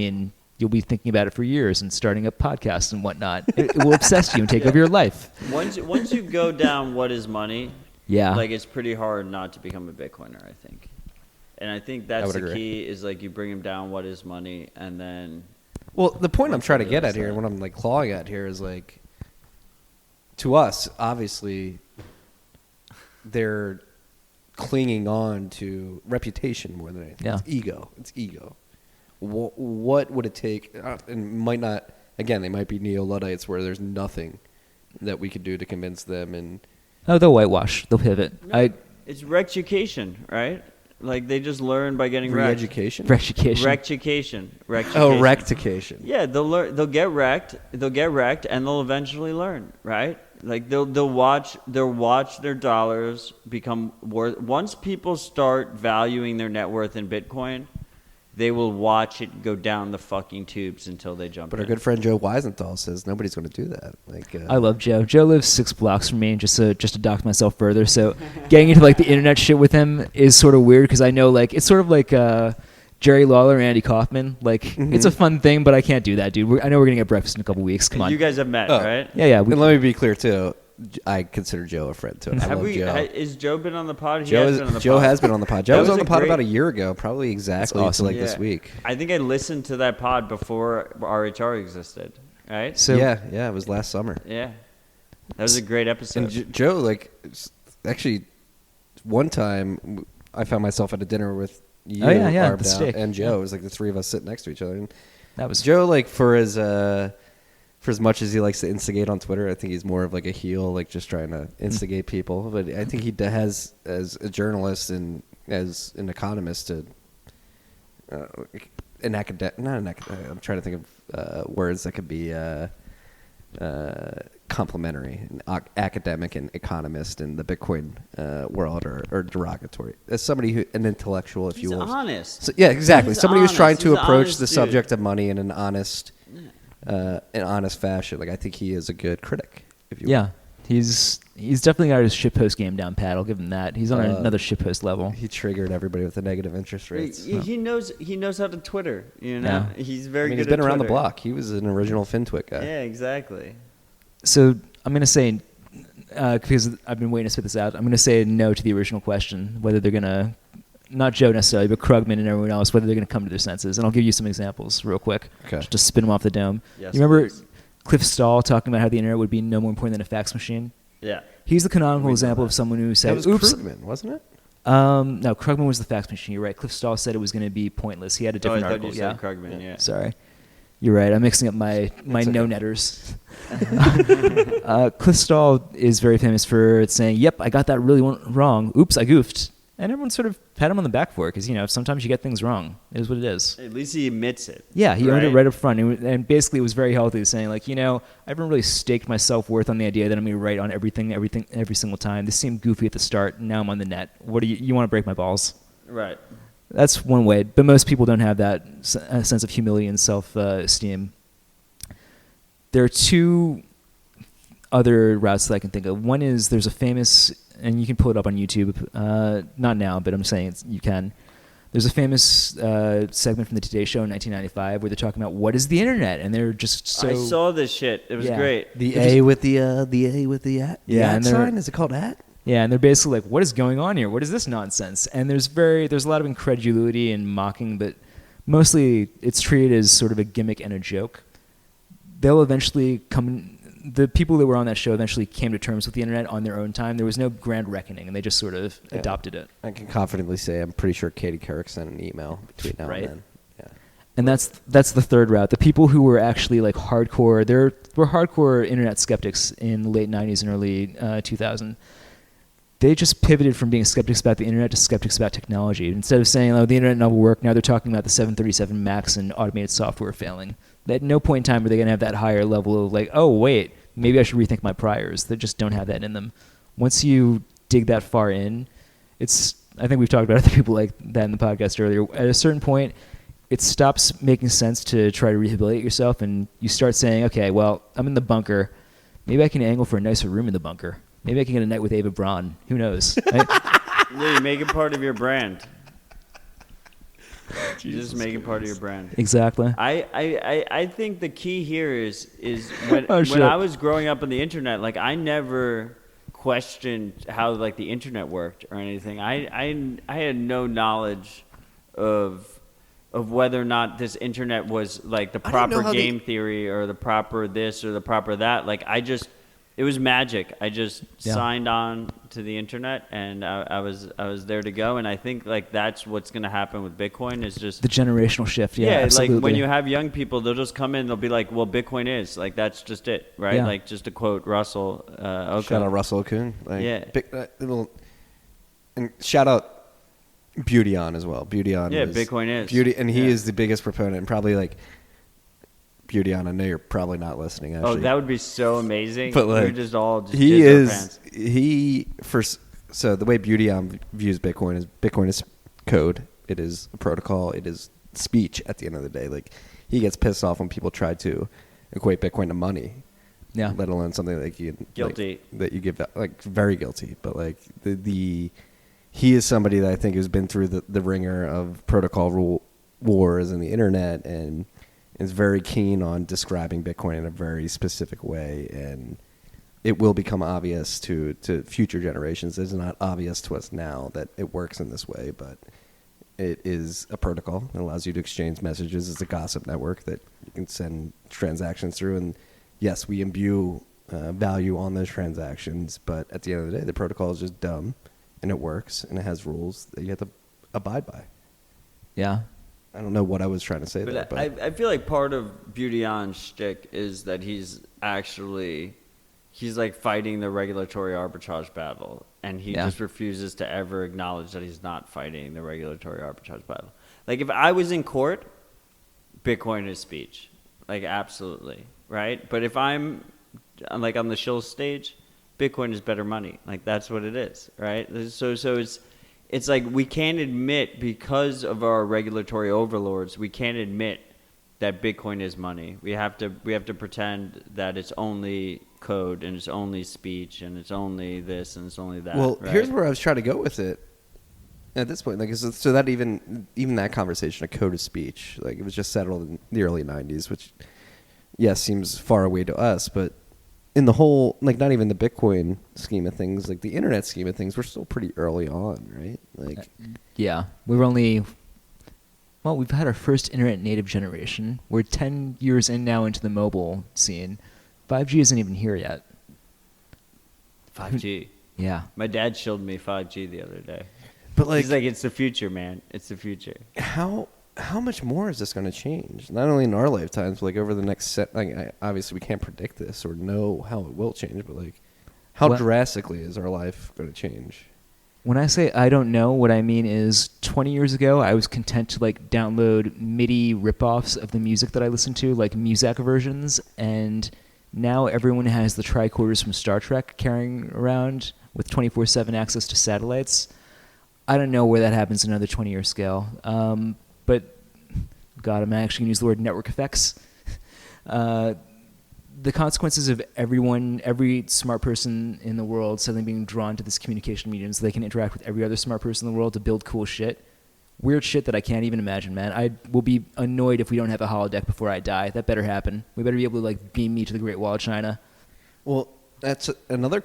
you'll be thinking about it for years and starting up podcasts and whatnot. It will obsess you and take over your life. Once you go down what is money, it's pretty hard not to become a Bitcoiner, I think. And I think that's the key is like you bring them down what is money, and then... Well, the point I'm trying to get at here, and what I'm like clawing at here is like, to us, obviously, they're clinging on to reputation more than anything. Yeah. It's ego. what would it take? And might not. Again, they might be neo-Luddites where there's nothing that we could do to convince them. And they'll whitewash. They'll pivot. It's rectucation, right? Like they just learn by getting wrecked. re-education. Rectucation. Oh, rectification. Yeah, they'll learn. They'll get wrecked, and they'll eventually learn, right? Like they'll watch their dollars become worth. Once people start valuing their net worth in Bitcoin, they will watch it go down the fucking tubes until they jump. But in. our good friend Joe Weisenthal says nobody's going to do that. Like I love Joe. Joe lives 6 blocks from me, just to dox myself further. So getting into like the internet shit with him is sort of weird because I know like it's sort of like Jerry Lawler and Andy Kaufman. Like it's a fun thing, but I can't do that, dude. I know we're gonna get breakfast in a couple weeks. Come on. You guys have met, right? Yeah. And let me be clear too. I consider Joe a friend too. I love Joe. Is Joe been on the pod? Joe has been on the pod. Joe was on the pod about a year ago, probably exactly awesome. until this week. I think I listened to that pod before RHR existed, right? So yeah, it was last summer. Yeah, that was a great episode. And Joe, like, actually, one time I found myself at a dinner with you, the steak. and Joe. It was like the three of us sitting next to each other. And that was Joe, like, for as much as he likes to instigate on Twitter, I think he's more of like a heel, like just trying to instigate people. But I think he has, as a journalist and as an economist, an academic. I'm trying to think of words that could be complementary. An academic and economist in the Bitcoin world are derogatory. As somebody an intellectual, if you will. He's honest. So, yeah, exactly. He's Somebody who's trying honest. to He's approach honest the dude. subject of money in an honest fashion. Like I think he is a good critic. If you will. He's definitely got his shitpost game down pat. I'll give him that. He's on another shitpost level. He triggered everybody with the negative interest rates. He knows how to Twitter. You know, he's very good. He's been at around the Twitter. block. He was an original FinTwit guy. Yeah, exactly. So I'm going to say, because I've been waiting to spit this out, I'm going to say no to the original question, whether they're going to, not Joe necessarily, but Krugman and everyone else, whether they're going to come to their senses. And I'll give you some examples real quick. Okay. Just spin them off the dome. Yes, you remember please. Cliff Stahl talking about how the internet would be no more important than a fax machine? Yeah. He's the canonical example of someone who said, That was oops. Krugman, wasn't it? No, Krugman was the fax machine. You're right. Cliff Stahl said it was going to be pointless. He had a different I thought article. you said Krugman. Yeah. Sorry. You're right. I'm mixing up my okay. no-netters. Cliff Stahl is very famous for saying, yep, I got that really wrong. Oops, I goofed. And everyone sort of pat him on the back for it because, sometimes you get things wrong. It is what it is. At least he admits it. Yeah, he owned it right up front. And basically it was very healthy saying, like, I haven't really staked my self-worth on the idea that I'm going to write on everything, every single time. This seemed goofy at the start. Now I'm on the net. What do you want to break my balls? Right. That's one way. But most people don't have that sense of humility and self-esteem. There are two other routes that I can think of. One is there's a famous, and you can pull it up on YouTube, not now, but I'm saying you can. There's a famous segment from the Today Show in 1995 where they're talking about what is the internet, and they're just so. I saw this shit. It was great. The A with the at. Yeah, the and at sign. Is it called at? Yeah, and they're basically like, what is going on here? What is this nonsense? And there's a lot of incredulity and mocking, but mostly it's treated as sort of a gimmick and a joke. They'll eventually the people that were on that show eventually came to terms with the internet on their own time. There was no grand reckoning, and they just sort of adopted it. I can confidently say I'm pretty sure Katie Couric sent an email between now and then. Yeah. And that's the third route. The people who were actually like hardcore, were hardcore internet skeptics in the late 90s and early 2000. They just pivoted from being skeptics about the internet to skeptics about technology. Instead of saying, the internet never will work, now they're talking about the 737 MAX and automated software failing. At no point in time are they going to have that higher level of like, oh, wait, maybe I should rethink my priors. They just don't have that in them. Once you dig that far in, I think we've talked about other people like that in the podcast earlier. At a certain point, it stops making sense to try to rehabilitate yourself, and you start saying, okay, well, I'm in the bunker. Maybe I can angle for a nicer room in the bunker. Maybe I can get a night with Ava Braun. Who knows? Yeah, you make it part of your brand. You just make it part of your brand. Exactly. I think the key here is when shit. I was growing up on the internet, like I never questioned how like the internet worked or anything. I had no knowledge of whether or not this internet was like the proper game theory or the proper this or the proper that. Like I just It was magic. I just Yeah. signed on to the internet, and I was there to go. And I think like that's what's going to happen with Bitcoin is just The generational shift. Yeah, absolutely. like when you have young people, they'll just come in. They'll be like, "Well, Bitcoin is like that's just it, right?" Yeah. Like just to quote Russell. Shout out Russell Okun. Like, Yeah. And shout out Beauty On as well. Beauty On. Yeah, was Bitcoin is. Beauty, and he Yeah. is the biggest proponent. And probably like Beauty On. I know you're probably not listening. Actually. Oh, that would be so amazing. But like, we're just all just he jizz our is pants. he first. So the way Beauty On views Bitcoin is code. It is a protocol. It is speech. At the end of the day, like he gets pissed off when people try to equate Bitcoin to money. Yeah. Let alone something like you Guilty. that you give like very guilty. But like the he is somebody that I think has been through the ringer of protocol rule wars and the internet and is very keen on describing Bitcoin in a very specific way, and it will become obvious to future generations. It's not obvious to us now that it works in this way, but it is a protocol. It allows you to exchange messages. It's a gossip network that you can send transactions through, and yes, we imbue value on those transactions, but at the end of the day, the protocol is just dumb, and it works, and it has rules that you have to abide by. Yeah. I don't know what I was trying to say there, But but I feel like part of Beauty On's shtick is that he's like fighting the regulatory arbitrage battle, and he Yeah. just refuses to ever acknowledge that he's not fighting the regulatory arbitrage battle. Like if I was in court, Bitcoin is speech, like absolutely, right? But if I'm like on the shill stage, Bitcoin is better money. Like that's what it is, right? So it's like we can't admit, because of our regulatory overlords, we can't admit that Bitcoin is money. We have to pretend that it's only code and it's only speech and it's only this and it's only that. well, right? here's where I was trying to go with it. At this point, like, so that even that conversation, a code of speech, like it was just settled in the early '90s, which, yes, seems far away to us, but in the whole, like, not even the Bitcoin scheme of things, like the internet scheme of things, we're still pretty early on, right? Like, Yeah. We were only. Well, we've had our first internet native generation. We're 10 years in now into the mobile scene. 5G isn't even here yet. 5G. Yeah. My dad showed me 5G the other day. but like, He's like, it's the future, man. It's the future. how much more is this going to change? Not only in our lifetimes, but like over the next set. Like, obviously, we can't predict this or know how it will change, but like, how Well- drastically is our life going to change? When I say I don't know, what I mean is 20 years ago, I was content to like download MIDI ripoffs of the music that I listened to, like Muzak versions, and now everyone has the tricorders from Star Trek carrying around with 24/7 access to satellites. I don't know where that happens in another 20-year scale, but God, I'm actually going to use the word network effects. The consequences of every smart person in the world suddenly being drawn to this communication medium so they can interact with every other smart person in the world to build cool shit. Weird shit that I can't even imagine, man. I will be annoyed if we don't have a holodeck before I die. That better happen. We better be able to like beam me to the Great Wall of China. Well, that's another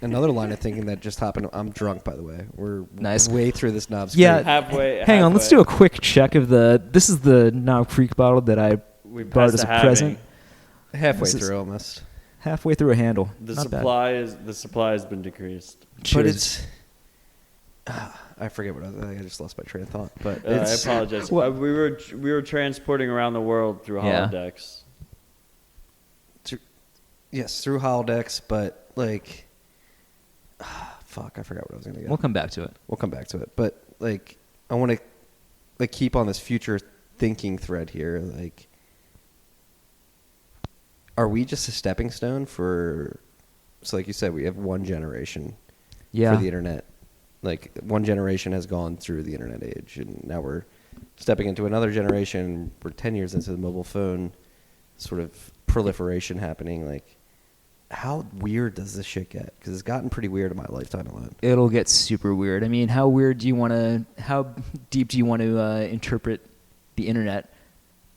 another line of thinking that just happened. I'm drunk, by the way. We're Nice. way through this Knobs Yeah. Creek. Hang on, let's do a quick check of this is the Knob Creek bottle that I We bought passed as a the halving. present. halfway this is- through almost. Halfway through a handle. The Not bad. supply has been decreased. But Cheers. it's I forget what I just lost my train of thought. But I it's apologize. Well- We were transporting around the world through Yeah. holodecks. yes, through holodecks, but like fuck, I forgot what I was gonna get. We'll come back to it. We'll come back to it. But like I want to like keep on this future thinking thread here. Like, are we just a stepping stone for? So, like you said, we have one generation Yeah. for the internet. Like, one generation has gone through the internet age, and now we're stepping into another generation. We're 10 years into the mobile phone sort of proliferation happening. Like, how weird does this shit get? Because it's gotten pretty weird in my lifetime alone. It'll get super weird. I mean, how deep do you want to interpret the internet?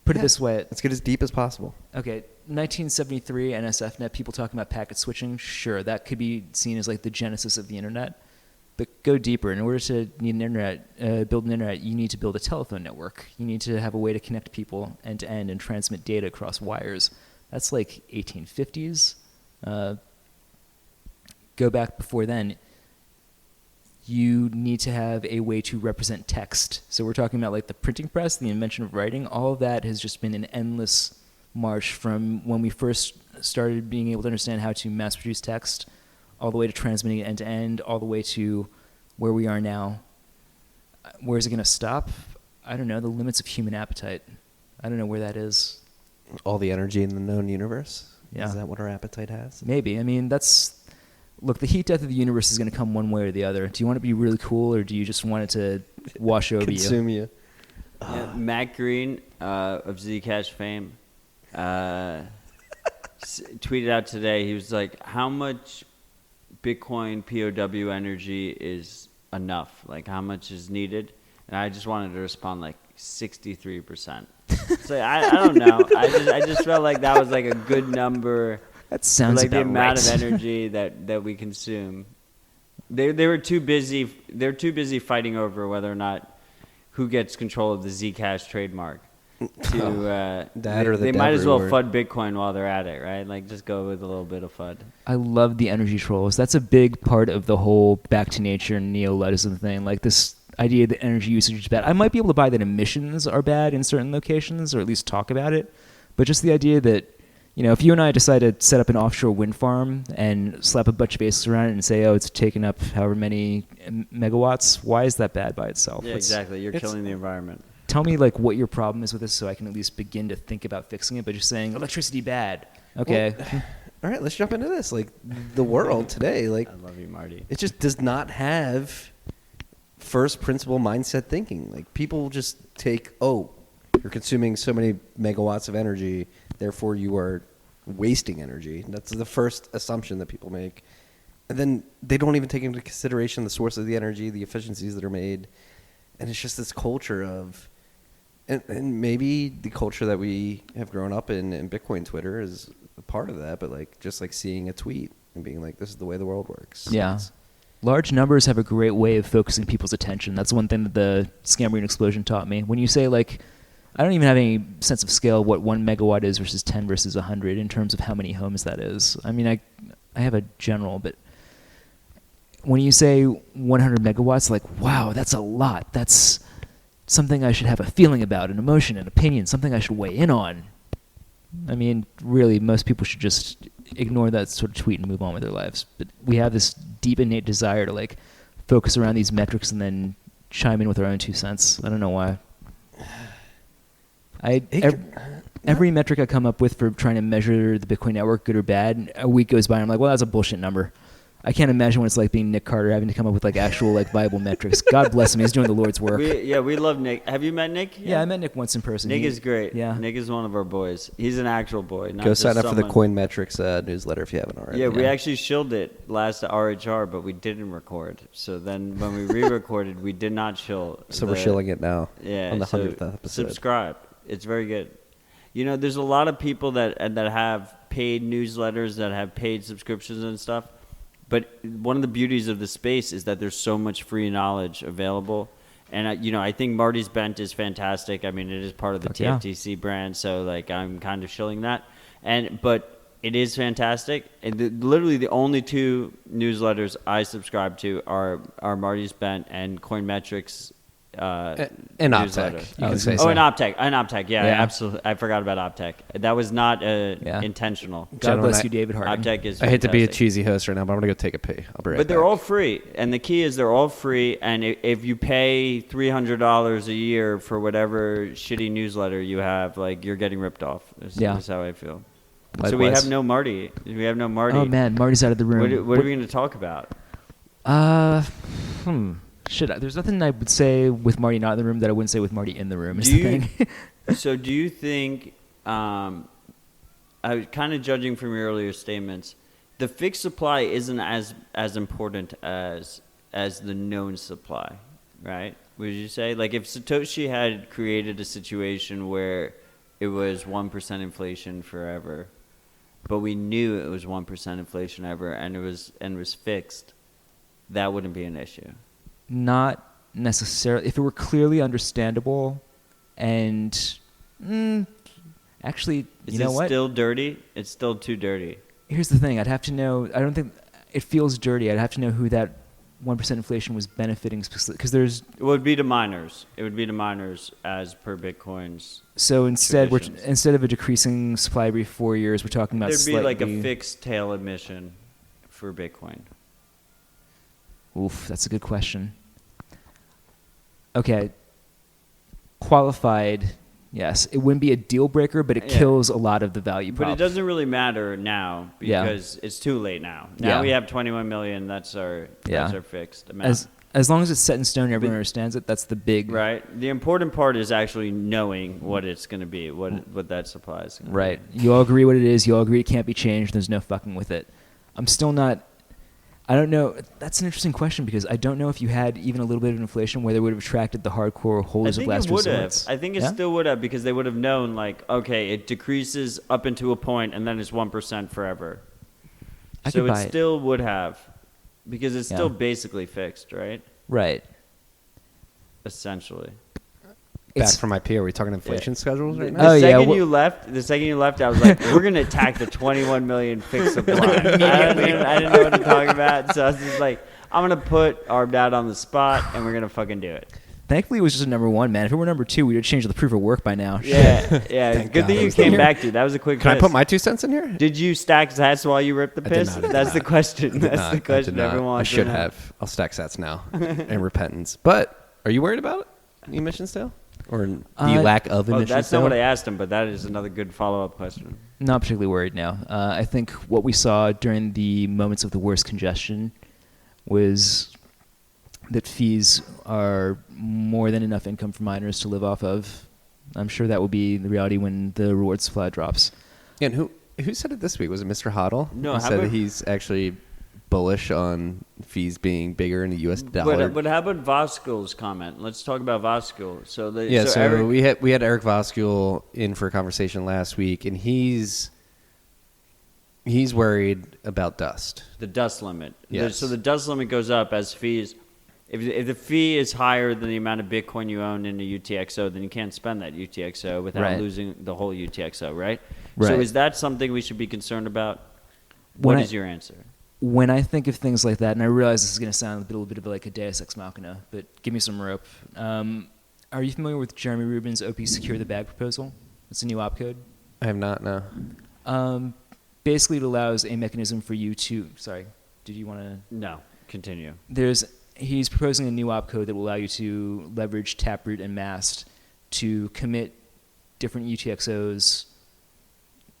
Put it Yeah. this way. Let's get as deep as possible. Okay, 1973 NSFNet, people talking about packet switching, sure, that could be seen as like the genesis of the internet. But go deeper. In order to need an internet, build an internet, you need to build a telephone network. You need to have a way to connect people end to end and transmit data across wires. That's like 1850s. Go back before then, you need to have a way to represent text. So we're talking about like the printing press, the invention of writing. All of that has just been an endless march from when we first started being able to understand how to mass produce text, all the way to transmitting it end to end, all the way to where we are now. Where is it going to stop? I don't know. The limits of human appetite. I don't know where that is. All the energy in the known universe. Yeah. Is that what our appetite has? Maybe. I mean, look, the heat death of the universe is going to come one way or the other. Do you want to be really cool, or do you just want it to wash over Consume you. Yeah, Matt Green of Zcash fame tweeted out today. He was like, "How much Bitcoin POW energy is enough? Like, how much is needed?" And I just wanted to respond like 63%. So I don't know. I just felt like that was like a good number. That sounds like the about amount right. of energy that we consume. They were too busy. They're too busy fighting over whether or not who gets control of the Zcash trademark. They might as well FUD Bitcoin while they're at it, right? Like just go with a little bit of FUD. I love the energy trolls. That's a big part of the whole back to nature and neo-Luddism thing. Like this idea that energy usage is bad. I might be able to buy that emissions are bad in certain locations, or at least talk about it. But just the idea that, you know, if you and I decide to set up an offshore wind farm and slap a bunch of bases around it and say, oh, it's taken up however many megawatts, why is that bad by itself? Yeah, exactly. You're killing the environment. Tell me like what your problem is with this so I can at least begin to think about fixing it. But just saying electricity bad. Okay. Well, all right, let's jump into this. Like the world today, like I love you, Marty. it just does not have first principle mindset thinking. Like people just take, oh, you're consuming so many megawatts of energy, therefore you are wasting energy. That's the first assumption that people make. And then they don't even take into consideration the source of the energy, the efficiencies that are made. And it's just this culture of, and maybe the culture that we have grown up in Bitcoin Twitter is a part of that, but like just like seeing a tweet and being like, this is the way the world works. Yeah. Large numbers have a great way of focusing people's attention. That's one thing that the Scambrian explosion taught me. When you say like, I don't even have any sense of scale what 1 megawatt is versus 10 versus 100 in terms of how many homes that is. I mean, I have a general, but when you say 100 megawatts, like, wow, that's a lot. That's something I should have a feeling about, an emotion, an opinion, something I should weigh in on. I mean, really, most people should just ignore that sort of tweet and move on with their lives. But we have this deep innate desire to like focus around these metrics and then chime in with our own 2 cents. I don't know why. Every metric I come up with for trying to measure the Bitcoin network, good or bad, a week goes by and I'm like, well, that's a bullshit number. I can't imagine what it's like being Nick Carter, having to come up with like actual like viable metrics. God bless him, he's doing the Lord's work. We love Nick. Have you met Nick? Yeah, I met Nick once in person. Nick is great. Yeah, Nick is one of our boys. He's an actual boy. Not Go just sign up for the someone- Coinmetrics newsletter if you haven't already. Yeah, we actually shilled it last RHR, but we didn't record. So then when we re-recorded, we did not shill. So we're shilling it now. Yeah, on the so 100th episode. Subscribe. It's very good. You know, there's a lot of people that have paid newsletters, that have paid subscriptions and stuff. But one of the beauties of the space is that there's so much free knowledge available. And, I think Marty's Bent is fantastic. I mean, it is part of the TFTC brand. So, like, I'm kind of shilling that. But it is fantastic. And literally the only 2 newsletters I subscribe to are Marty's Bent and Coinmetrics. And Optech. You can say so. And Optech. Yeah, absolutely. I forgot about Optech. That was not intentional. God bless you, David Harding. Optech is fantastic. I hate to be a cheesy host right now, but I'm going to go take a pee. I'll be right back. But they're all free. And the key is they're all free. And if you pay $300 a year for whatever shitty newsletter you have, like, you're getting ripped off. That's how I feel. Likewise. So we have no Marty. Oh, man, Marty's out of the room. What are we going to talk about? There's nothing I would say with Marty not in the room that I wouldn't say with Marty in the room. Is the thing. So do you think, I was kind of judging from your earlier statements, the fixed supply isn't as important as the known supply, right? Would you say? Like if Satoshi had created a situation where it was 1% inflation forever, but we knew it was 1% inflation ever and it was fixed, that wouldn't be an issue. Not necessarily. If it were clearly understandable and actually, Is it still dirty? It's still too dirty. here's the thing. I'd have to know. I don't think it feels dirty. I'd have to know who that 1% inflation was benefiting specifically, because there's. It would be to miners. It would be to miners as per Bitcoin's. So instead, traditions. instead of a decreasing supply every 4 years, we're talking about There'd be like a slightly- fixed tail emission for Bitcoin. Oof, that's a good question. Okay. Qualified, yes. It wouldn't be a deal breaker, but it Yeah. kills a lot of the value But prop. it doesn't really matter now Yeah. because it's too late now. Now Yeah. we have 21 million. That's our fixed amount. As long as it's set in stone and everyone understands it, that's the big... Right. The important part is actually knowing what it's going to be, what that supply is. Gonna Right. You all agree what it is. You all agree it can't be changed. There's no fucking with it. I'm still not... I don't know. That's an interesting question because I don't know if you had even a little bit of inflation where they would have attracted the hardcore I holders of think last it would have. resort. I think it Yeah? still would have because they would have known, like, okay, it decreases up into a point and then it's 1% forever. I So could it buy it. still would have because it's Yeah. still basically fixed, right? Right. Essentially. Back It's- from my P, are we talking inflation schedules right The now? Oh, yeah, second wha- the second you left, I was like, we're gonna attack the 21 million fixed supply. I didn't know what to talk about, so I was just like, I'm gonna put Armed out on the spot, and we're gonna fucking do it. Thankfully, it was just a number one, man. If it were number two, we'd have changed the proof of work by now. Yeah, yeah. Thank Good God thing it you was came there. back, dude. That was a quick. Can I piss. put my 2 cents in here? Did you stack sats while you ripped the I did piss? not, I did That's the not. question. I did That's not, the I question did not. everyone I wants to should know. have. I'll stack sats now and repentance. But are you worried about it? Emissions sale? Or the lack of Oh, emissions that's sale? not what I asked him, but that is another good follow-up question. Not particularly worried now. I think what we saw during the moments of the worst congestion was that fees are more than enough income for miners to live off of. I'm sure that will be the reality when the reward supply drops. And who said it this week? Was it Mr. Hoddle? No, Who how said about- that he's actually bullish on fees being bigger in the U.S. dollar. But how about Voskuil's comment? Let's talk about Voskuil. So So Eric, we had Eric Voskuil in for a conversation last week, and he's worried about dust. the dust limit. Yes. So the dust limit goes up as fees. If the fee is higher than the amount of Bitcoin you own in a UTXO, then you can't spend that UTXO without Right. losing the whole UTXO, right? Right. So is that something we should be concerned about? When What I- is your answer? When I think of things like that, and I realize this is going to sound a little bit of like a Deus Ex Machina, but give me some rope. Are you familiar with Jeremy Rubin's OP Secure the Bag proposal? It's a new opcode. I have not, no. Basically, it allows a mechanism for you to. Sorry, did you want to? No. Continue. He's proposing a new opcode that will allow you to leverage Taproot and Mast to commit different UTXOs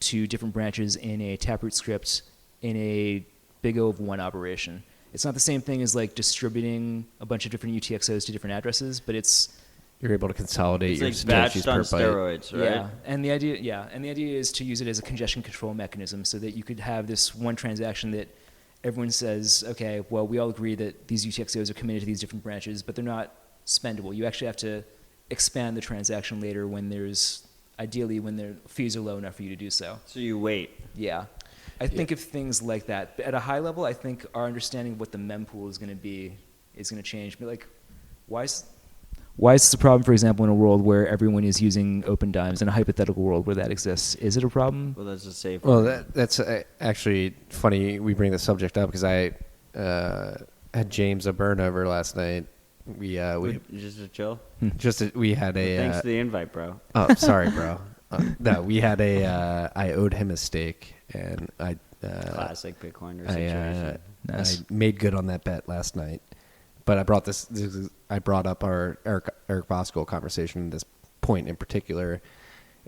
to different branches in a Taproot script in a big O of one operation. It's not the same thing as like distributing a bunch of different UTXOs to different addresses, but it's You're able to consolidate It's your like satoshis batched on per byte. steroids, right? yeah. And the idea is to use it as a congestion control mechanism so that you could have this one transaction that everyone says, okay, well, we all agree that these UTXOs are committed to these different branches, but they're not spendable. You actually have to expand the transaction later when ideally when their fees are low enough for you to do so. So you wait. Yeah. I think of things like that. But at a high level, I think our understanding of what the mempool is going to be is going to change. But like, why is this a problem, for example, in a world where everyone is using open dimes, in a hypothetical world where that exists? Is it a problem? Well, that's a safe. Well, that's actually funny we bring this subject up because I had James O'Byrne over last night. We just to chill. we had a Thanks for the invite, bro. oh sorry bro no we had I owed him a steak and I Classic Bitcoiner I, situation. Nice. I made good on that bet last night, but I brought up our Eric Voskuil conversation, this point in particular,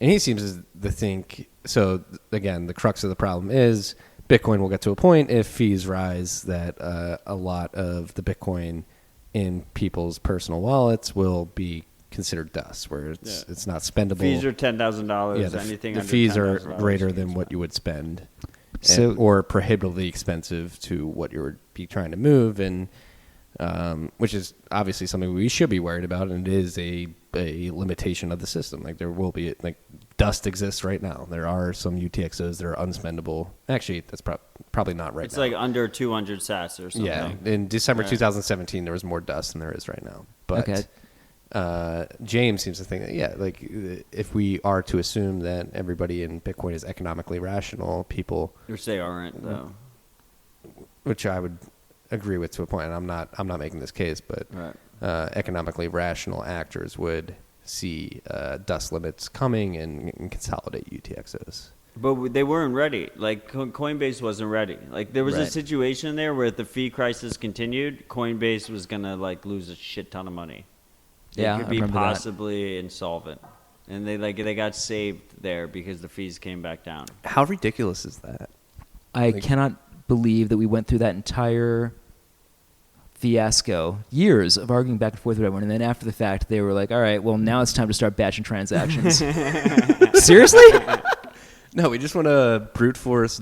and he seems to think so. Again, the crux of the problem is Bitcoin will get to a point if fees rise that a lot of the Bitcoin in people's personal wallets will be considered dust, where it's not spendable. Fees are $10,000. Yeah, Anything the under fees are $10,000 greater is than fine. what you would spend, So- or prohibitively expensive to what you would be trying to move, and which is obviously something we should be worried about, and it is a limitation of the system. Like there will be dust exists right now. There are some UTXOs that are unspendable. Actually, that's probably not right It's now. like under 200 sats or something. Yeah, in December Right. 2017, there was more dust than there is right now. But Okay. James seems to think that, like if we are to assume that everybody in Bitcoin is economically rational, people, Which they aren't, though. which I would agree with to a point, and I'm not making this case, but Right. Economically rational actors would see dust limits coming and consolidate UTXOs. But they weren't ready. Like, Coinbase wasn't ready. Like, there was a Right. situation there where if the fee crisis continued, Coinbase was going to, like, lose a shit ton of money. Yeah, They could I be remember that. possibly insolvent. And they got saved there because the fees came back down. How ridiculous is that? I Like- cannot believe that we went through that entire fiasco, years of arguing back and forth with everyone, and then after the fact, they were like, all right, well, now it's time to start batching transactions. Seriously? No, we just want to brute force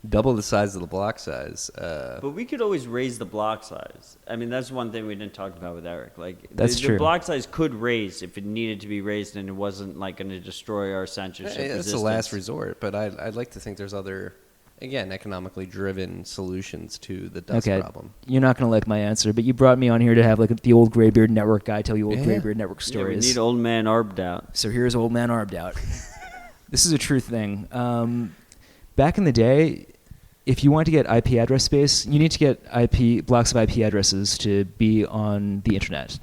double the size of the block size. But we could always raise the block size. I mean, that's one thing we didn't talk about with Eric. Like, That's the true. block size could raise if it needed to be raised, and it wasn't like going to destroy our censorship. It's the resistance. last resort, but I'd like to think there's other, again, economically driven solutions to the dust Okay, problem. you're not going to like my answer, but you brought me on here to have like the old Graybeard Network guy tell you old Yeah. Graybeard Network Yeah, we stories. need old man Arbed out. So here's old man Arbed out. This is a true thing. Back in the day, if you want to get IP address space, you need to get blocks of IP addresses to be on the internet.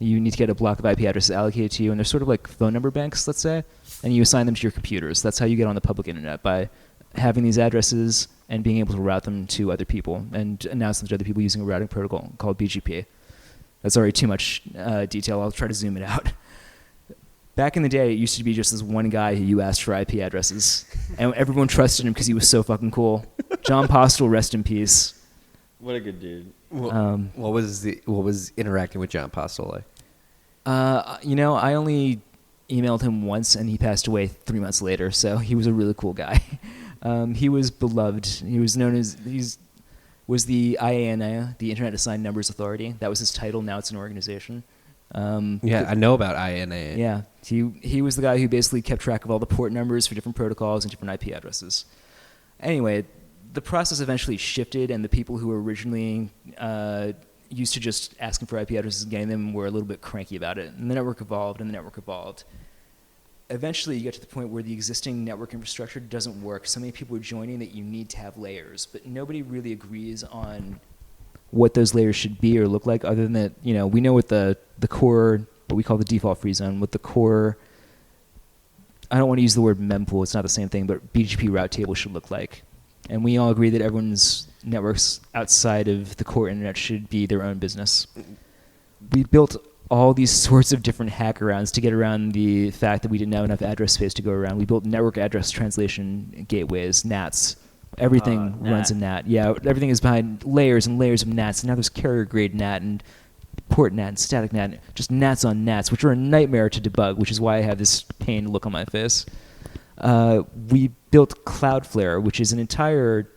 You need to get a block of IP addresses allocated to you, and they're sort of like phone number banks, let's say, and you assign them to your computers. That's how you get on the public internet, by having these addresses and being able to route them to other people and announce them to other people using a routing protocol called BGP. That's already too much detail. I'll try to zoom it out. Back in the day, it used to be just this one guy who you asked for IP addresses, and everyone trusted him because he was so fucking cool. John Postel, rest in peace. What a good dude. What was interacting with John Postel like? I only emailed him once, and he passed away 3 months later. So he was a really cool guy. He was beloved. He was known as was the IANA, the Internet Assigned Numbers Authority. That was his title. Now it's an organization. I know about INA. Yeah, he was the guy who basically kept track of all the port numbers for different protocols and different IP addresses. Anyway, the process eventually shifted, and the people who were originally used to just asking for IP addresses and getting them were a little bit cranky about it. And the network evolved, and the network evolved. Eventually, you get to the point where the existing network infrastructure doesn't work. So many people are joining that you need to have layers, but nobody really agrees on what those layers should be or look like, other than that, we know what the core, what we call the default free zone, what the core, I don't want to use the word mempool, it's not the same thing, but BGP route table should look like. And we all agree that everyone's networks outside of the core internet should be their own business. We built all these sorts of different hackarounds to get around the fact that we didn't have enough address space to go around. We built network address translation gateways, NATs. Everything runs in NAT. Yeah, everything is behind layers and layers of NATs. And now there's carrier grade NAT and port NAT and static NAT, just NATs on NATs, which are a nightmare to debug, which is why I have this pained look on my face. We built Cloudflare, which is an entire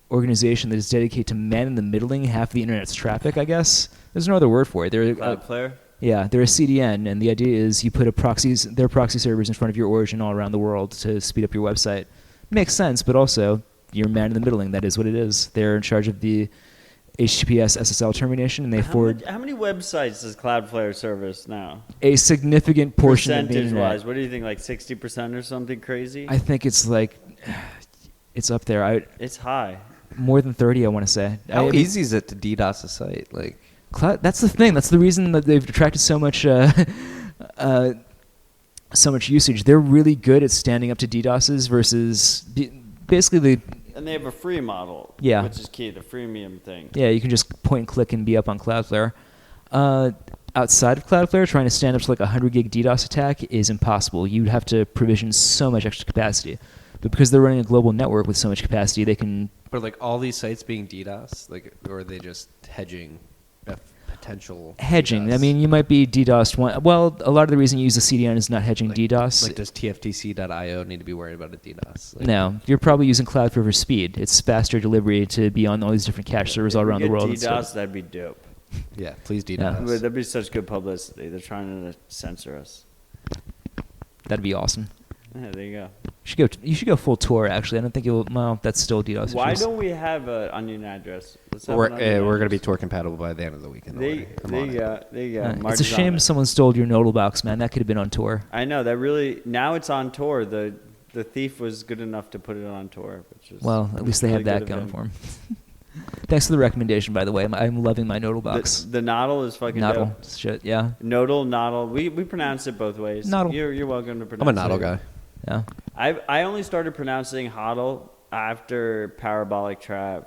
organization that is dedicated to manning the middling half of the internet's traffic, I guess. There's no other word for it. Cloudflare? Yeah, they're a CDN, and the idea is you put their proxy servers in front of your origin all around the world to speed up your website. Makes sense, but also you're manning the middling. That is what it is. They're in charge of the HTTPS SSL termination, and they forward How many websites does Cloudflare service now? a significant portion of the internet. Percentage-wise, what do you think, like 60% or something crazy? I think it's like, it's up there. It's high. More than 30, I want to say. How I mean, easy is it to DDoS a site? Like, that's the thing. That's the reason that they've attracted so much usage. They're really good at standing up to DDoSes versus basically And they have a free model, Yeah. which is key, the freemium thing. Yeah, you can just point and click and be up on Cloudflare. Outside of Cloudflare, trying to stand up to like a 100 gig DDoS attack is impossible. You'd have to provision so much extra capacity. But because they're running a global network with so much capacity, they can... but like all these sites being DDoS, like, or are they just hedging a potential Hedging. DDoS? I mean, you might be DDoSed one... Well, a lot of the reason you use the CDN is not hedging DDoS. Like, does TFTC.io need to be worried about a DDoS? Like, No, you're probably using Cloudflare for speed. It's faster delivery to be on all these different cache servers all If we around the get world. DDoS, that'd be dope. Yeah, please DDoS. Yeah. But that'd be such good publicity. They're trying to censor us. That'd be awesome. Yeah, there you go. You should go full tour. Actually, I don't think you'll. Well, that's still DDoS. Why issues. don't we have an onion address? Let's have We're an onion going to address. be tour compatible by the end of the weekend. There already. I'm on you it. go. There you go. It's a Marty's on shame it. someone stole your nodal box, man. That could have been on tour. I know that really. Now it's on tour. The thief was good enough to put it on tour, which is Well, at least they really have that good of going him. for them. Thanks for the recommendation, by the way. I'm loving my nodal box. The nodal is fucking Nodal dope. shit, yeah, Nodal, nodal. We pronounce it both ways. Nodal. You're welcome to pronounce I'm it. a Nodal guy. yeah. I only started pronouncing hodl after Parabolic Trav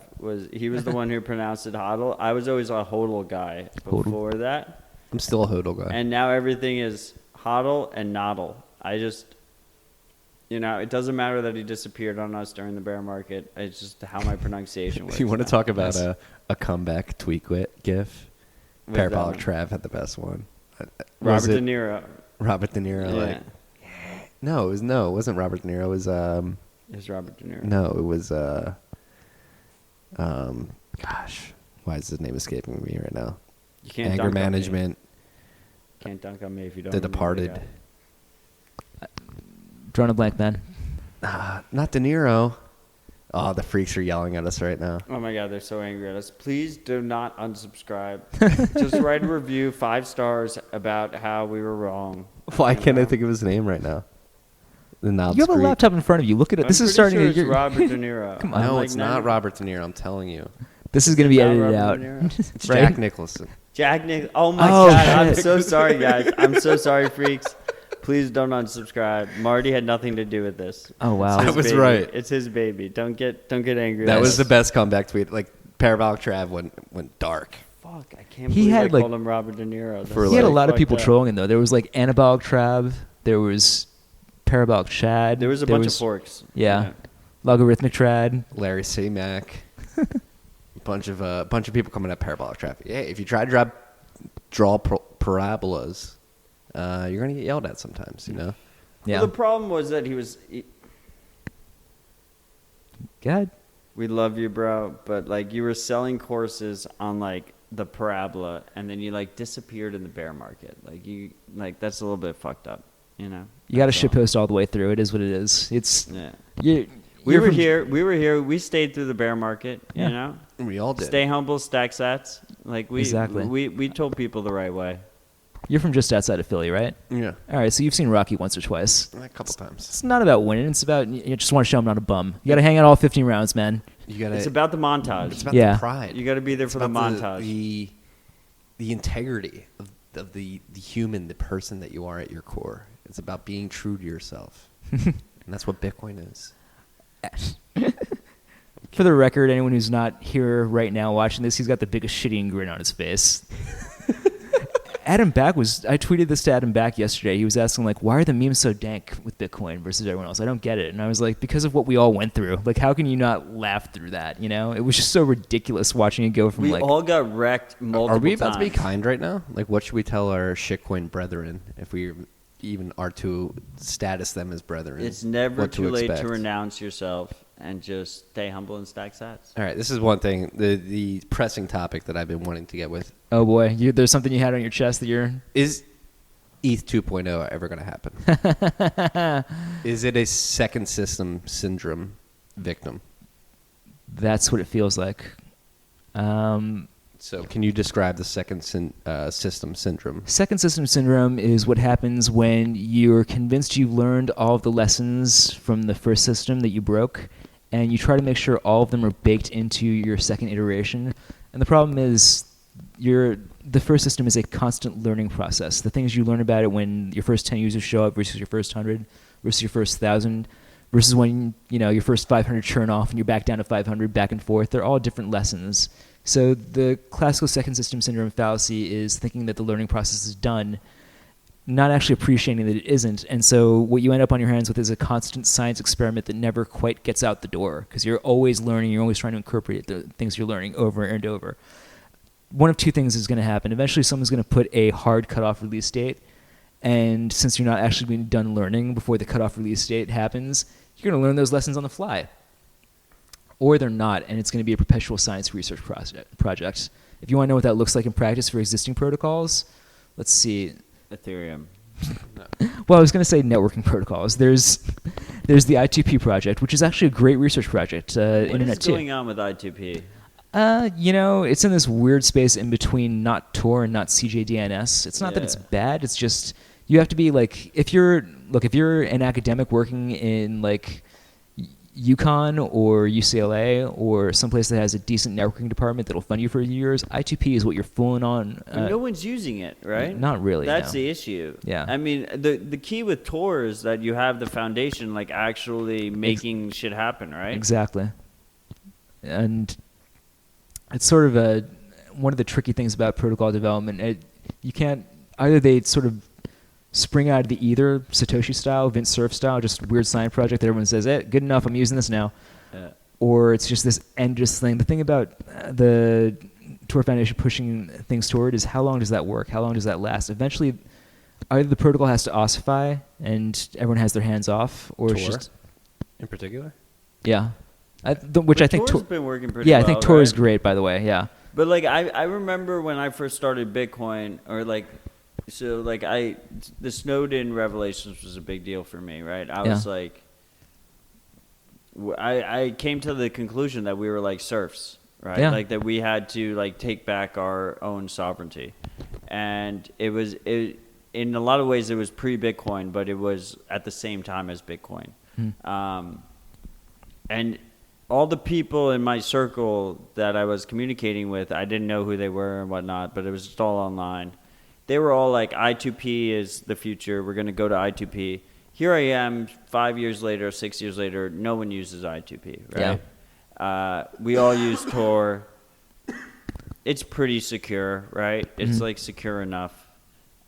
he was the one who pronounced it hodl. I was always a hodl guy before that. I'm still a Hodel guy. And now everything is hodl and noddle. I just, it doesn't matter that he disappeared on us during the bear market. It's just how my pronunciation works. Do you want to now. talk about a comeback Tweakwit gif? What's that Parabolic one? Trav had the best one. Robert Was De it Niro. Robert De Niro. Yeah. Like, no, it wasn't Robert De Niro. It was It's Robert De Niro. no, it was gosh, why is his name escaping me right now? You can't Anger dunk on me. Management, Can't dunk on me if you don't. The remember Departed. guy. Drawing a blank, man. Not De Niro. Oh, the freaks are yelling at us right now. Oh my God, they're so angry at us. Please do not unsubscribe. Just write a review, 5 stars, about how we were wrong. Why can't I think of his name right now? The Nod You have a Screech. laptop in front of you. Look at it. This I'm is pretty starting sure to. it's Robert De Niro. Come on. No, Like it's not 90 Robert De Niro. I'm telling you, This is going to be Not edited Robert out. De Niro. it's Right? Jack Nicholson. Jack Nick. Oh my Oh, God, I'm shit. so sorry, guys. I'm so sorry, freaks. Please don't unsubscribe. Marty had nothing to do with this. Oh wow. I His was baby. right. It's his baby. Don't get angry. That at was us. the best comeback tweet. Like Parabolic Trav went dark. Fuck. I can't He believe had, I like- called him Robert De Niro. That's For, He had a like, lot of people fucked up. trolling him though. There was like Anabolic Trav. There was Parabolic Chad. There was a bunch of forks. Yeah. Logarithmic Trad. Larry C. Mack. bunch of people coming at Parabolic Trav. Yeah, if you try to draw parabolas, you're gonna get yelled at sometimes. You know. Yeah. Well, the problem was that God. we love you, bro, but like you were selling courses on like the parabola, and then you like disappeared in the bear market. Like that's a little bit fucked up, you know. You got to That's all. shitpost all the way through. It is what it is. It's Yeah. you. We you're were from- here. We were here. We stayed through the bear market. Yeah. You know, We all did. stay humble, stack sats. Like Exactly. we told people the right way. You're from just outside of Philly, right? Yeah, All right. So you've seen Rocky once or twice. a couple times. It's not about winning. It's about you just want to show I'm not a bum. You got to hang out all 15 rounds, man. You gotta. It's about the montage. It's about Yeah. the pride. You got to be there It's for the about montage. The integrity of the human, the person that you are at your core. It's about being true to yourself, and that's what Bitcoin is. For the record, anyone who's not here right now watching this, he's got the biggest shitting grin on his face. Adam Back I tweeted this to Adam Back yesterday. He was asking, like, why are the memes so dank with Bitcoin versus everyone else? I don't get it. And I was like, because of what we all went through. Like, how can you not laugh through that, you know? It was just so ridiculous watching it go from, We like... all got wrecked multiple Are we about times. to be kind right now? Like, what should we tell our shitcoin brethren if we even are to status them as brethren? It's never What too late to expect? renounce yourself and just stay humble and stack sats. All right, this is one thing. The pressing topic that I've been wanting to get with Oh, boy. There's something you had on your chest that you're... is ETH 2.0 ever going to happen? Is it a second system syndrome victim? That's what it feels like. So can you describe the second system syndrome? Second system syndrome is what happens when you're convinced you've learned all of the lessons from the first system that you broke, and you try to make sure all of them are baked into your second iteration. And the problem is the first system is a constant learning process. The things you learn about it when your first 10 users show up versus your first 100 versus your first 1,000 versus when your first 500 churn off and you're back down to 500 back and forth, they're all different lessons. So the classical second system syndrome fallacy is thinking that the learning process is done, not actually appreciating that it isn't. And so what you end up on your hands with is a constant science experiment that never quite gets out the door because you're always learning, you're always trying to incorporate the things you're learning over and over. One of two things is going to happen. Eventually someone's going to put a hard cutoff release date, and since you're not actually being done learning before the cutoff release date happens, you're going to learn those lessons on the fly. Or they're not, and it's going to be a perpetual science research project. If you want to know what that looks like in practice for existing protocols, let's see. Ethereum. Well, I was going to say networking protocols. There's the I2P project, which is actually a great research project. What Internet is going on with I2P? It's in this weird space in between not Tor and not CJDNS. It's not that it's Yeah. bad. It's just you have to be like if you're an academic working in like UConn or UCLA or someplace that has a decent networking department that'll fund you for years, I2P is what you're fooling on. But no one's using it, right? Not really. That's no. the issue. Yeah. I mean, the key with Tor is that you have the foundation, like actually making shit happen, right? Exactly. And it's sort of one of the tricky things about protocol development. You can't either they sort of spring out of the either Satoshi style, Vint Cerf style, just weird science project that everyone says, good enough, I'm using this now. Yeah. Or it's just this endless thing. The thing about the Tor Foundation pushing things toward is how long does that work? How long does that last? Eventually, either the protocol has to ossify and everyone has their hands off, or Tor, it's just in particular? yeah. I think Tor's been working pretty yeah, well, I think Tor is right? great, by the way. Yeah. But like I remember when I first started Bitcoin, or like, so like the Snowden revelations was a big deal for me, right? I was like, I came to the conclusion that we were like serfs, right? Yeah. Like that we had to like take back our own sovereignty, and it in a lot of ways it was pre-Bitcoin, but it was at the same time as Bitcoin, and all the people in my circle that I was communicating with, I didn't know who they were and whatnot, but it was just all online. They were all like, I2P is the future. We're going to go to I2P. Here I am 5 years later, 6 years later, no one uses I2P, right? Yeah. We all use Tor. It's pretty secure, right? It's like secure enough.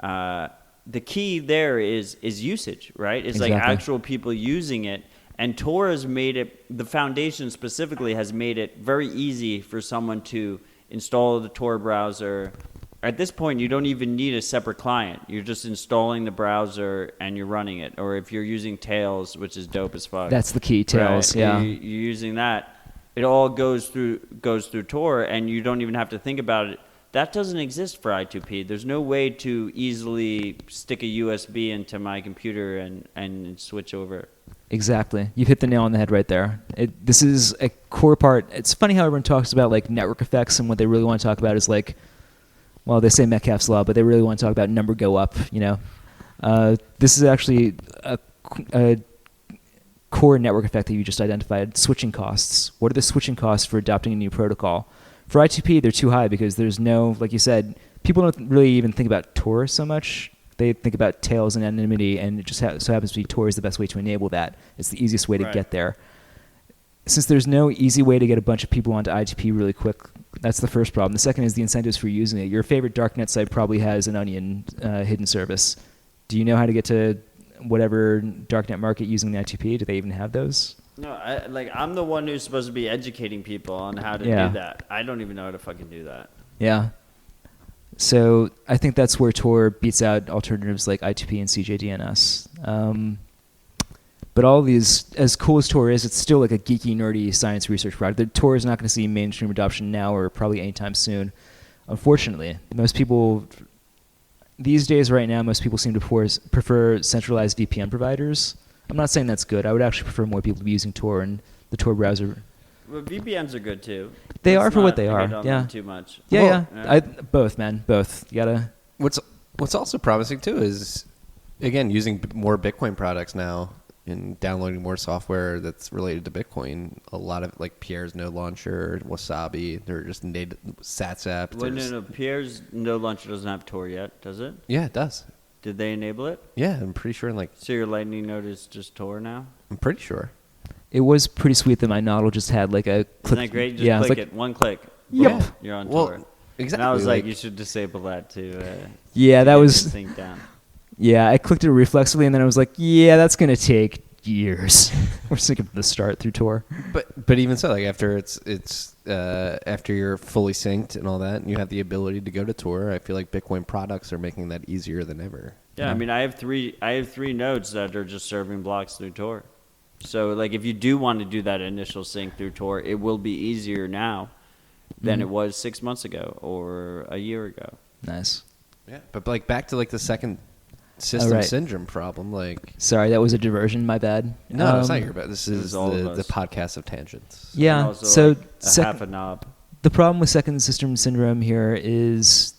The key there is usage, right? It's like actual people using it. And Tor has made it, the foundation specifically has made it very easy for someone to install the Tor browser. At this point, you don't even need a separate client. You're just installing the browser and you're running it. Or if you're using Tails, which is dope as fuck. That's the key, Tails, right? yeah. You're using that. It all goes through Tor, and you don't even have to think about it. That doesn't exist for I2P. There's no way to easily stick a USB into my computer and switch over. Exactly. You've hit the nail on the head right there. This is a core part. It's funny how everyone talks about like network effects, and what they really want to talk about is like, well, they say Metcalfe's law, but they really want to talk about number go up, you know. This is actually a core network effect that you just identified, switching costs. What are the switching costs for adopting a new protocol? For I2P, they're too high because there's no, like you said, people don't really even think about Tor so much. They think about Tails and anonymity, and it just so happens to be Tor is the best way to enable that. It's the easiest way to get there. Since there's no easy way to get a bunch of people onto I2P really quick, that's the first problem. The second is the incentives for using it. Your favorite darknet site probably has an Onion hidden service. Do you know how to get to whatever darknet market using the I2P? Do they even have those? No, I'm the one who's supposed to be educating people on how to do that. I don't even know how to fucking do that. Yeah. So I think that's where Tor beats out alternatives like I2P and CJDNS. But all these, as cool as Tor is, it's still like a geeky, nerdy science research project. The Tor is not going to see mainstream adoption now or probably anytime soon. Unfortunately, most people these days, right now, most people seem to prefer centralized VPN providers. I'm not saying that's good. I would actually prefer more people to be using Tor and the Tor browser. Well, VPNs are good too. They are for what they are. Yeah. Too much. Yeah. Both, man. Both. You gotta. What's also promising too is, again, using more Bitcoin products now and downloading more software that's related to Bitcoin. A lot of like Pierre's Node Launcher, Wasabi, they're just native Sats apps. Well, no. Pierre's Node Launcher doesn't have Tor yet, does it? Yeah, it does. Did they enable it? Yeah, I'm pretty sure. So your Lightning node is just Tor now? I'm pretty sure. It was pretty sweet that my Noddle just had like a click. Isn't that great? Just click it. One click. Yep. Boom, you're on Well, Tor. exactly. And I was like, you should disable that too. Yeah, that was. Sync down. Yeah, I clicked it reflexively, and then I was like, yeah, that's gonna take years. We're syncing from the start through Tor. But even so, like after after you're fully synced and all that, and you have the ability to go to Tor, I feel like Bitcoin products are making that easier than ever. Yeah, I mean, I have three nodes that are just serving blocks through Tor. So, like, if you do want to do that initial sync through Tor, it will be easier now than it was 6 months ago or a year ago. Nice. Yeah, but like back to like the second system All right. syndrome problem. Like, Sorry, that was a diversion. My bad. no, it's not your bad. This This is is all of the us. podcast of tangents. And Yeah. also, So like, a half a knob. the problem with second system syndrome here is,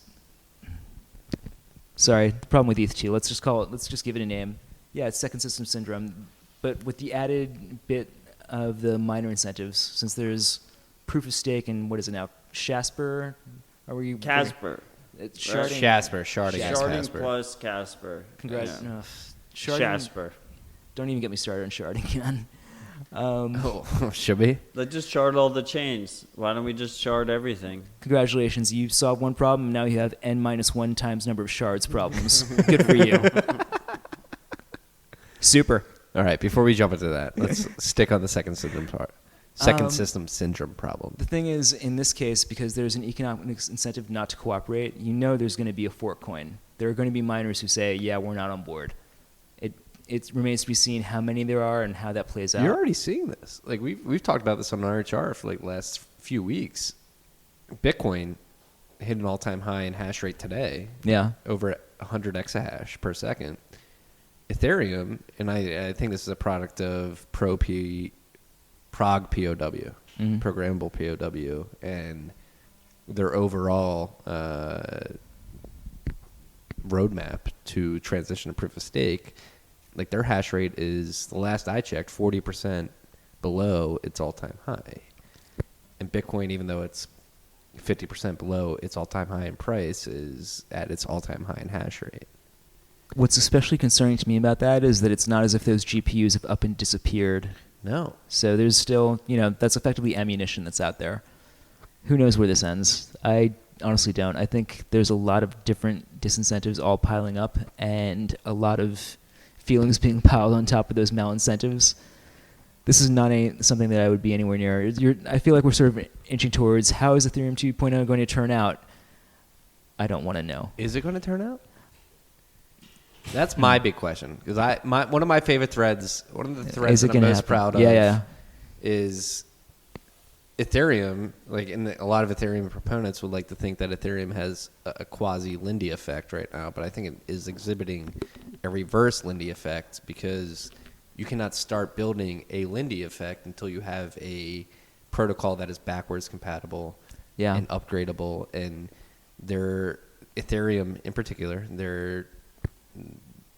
sorry, the problem with ETH2. Let's just give it a name. Yeah, it's second system syndrome, but with the added bit of the miner incentives, since there's proof of stake and what is it now, Shasper? Are we Casper. It's Right. sharding. Jasper, sharding, as Sharding Casper. plus Casper. Congrats. Yeah. No, sharding. Jasper. Don't even get me started on sharding, man. Oh, should we? Let's just shard all the chains. Why don't we just shard everything? Congratulations, you solved one problem. Now you have n-1 times number of shards problems. Good for you. Super. All right, before we jump into that, let's stick on the second system part. Second Um, system syndrome problem. The thing is, in this case, because there's an economic incentive not to cooperate, you know there's going to be a fork coin. There are going to be miners who say, yeah, we're not on board. It remains to be seen how many there are and how that plays out. You're already seeing this. Like we've talked about this on RHR for like the last few weeks. Bitcoin hit an all-time high in hash rate today, Yeah. over 100 exahash per second. Ethereum, and I think this is a product of Prog POW, Mhm. programmable POW, and their overall roadmap to transition to proof of stake. Like their hash rate is, the last I checked, 40% below its all-time high. And Bitcoin, even though it's 50% below its all-time high in price, is at its all-time high in hash rate. What's especially concerning to me about that is that it's not as if those GPUs have up and disappeared. No. So there's still, that's effectively ammunition that's out there. Who knows where this ends? I honestly don't. I think there's a lot of different disincentives all piling up and a lot of feelings being piled on top of those malincentives. This is not something that I would be anywhere near. I feel like we're sort of inching towards, how is Ethereum 2.0 going to turn out? I don't want to know. Is it going to turn out? That's my big question. Because one of my favorite threads, one of the threads that I'm most proud of, is Ethereum. Like, a lot of Ethereum proponents would like to think that Ethereum has a quasi Lindy effect right now, but I think it is exhibiting a reverse Lindy effect, because you cannot start building a Lindy effect until you have a protocol that is backwards compatible and upgradable. And their Ethereum in particular, their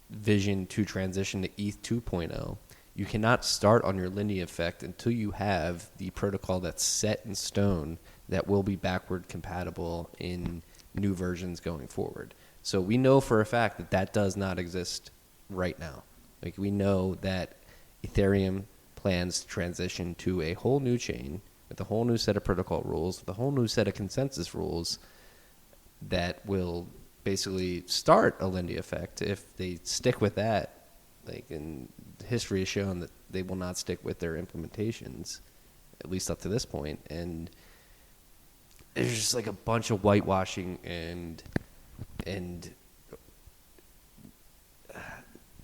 vision to transition to ETH 2.0, you cannot start on your Lindy effect until you have the protocol that's set in stone that will be backward compatible in new versions going forward. So we know for a fact that that does not exist right now. Like, we know that Ethereum plans to transition to a whole new chain with a whole new set of protocol rules, with a whole new set of consensus rules that will basically start a Lindy effect. If they stick with that, like, and history has shown that they will not stick with their implementations, at least up to this point. And there's just like a bunch of whitewashing and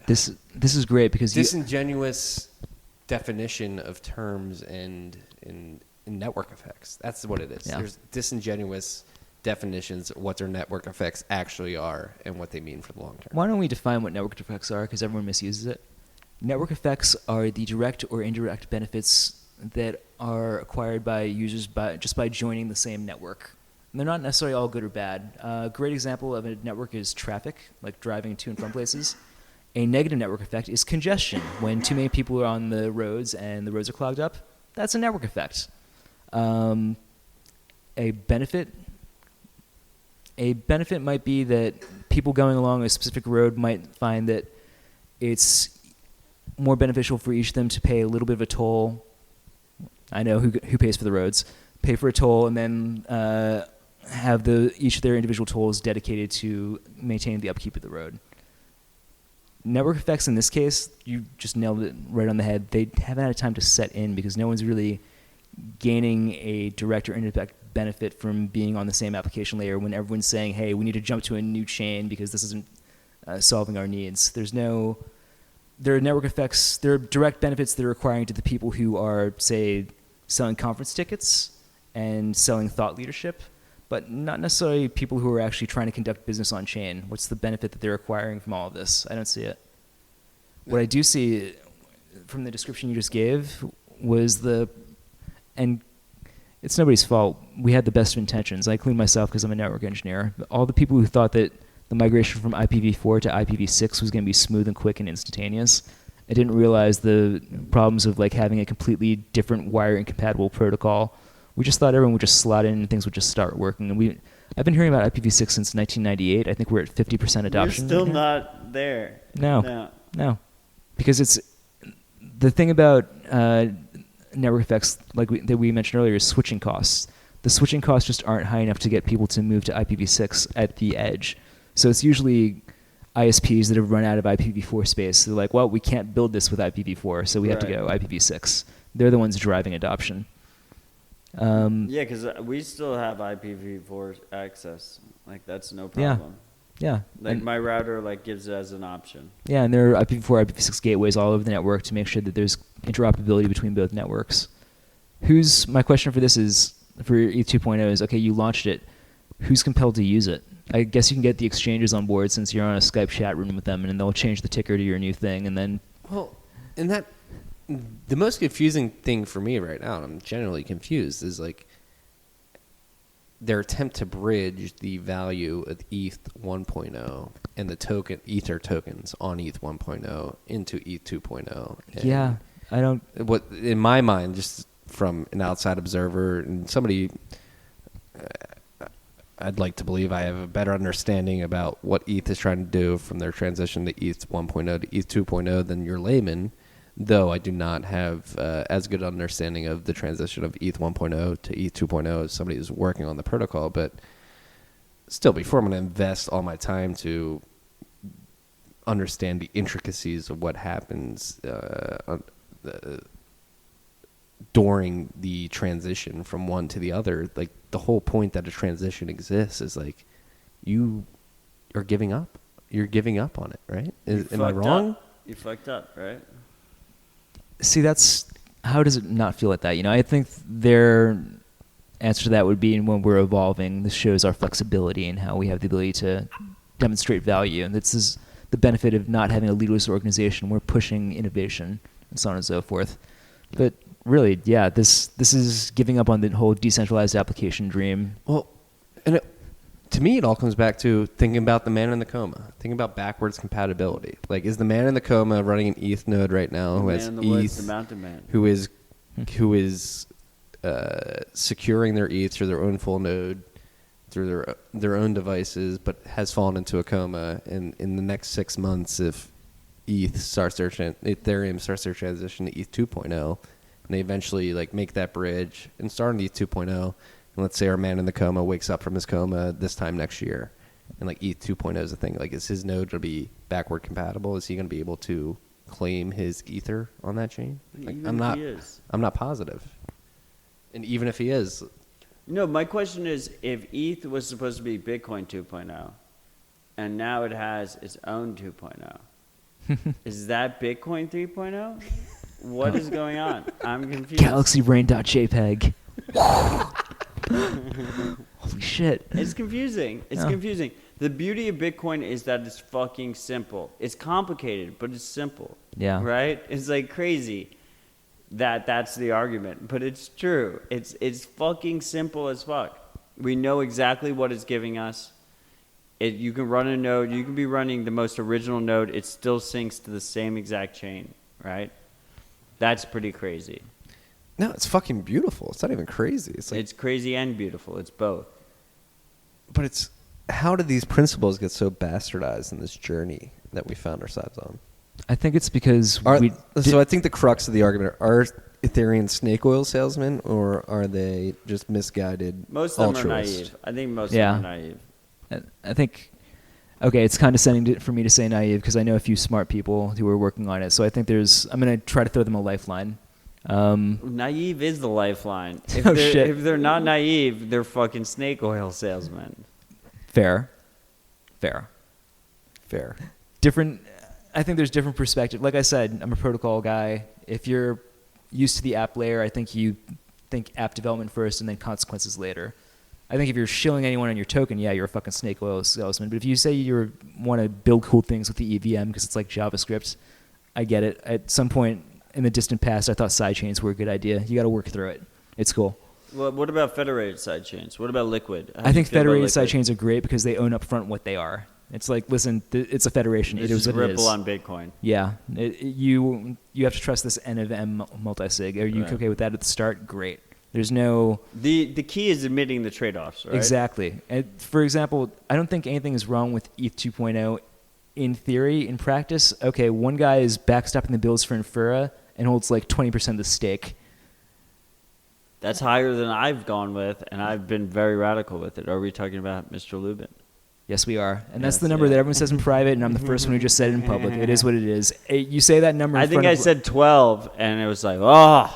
This is great because disingenuous definition of terms and network effects. That's what it is. Yeah. There's disingenuous definitions of what their network effects actually are and what they mean for the long term. Why don't we define what network effects are, because everyone misuses it. Network effects are the direct or indirect benefits that are acquired by users just by joining the same network. And they're not necessarily all good or bad. A great example of a network is traffic, like driving to and from places. A negative network effect is congestion. When too many people are on the roads and the roads are clogged up, that's a network effect. A benefit might be that people going along a specific road might find that it's more beneficial for each of them to pay a little bit of a toll. I know who pays for the roads. Pay for a toll and then have each of their individual tolls dedicated to maintaining the upkeep of the road. Network effects in this case, you just nailed it right on the head. They haven't had time to set in because no one's really gaining a direct or indirect benefit from being on the same application layer when everyone's saying, hey, we need to jump to a new chain because this isn't solving our needs. There are network effects, there are direct benefits that are acquiring to the people who are, say, selling conference tickets and selling thought leadership. but not necessarily people who are actually trying to conduct business on chain. What's the benefit that they're acquiring from all of this? I don't see it. What I do see from the description you just gave was and it's nobody's fault. We had the best of intentions. I include myself because I'm a network engineer. All the people who thought that the migration from IPv4 to IPv6 was going to be smooth and quick and instantaneous, I didn't realize the problems of like having a completely different wiring compatible protocol. We just thought everyone would just slot in and things would just start working. And I've been hearing about IPv6 since 1998. I think we're at 50% adoption. You're still right now. not there. No. Because it's the thing about network effects that we mentioned earlier is switching costs. The switching costs just aren't high enough to get people to move to IPv6 at the edge. So it's usually ISPs that have run out of IPv4 space. They're like, well, we can't build this with IPv4, so we have to go IPv6. They're the ones driving adoption. Yeah, because we still have IPv4 access. Like, that's no problem. Yeah. Like, my router gives it as an option. Yeah, and there are IPv4, IPv6 gateways all over the network to make sure that there's interoperability between both networks. My question for this is, for ETH 2.0 is, okay, you launched it. Who's compelled to use it? I guess you can get the exchanges on board since you're on a Skype chat room with them, and then they'll change the ticker to your new thing, and then... Well, and the most confusing thing for me right now, and I'm generally confused, is their attempt to bridge the value of ETH 1.0 and the Ether tokens on ETH 1.0 into ETH 2.0. Yeah, I don't... What, in my mind, just from an outside observer and somebody... I'd like to believe I have a better understanding about what ETH is trying to do from their transition to ETH 1.0 to ETH 2.0 than your layman, though I do not have as good understanding of the transition of ETH 1.0 to ETH 2.0 as somebody who's working on the protocol. But still, before I'm going to invest all my time to understand the intricacies of what happens during the transition from one to the other, the whole point that a transition exists is you are giving up. You're giving up on it, right? Am I wrong? You fucked up, right? See, how does it not feel like that? I think their answer to that would be when we're evolving, this shows our flexibility and how we have the ability to demonstrate value. And this is the benefit of not having a leaderless organization. We're pushing innovation and so on and so forth. But really, yeah, this is giving up on the whole decentralized application dream. Well, and to me, it all comes back to thinking about the man in the coma, thinking about backwards compatibility. Is the man in the coma running an ETH node right now who has ETH, the mountain man, who is securing their ETH through their own full node, through their own devices, but has fallen into a coma. And in the next 6 months, if Ethereum starts their transition to ETH 2.0, and they eventually make that bridge and start on ETH 2.0, and let's say our man in the coma wakes up from his coma this time next year, and ETH 2.0 is a thing. Is his node going to be backward compatible? Is he going to be able to claim his Ether on that chain? I'm not positive. And even if he is, no. My question is, if ETH was supposed to be Bitcoin 2.0, and now it has its own 2.0. Is that Bitcoin 3.0? What is going on? I'm confused. GalaxyBrain.jpg. Holy shit. It's confusing. Confusing. The beauty of Bitcoin is that it's fucking simple. It's complicated, but it's simple. Yeah. Right? It's crazy that's the argument, but it's true. It's fucking simple as fuck. We know exactly what it's giving us. You can run a node. You can be running the most original node. It still syncs to the same exact chain, right? That's pretty crazy. No, it's fucking beautiful. It's not even crazy. It's crazy and beautiful. It's both. But how did these principles get so bastardized in this journey that we found ourselves on? I think it's because so I think the crux of the argument are Ethereum snake oil salesmen, or are they just misguided Most of them altruists? are naive. I think most of them are naive. I think, okay, it's condescending for me to say naive because I know a few smart people who are working on it. So I think I'm going to try to throw them a lifeline. Naive is the lifeline. If they're not naive, they're fucking snake oil salesmen. Fair. Different. I think there's different perspective. Like I said, I'm a protocol guy. If you're used to the app layer, I think you think app development first and then consequences later. I think if you're shilling anyone on your token, yeah, you're a fucking snake oil salesman. But if you say you want to build cool things with the EVM because it's like JavaScript, I get it. At some point in the distant past, I thought sidechains were a good idea. You got to work through it. It's cool. Well, what about federated sidechains? What about Liquid? I think federated sidechains are great because they own up front what they are. It's like, listen, it's a federation. It's it is just what it is. Ripple on Bitcoin. Yeah, you have to trust this N of M multisig. Are you Right. okay with that at the start? Great. There's no The key is admitting the trade-offs, right? exactly. And for example, I don't think anything is wrong with ETH 2.0 in theory. In practice, okay, one guy is backstopping the bills for Infura and holds like 20% of the stake. That's higher than I've gone with, and I've been very radical with it. Are we talking about Mr. Lubin? Yes, we are. And that's Yes, the number yeah. that everyone says in private, and I'm the first one who just said it in public. It is what it is. You say that number in I think front I of, said 12, and it was like, oh,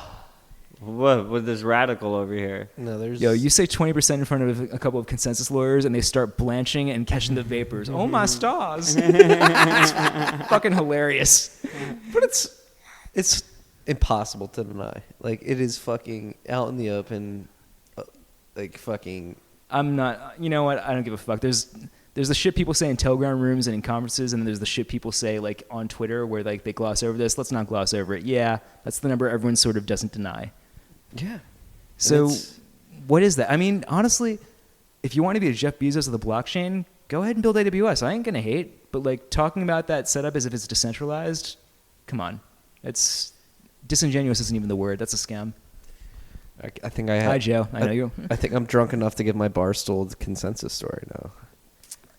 what with this radical over here? No, there's. Yo, you say 20% in front of a couple of consensus lawyers, and they start blanching and catching the vapors. Oh, my stars. It's fucking hilarious. But it's impossible to deny. Like, it is fucking out in the open. Like, fucking. I'm not, you know what? I don't give a fuck. There's the shit people say in Telegram rooms and in conferences, and then there's the shit people say, like, on Twitter where, like, they gloss over this. Let's not gloss over it. Yeah, that's the number everyone sort of doesn't deny. Yeah. So what is that? I mean, honestly, if you want to be a Jeff Bezos of the blockchain, go ahead and build AWS. I ain't going to hate. But, like, talking about that setup as if it's decentralized, come on. It's disingenuous isn't even the word. That's a scam. I think I have. Hi, Joe. I know you. I think I'm drunk enough to give my Barstool consensus story now.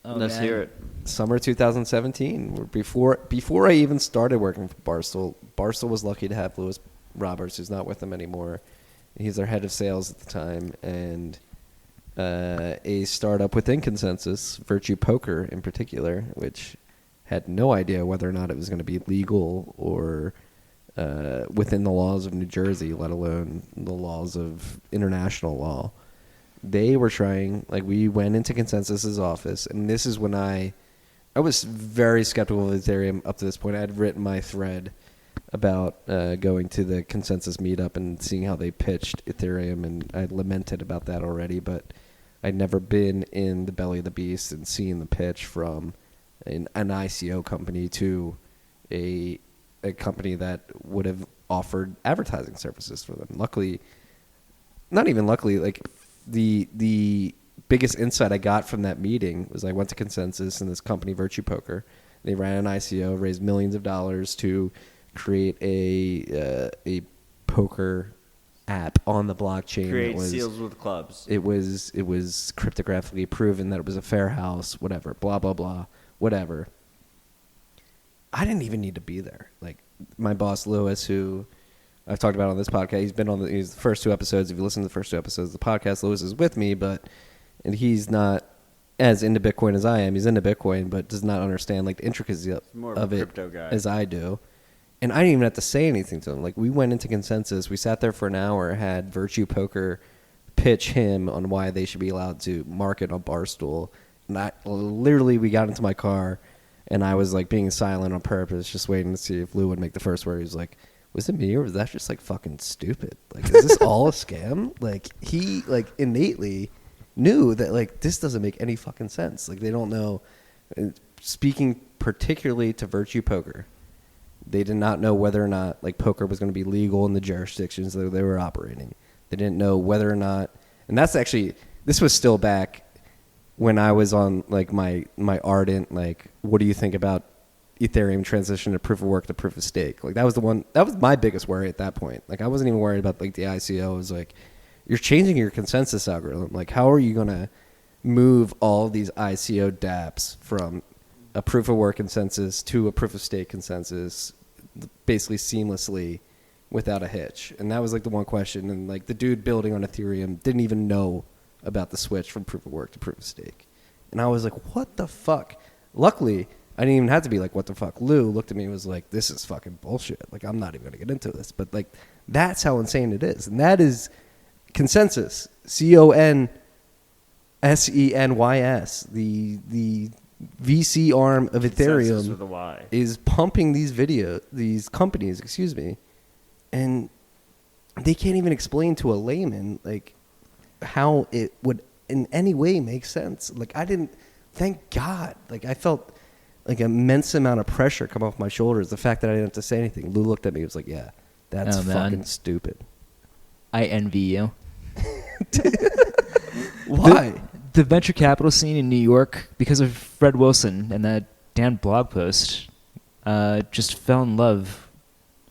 Oh, Let's man. hear it. Summer 2017, before I even started working for Barstool was lucky to have Lewis Roberts, who's not with them anymore. He's their head of sales at the time, and a startup within Consensus, Virtue Poker in particular, which had no idea whether or not it was going to be legal or within the laws of New Jersey, let alone the laws of international law. They were trying, like, we went into Consensus's office, and this is when I was very skeptical of Ethereum up to this point. I had written my thread about going to the Consensus meetup and seeing how they pitched Ethereum, and I lamented about that already, but I'd never been in the belly of the beast and seen the pitch from an ICO company to a company that would have offered advertising services for them. Luckily, not even luckily, like, the biggest insight I got from that meeting was I went to Consensus and this company, Virtue Poker. They ran an ICO, raised millions of dollars to create a poker app on the blockchain. Create seals with clubs. It was cryptographically proven that it was a fair house, whatever, blah, blah, blah, whatever. I didn't even need to be there. Like, my boss, Lewis, who I've talked about on this podcast, he's been on the first two episodes. If you listen to the first two episodes of the podcast, Lewis is with me, and he's not as into Bitcoin as I am. He's into Bitcoin, but does not understand, like, the intricacies of it crypto guy. as I do. And I didn't even have to say anything to him. Like, we went into Consensus. We sat there for an hour, had Virtue Poker pitch him on why they should be allowed to market on Barstool. And we got into my car, and I was, like, being silent on purpose, just waiting to see if Lou would make the first word. He was like, was it me, or was that just, like, fucking stupid? Like, is this all a scam? Like, he, like, innately knew that, like, this doesn't make any fucking sense. Like, they don't know. Speaking particularly to Virtue Poker, they did not know whether or not, like, poker was going to be legal in the jurisdictions that they were operating. They didn't know whether or not, and that's actually, this was still back when I was on, like, my ardent, like, what do you think about Ethereum transition to proof of work to proof of stake? Like, that was my biggest worry at that point. Like, I wasn't even worried about, like, the ICO. It was like, you're changing your consensus algorithm. Like, how are you going to move all these ICO dApps from a proof of work consensus to a proof of stake consensus basically seamlessly without a hitch? And that was, like, the one question. And, like, the dude building on Ethereum didn't even know about the switch from proof of work to proof of stake. And I was like, what the fuck? Luckily, I didn't even have to be like, what the fuck? Lou looked at me and was like, this is fucking bullshit. Like, I'm not even going to get into this. But, like, that's how insane it is. And that is Consensus, CONSENYS, the VC arm of Consensus with a Ethereum Y. is pumping these companies, and they can't even explain to a layman, like, how it would in any way make sense. Like I didn't. Thank God. Like I felt like an immense amount of pressure come off my shoulders. The fact that I didn't have to say anything. Lou looked at me and was like, "Yeah, that's fucking stupid." I envy you. Why? The venture capital scene in New York, because of Fred Wilson and that damn blog post, just fell in love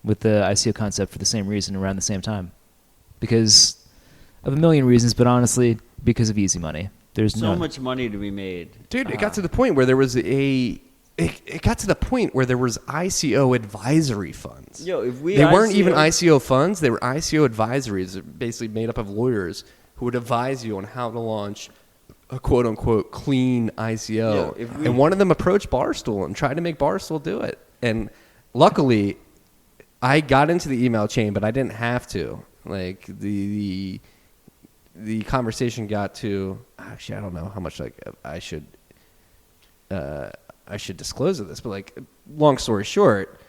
with the ICO concept for the same reason around the same time. Because of a million reasons, but honestly, because of easy money. There's so much money to be made. Dude, it got to the point where there was it got to the point where there was ICO advisory funds. Yo, if we they weren't even ICO funds, they were ICO advisories, basically made up of lawyers who would advise you on how to launch a quote-unquote clean ICO. And one of them approached Barstool and tried to make Barstool do it. And luckily, I got into the email chain, but I didn't have to. Like, the conversation got to... Actually, I don't know how much I should disclose of this, but like, long story short,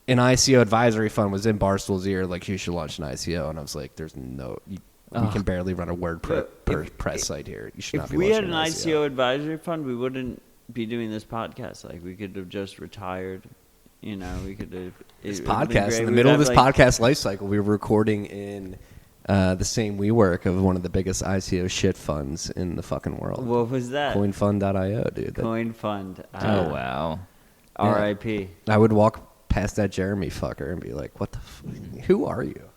an ICO advisory fund was in Barstool's ear, like, you should launch an ICO. And I was like, there's no... We can barely run a word per press site here. You should not be launching an ICO. If we had an ICO advisory fund, we wouldn't be doing this podcast. Like, we could have just retired. You know, we could have... This podcast, in the middle of this podcast life cycle, we were recording in the same WeWork of one of the biggest ICO shit funds in the fucking world. What was that? CoinFund.io, dude. CoinFund. Oh, wow. R.I.P. I would walk past that Jeremy fucker and be like, what the who are you?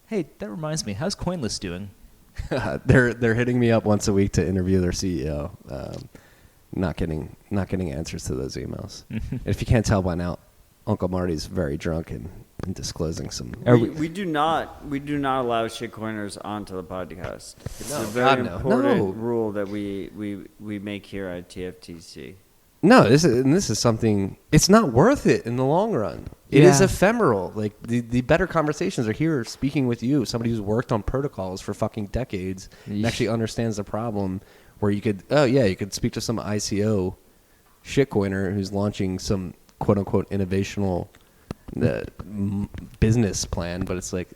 Hey, that reminds me. How's Coinlist doing? They're hitting me up once a week to interview their CEO. Not getting answers to those emails. If you can't tell by now, Uncle Marty's very drunk and disclosing some. We do not allow shitcoiners onto the podcast. It's a very important rule that we make here at TFTC. No, this is something. It's not worth it in the long run. It is ephemeral. Like the better conversations are here, speaking with you, somebody who's worked on protocols for fucking decades and actually understands the problem. Where you could speak to some ICO shitcoiner who's launching some quote unquote innovational business plan, but it's like,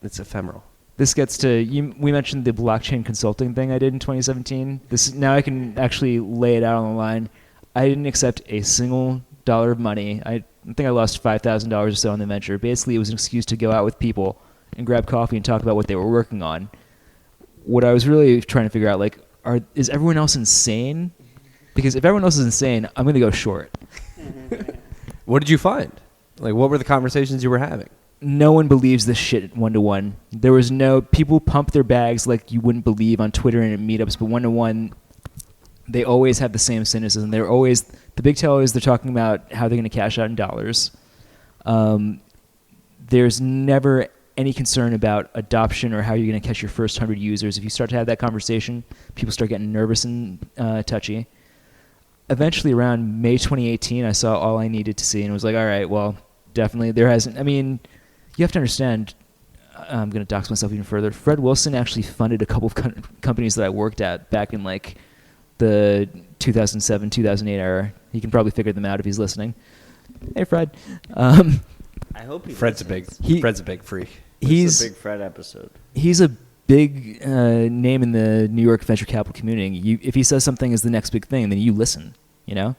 it's ephemeral. This gets to we mentioned the blockchain consulting thing I did in 2017. Now I can actually lay it out on the line. I didn't accept a single dollar of money. I think I lost $5,000 or so on the venture. Basically, it was an excuse to go out with people and grab coffee and talk about what they were working on. What I was really trying to figure out, like, is everyone else insane? Because if everyone else is insane, I'm going to go short. What did you find? Like, what were the conversations you were having? No one believes this shit one-to-one. There was people pump their bags like you wouldn't believe on Twitter and at meetups, but one-to-one, they always have the same cynicism. The big tell is they're talking about how they're going to cash out in dollars. There's never any concern about adoption or how you're going to catch your first 100 users. If you start to have that conversation, people start getting nervous and touchy. Eventually, around May 2018, I saw all I needed to see and was like, all right, well, definitely there hasn't... I mean, you have to understand... I'm going to dox myself even further. Fred Wilson actually funded a couple of companies that I worked at back in, like, the 2007, 2008 era. He can probably figure them out if he's listening. Hey, Fred. I hope he Fred's listens. Fred's a big freak. He's a big Fred episode. He's a big name in the New York venture capital community. If he says something is the next big thing, then you listen, you know?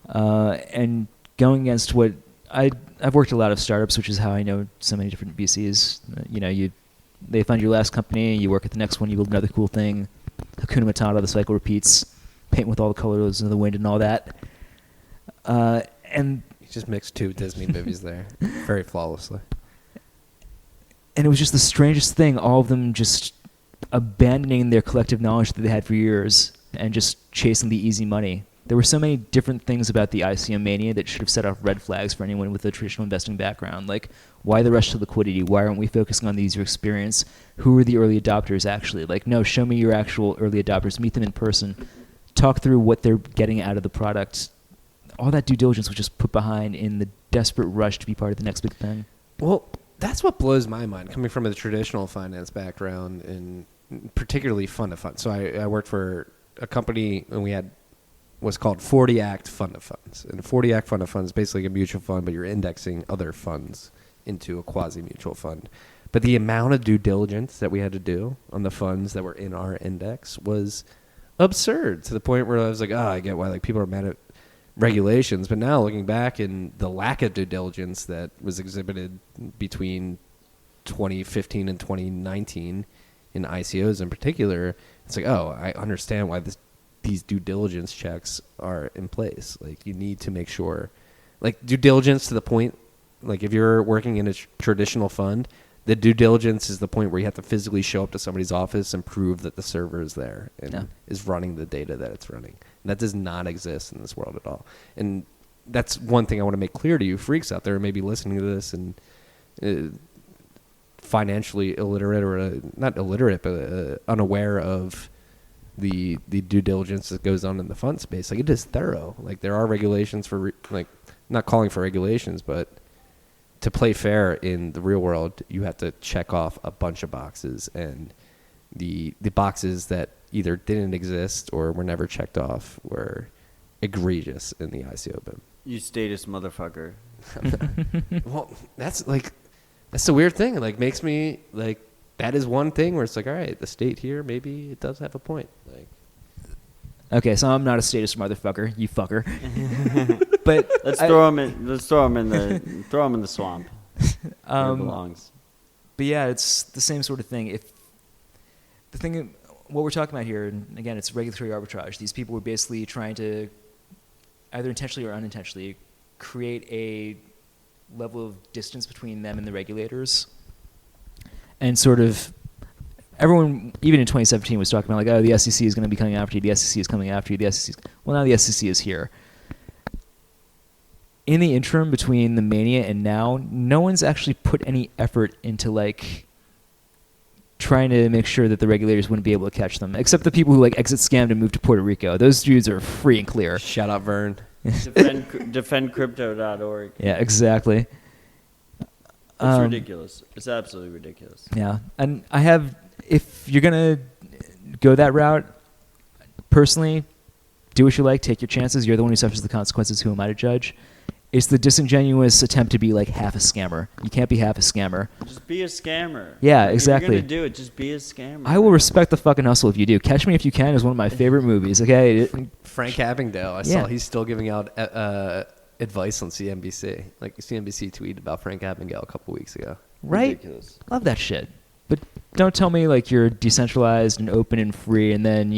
And going against what... I've worked a lot of startups, which is how I know so many different VCs. They fund your last company, you work at the next one, you build another cool thing. Hakuna Matata, the cycle repeats. Paint with all the colors of the wind and all that. And you just mixed two Disney movies there, very flawlessly. And it was just the strangest thing. All of them just abandoning their collective knowledge that they had for years and just chasing the easy money. There were so many different things about the ICO mania that should have set off red flags for anyone with a traditional investing background. Like, why the rush to liquidity? Why aren't we focusing on the user experience? Who are the early adopters actually? Like, no, show me your actual early adopters. Meet them in person. Talk through what they're getting out of the product. All that due diligence was just put behind in the desperate rush to be part of the next big thing. Well, that's what blows my mind, coming from a traditional finance background and particularly fund of funds. So I worked for a company and we had what's called 40 Act fund of funds. And a 40 Act fund of funds is basically a mutual fund, but you're indexing other funds into a quasi-mutual fund. But the amount of due diligence that we had to do on the funds that were in our index was absurd, to the point where I was like, oh, I get why like people are mad at regulations. But now looking back, and the lack of due diligence that was exhibited between 2015 and 2019 in ICOs in particular, it's like, oh, I understand why these due diligence checks are in place. Like, you need to make sure, like, due diligence to the point, like if you're working in a traditional fund, the due diligence is the point where you have to physically show up to somebody's office and prove that the server is there and is running the data that it's running. And that does not exist in this world at all. And that's one thing I want to make clear to you freaks out there who may be listening to this and financially illiterate, or not illiterate, but unaware of the due diligence that goes on in the fund space. Like, it is thorough. Like, there are regulations for like, not calling for regulations, but to play fair in the real world, you have to check off a bunch of boxes, and the boxes that either didn't exist or were never checked off were egregious in the ICO boom. You status motherfucker. Well, that's the weird thing. It like makes me like, that is one thing where it's like, all right, the state here, maybe it does have a point. Like, Okay, so I'm not a status motherfucker, you fucker. But Let's throw him in the swamp. Where it belongs. But yeah, it's the same sort of thing. If the thing, what we're talking about here, and again, it's regulatory arbitrage. These people were basically trying to, either intentionally or unintentionally, create a level of distance between them and the regulators. And sort of, everyone, even in 2017, was talking about like, oh, the SEC is going to be coming after you. The SEC is coming after you. Well, now the SEC is here. In the interim between the mania and now, no one's actually put any effort into like trying to make sure that the regulators wouldn't be able to catch them, except the people who like exit scammed and moved to Puerto Rico. Those dudes are free and clear. shout out Vern. Defendcrypto.org. Yeah, exactly. It's ridiculous. It's absolutely ridiculous. Yeah, and I have, if you're gonna go that route, personally, do what you like, take your chances. You're the one who suffers the consequences. Who am I to judge? It's the disingenuous attempt to be like half a scammer. You can't be half a scammer. Just be a scammer. Yeah, If exactly. you're gonna do it, just be a scammer. I will respect the fucking hustle if you do. Catch Me If You Can is one of my favorite movies. Okay, Frank Abagnale, I saw he's still giving out advice on CNBC. Like, CNBC tweeted about Frank Abagnale a couple weeks ago. right? Ridiculous. Love that shit. But don't tell me like you're decentralized and open and free, and then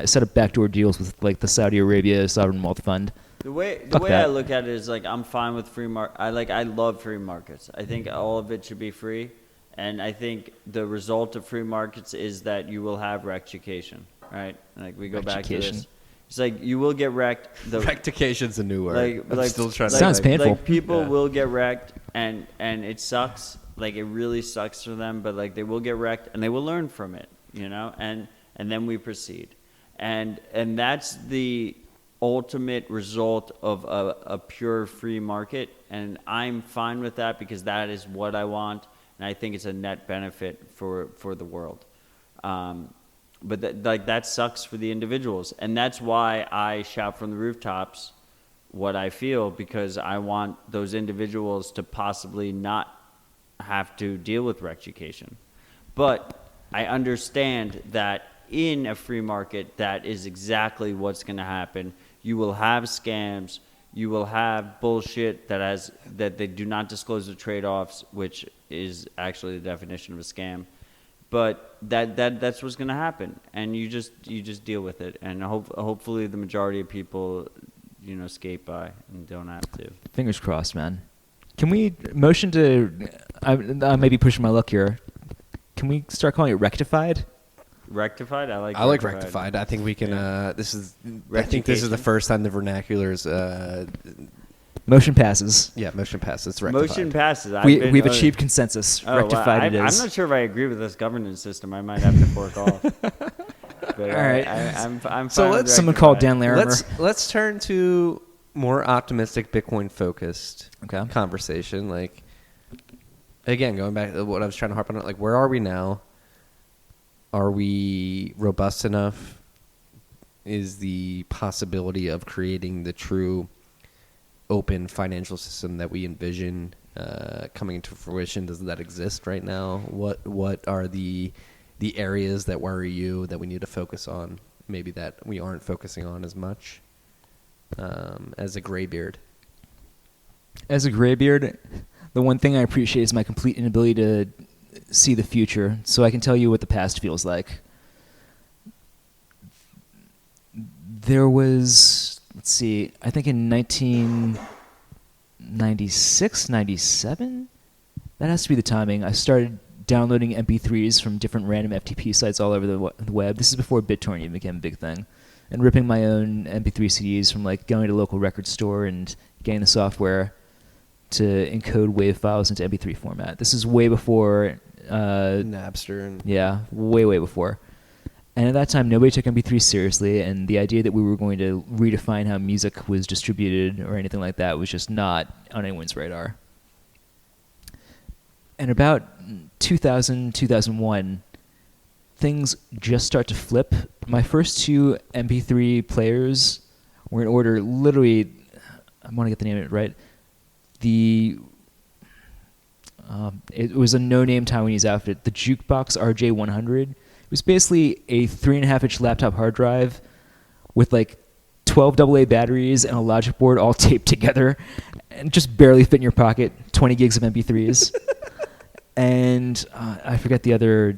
set up backdoor deals with like the Saudi Arabia Sovereign Wealth Fund. The way Fuck I that. look at it is like, I'm fine with free market. I love free markets. I think all of it should be free, and I think the result of free markets is that you will have rectification, right? Like, we go back to this. It's like, you will get wrecked. Rectification's a new word. I'm still trying to. Sounds painful. Like, people will get wrecked, and it sucks. Like, it really sucks for them, but like, they will get wrecked, and they will learn from it, and then we proceed, and that's the ultimate result of a pure free market, and I'm fine with that because that is what I want, and I think it's a net benefit for the world. But that sucks for the individuals, and that's why I shout from the rooftops what I feel, because I want those individuals to possibly not have to deal with rectification. But I understand that in a free market, that is exactly what's going to happen. You will have scams. You will have bullshit that they do not disclose the trade-offs, which is actually the definition of a scam. But that's what's going to happen, and you just deal with it, and hopefully the majority of people skate by and don't have to. Fingers crossed, man. Can we motion to? I may be pushing my luck here. Can we start calling it rectified? Rectified? I like rectified. I think we can. I think this is the first time the vernacular's. Motion passes. Yeah, motion passes. It's rectified. Motion passes. We've achieved consensus. Oh, Rectified well, it is. I'm not sure if I agree with this governance system. I might have to fork off. But all right. I'm fine. So with let's. Someone called Dan Larimer. Let's turn to more optimistic Bitcoin focused conversation. Like, again, going back to what I was trying to harp on, like, where are we now? Are we robust enough? Is the possibility of creating the true open financial system that we envision coming to fruition? Does that exist right now? What are the areas that worry you that we need to focus on? Maybe that we aren't focusing on as much as a graybeard. As a graybeard, the one thing I appreciate is my complete inability to see the future, so I can tell you what the past feels like. There was, let's see, I think in 1996, 97? That has to be the timing. I started downloading MP3s from different random FTP sites all over the web. This is before BitTorrent even became a big thing. And ripping my own MP3 CDs from like going to a local record store and getting the software to encode WAV files into MP3 format. This is way before... Napster. And yeah, way before. And at that time, nobody took MP3 seriously, and the idea that we were going to redefine how music was distributed or anything like that was just not on anyone's radar. And about 2000, 2001, things just start to flip. My first two MP3 players were in order, literally, I want to get the name of it right. It was a no-name Taiwanese outfit, the Jukebox RJ100. It was basically a 3.5-inch laptop hard drive with like 12 AA batteries and a logic board all taped together and just barely fit in your pocket, 20 gigs of MP3s. And I forget the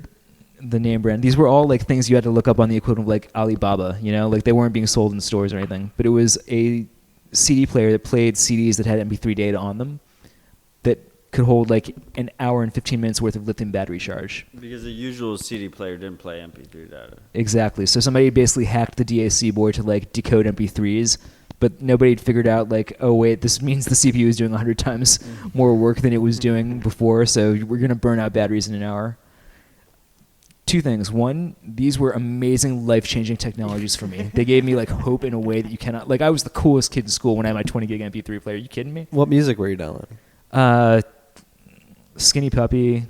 name brand. These were all like things you had to look up on the equivalent of like Alibaba, you know, like they weren't being sold in stores or anything. But it was a CD player that played CDs that had MP3 data on them that could hold like an hour and 15 minutes worth of lithium battery charge. Because the usual CD player didn't play MP3 data. Exactly. So somebody basically hacked the DAC board to like decode MP3s, but nobody had figured out like, oh wait, this means the CPU is doing 100 times more work than it was doing before, so we're going to burn out batteries in an hour. Two things. One, these were amazing life-changing technologies for me. They gave me like hope in a way that you cannot... Like I was the coolest kid in school when I had my 20 gig MP3 player. Are you kidding me? What music were you downloading? Skinny Puppy, a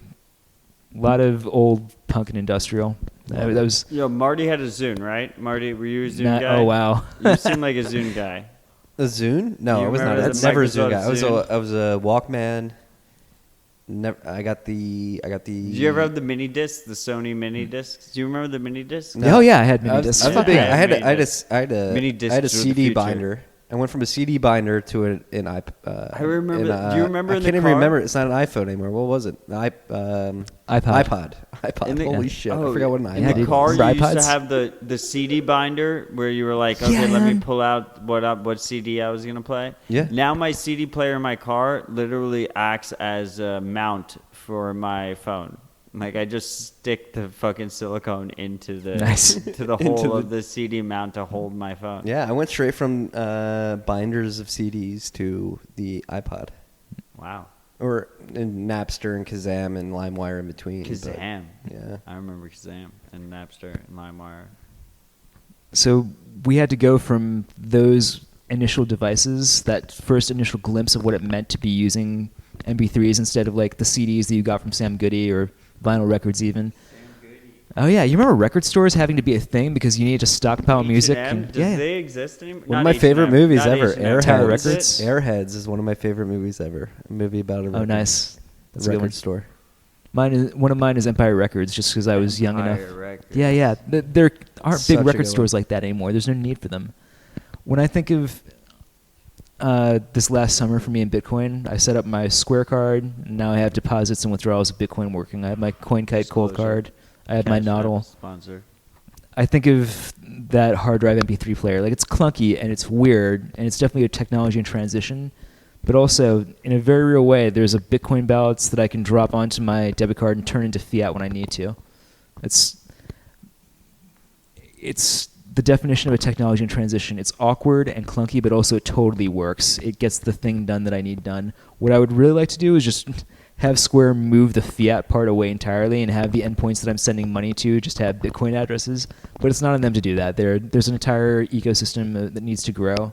lot of old punk and industrial. That was... Yo, Marty had a Zune, right? Marty, were you a Zune guy? Oh, wow. You seem like a Zune guy. A Zune? No, You I was not. remember That's the never a Zune Microsoft guy. Zune? I was a Walkman. Never. I got the. Did you ever have the mini disc, the Sony mini discs? Do you remember the mini discs? No. Oh, yeah, I had mini I was, discs. I was a big. Yeah, I had mini a, I had a, discs. I had a, Mini I had a discs were the CD future. binder. I went from a CD binder to an iPod. I remember. Do you remember I in can't the even car? remember. It's not an iPhone anymore. What was it? iPod. iPod. In the- Holy yeah. shit! Oh, I forgot what an in iPod. Yeah, the dude. car, you For used to iPods? have the CD binder where you were like, okay, Yeah, let me man. pull out what CD I was gonna play. Yeah. Now my CD player in my car literally acts as a mount for my phone. Like I just stick the fucking silicone into the Nice. to the hole of the CD mount to hold my phone. Yeah, I went straight from binders of CDs to the iPod, Wow. or in Napster and Kazam and LimeWire in between. but- Kazam. Yeah. I remember Kazam and Napster and LimeWire. So we had to go from those initial devices, that first initial glimpse of what it meant to be using MP3s instead of like the CDs that you got from Sam Goody or vinyl records even. Oh yeah, you remember record stores having to be a thing because you needed to stockpile music? H&M? And, Does yeah. they exist anymore? One of my favorite movies ever, Tower Airheads. Records. Airheads is one of my favorite movies ever. A movie about a record, Oh, nice. That's a good one. record store. One of mine is Empire Records, just because I was young enough. Records. Yeah. There aren't Such big a record good stores like that anymore. There's no need for them. When I think of this last summer for me in Bitcoin, I set up my Square card, and now I have deposits and withdrawals of Bitcoin working. I have my CoinKite Cold Disclosure. card. I have my Cash App Nodl. sponsor. I think of that hard drive MP3 player. Like, it's clunky and it's weird, and it's definitely a technology in transition. But also, in a very real way, there's a Bitcoin balance that I can drop onto my debit card and turn into fiat when I need to. It's the definition of a technology in transition. It's awkward and clunky, but also it totally works. It gets the thing done that I need done. What I would really like to do is just have Square move the fiat part away entirely and have the endpoints that I'm sending money to just have Bitcoin addresses. But it's not on them to do that. There's an entire ecosystem that needs to grow.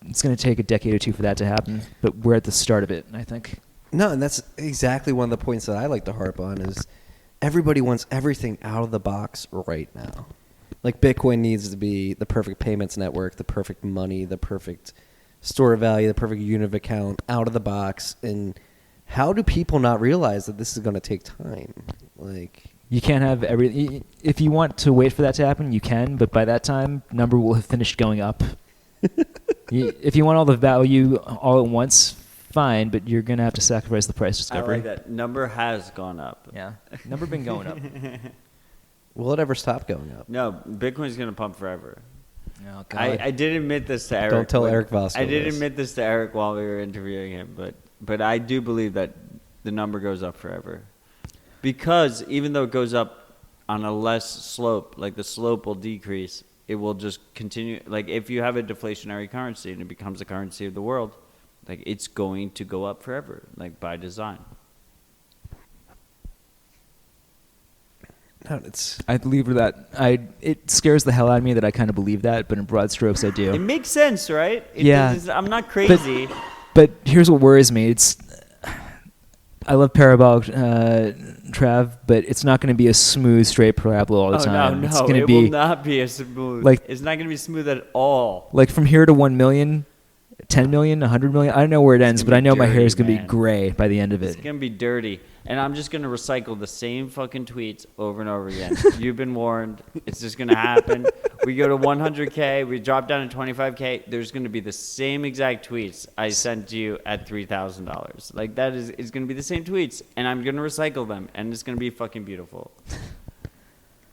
It's going to take a decade or two for that to happen, but we're at the start of it, I think. No, and that's exactly one of the points that I like to harp on is everybody wants everything out of the box right now. Like Bitcoin needs to be the perfect payments network, the perfect money, the perfect store of value, the perfect unit of account out of the box. And how do people not realize that this is going to take time? Like, You can't have if you want to wait for that to happen, you can, but by that time, number will have finished going up. If you want all the value all at once, fine, but you're going to have to sacrifice the price I discovery. like that. Number has gone up. Yeah. Number been going up. will it ever stop going up? No, Bitcoin's going to pump forever. Oh, God. I did admit this to Eric. Don't tell when- Eric Voss I did this. admit this to Eric while we were interviewing him, but I do believe that the number goes up forever. Because even though it goes up on a less slope, like the slope will decrease, it will just continue. Like if you have a deflationary currency and it becomes the currency of the world, like it's going to go up forever, like by design. No, it's I believe that. It scares the hell out of me that I kind of believe that, but in broad strokes, I do. It makes sense, right? Yeah. I'm not crazy. But here's what worries me. I love parabolic trav, but it's not going to be a smooth, straight parabola all the time. No, It's going to it be will not be as smooth. like- It's not going to be smooth at all. like from here to 1 million, 10 million, 100 million. I don't know where it ends, gonna but I be know my hair dirty, is going to be man. gray by the end of It's it. going to be dirty. And I'm just going to recycle the same fucking tweets over and over again. You've been warned. It's just going to happen. We go to 100K. We drop down to 25K. There's going to be the same exact tweets I sent you at $3,000. Like, that is it's going to be the same tweets. And I'm going to recycle them. And it's going to be fucking beautiful.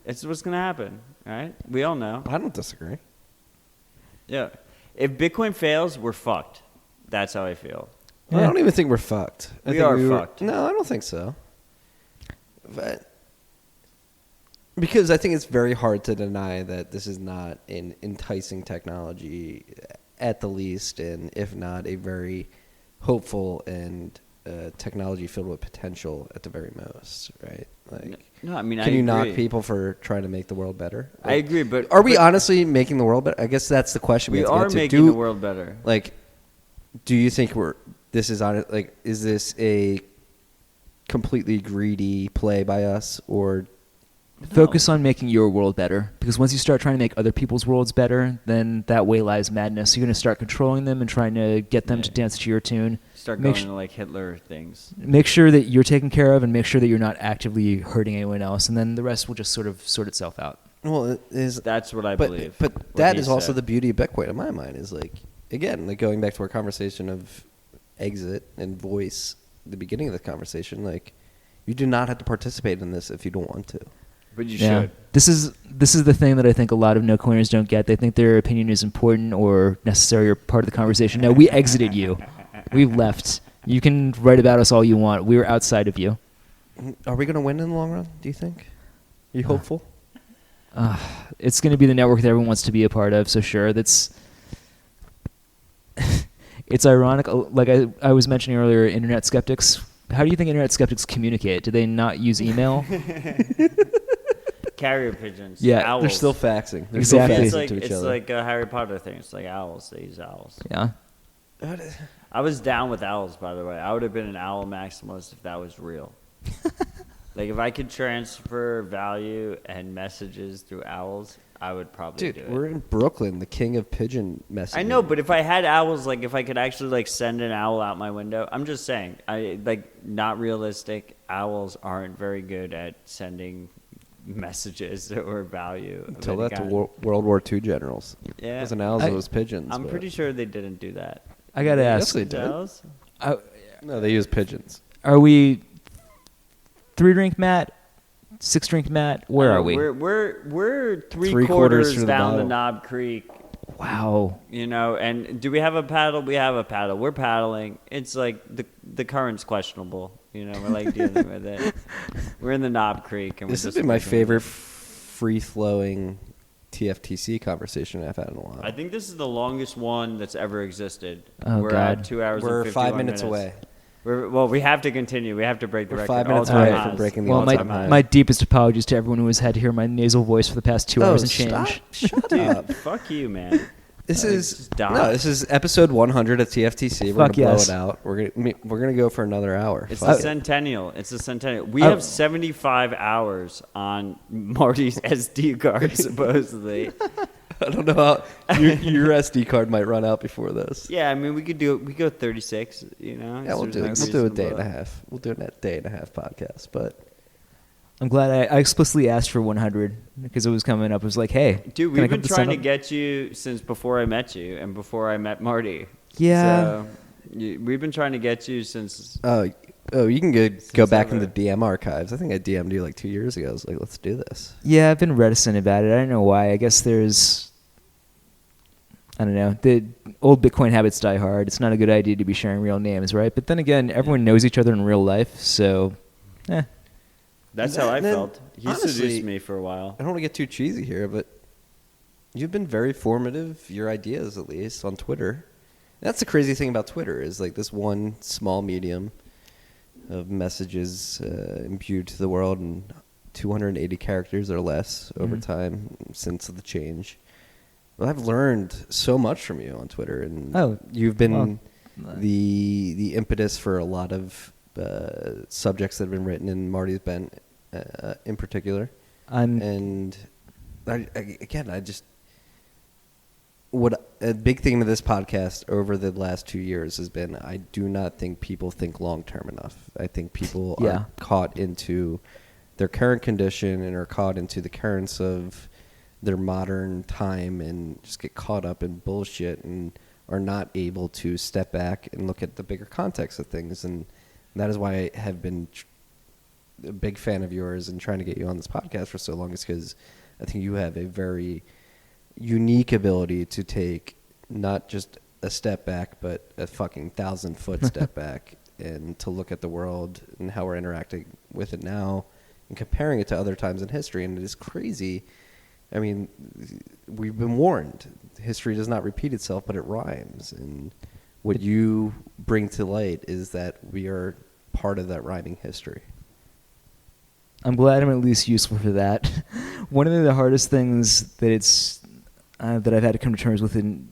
It's what's going to happen. Right? We all know. I don't disagree. Yeah. If Bitcoin fails, we're fucked. That's how I feel. I don't even think we're fucked. I We think are were- fucked. No, I don't think so. But because I think it's very hard to deny that this is not an enticing technology at the least, and if not a very hopeful and technology filled with potential at the very most, right? Like, No, I mean, can I you knock agree. people for trying to make the world better? I agree, but Are we but honestly making the world better? I guess that's the question we we have to are get to. making the world better. Like, do you think this is on it? Like, is this a completely greedy play by us, or Focus on making your world better, because once you start trying to make other people's worlds better, then that way lies madness. You're going to start controlling them and trying to get them to dance to your tune. Start Make going sh- to like Hitler things. Make sure that you're taken care of, and make sure that you're not actively hurting anyone else, and then the rest will just sort of sort itself out. well, it is That's what I but believe. but what that he is also said. the beauty of Bitcoin in my mind. Is like, again, like going back to our conversation of exit and voice, the beginning of the conversation. Like, you do not have to participate in this if you don't want to. But you should. This is the thing that I think a lot of no coiners don't get. They think their opinion is important or necessary or part of the conversation. No, we exited you. We've left. You can write about us all you want. We were outside of you. Are we going to win in the long run? Do you think? Are you hopeful? It's going to be the network that everyone wants to be a part of. So sure, that's. It's ironic. Like I was mentioning earlier, internet skeptics. How do you think internet skeptics communicate? Do they not use email? Carrier pigeons. Yeah, owls. They're still faxing. They're Exactly. still It's faxing like to each other. a Harry Potter thing. It's like owls. They use owls. Yeah. I was down with owls, by the way. I would have been an owl maximalist if that was real. Like if I could transfer value and messages through owls, I would probably do Dude, it. we're in Brooklyn, the king of pigeon messaging. I know, but if I had owls, like if I could actually like send an owl out my window, I'm just saying, not realistic. Owls aren't very good at sending messages or value. of Tell any that to kind. World War II generals. Yeah. It wasn't owls, it was pigeons. I'm but- pretty sure they didn't do that. I gotta Yes, ask. they did. Owls? No, they use pigeons. Are we 3-drink Matt? 6-drink Matt? Where are we? We're three Three quarters quarters through the down the bottle. Knob Creek. Wow. You know, and do we have a paddle? We have a paddle. We're paddling. It's like the current's questionable. You know, we're like dealing with it. We're in the Knob Creek, and This we're has just been my working with favorite it. free-flowing TFTC conversation I've had in a while. I think this is the longest one that's ever existed. Oh, we're God. at 2 hours. We're and 5 51 minutes away. Well, we have to continue. We have to break the We're record. 5 minutes All-time away highs. from breaking the Well, all-time my, high. my deepest apologies to everyone who has had to hear my nasal voice for the past 2 hours and change. Shut Dude, up. fuck you, man. This is just die. no. This is episode 100 of TFTC. We're Fuck gonna yes. blow it out. We're gonna go for another hour. It's Fuck a it. centennial. It's a centennial. We Oh. have 75 hours on Marty's SD card, supposedly. I don't know how your SD card might run out before this. Yeah, I mean, we go 36, you know? Yeah, we'll do it. We'll do a day and a half. We'll do a day and a half podcast, but I'm glad I explicitly asked for 100 because it was coming up. It was like, hey, dude, can I we've come been trying to stand-up? get you since before I met you and before I met Marty. Yeah. So, we've been trying to get you since. you can go back in ever. the DM archives. I think I DM'd you like 2 years ago. I was like, let's do this. Yeah, I've been reticent about it. I don't know why. I guess I don't know. The old Bitcoin habits die hard. It's not a good idea to be sharing real names, right? But then again, everyone knows each other in real life, so, That's how I And then, felt. He honestly, seduced me for a while. I don't want to get too cheesy here, but you've been very formative, your ideas at least, on Twitter. That's the crazy thing about Twitter is like this one small medium of messages imbued to the world in 280 characters or less over time since the change. Well, I've learned so much from you on Twitter, and you've been the impetus for a lot of subjects that have been written in Marty's bent, in particular. What a big theme of this podcast over the last 2 years has been, I do not think people think long term enough. I think people are caught into their current condition and are caught into the currents of their modern time and just get caught up in bullshit and are not able to step back and look at the bigger context of things. And that is why I have been a big fan of yours and trying to get you on this podcast for so long, is because I think you have a very unique ability to take not just a step back, but a fucking 1,000-foot step back, and to look at the world and how we're interacting with it now and comparing it to other times in history. And it is crazy. I mean, we've been warned. History does not repeat itself, but it rhymes. And what you bring to light is that we are part of that rhyming history. I'm glad I'm at least useful for that. One of the hardest things that I've had to come to terms with in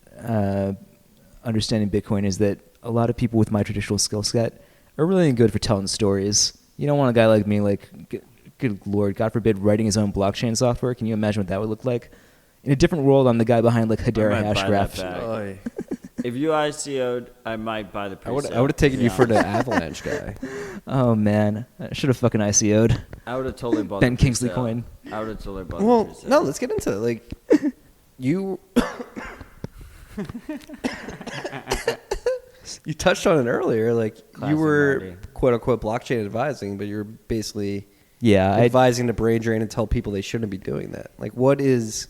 understanding Bitcoin is that a lot of people with my traditional skill set are really good for telling stories. You don't want a guy like me, like, good Lord, God forbid, writing his own blockchain software. Can you imagine what that would look like? In a different world, I'm the guy behind like Hedera Hashgraph. If you ICO'd, I might buy the pre-sale. I would have taken you for the Avalanche guy. Oh man, I should have fucking ICO'd. I would have totally bought Ben the Kingsley pre-sale. coin. I would have totally bought the Well, pre-sale. no, let's get into it. Like, you you touched on it earlier. Like, Classic you were Marty. quote unquote blockchain advising, but you're basically Yeah, advising to brain drain and tell people they shouldn't be doing that. Like, what is,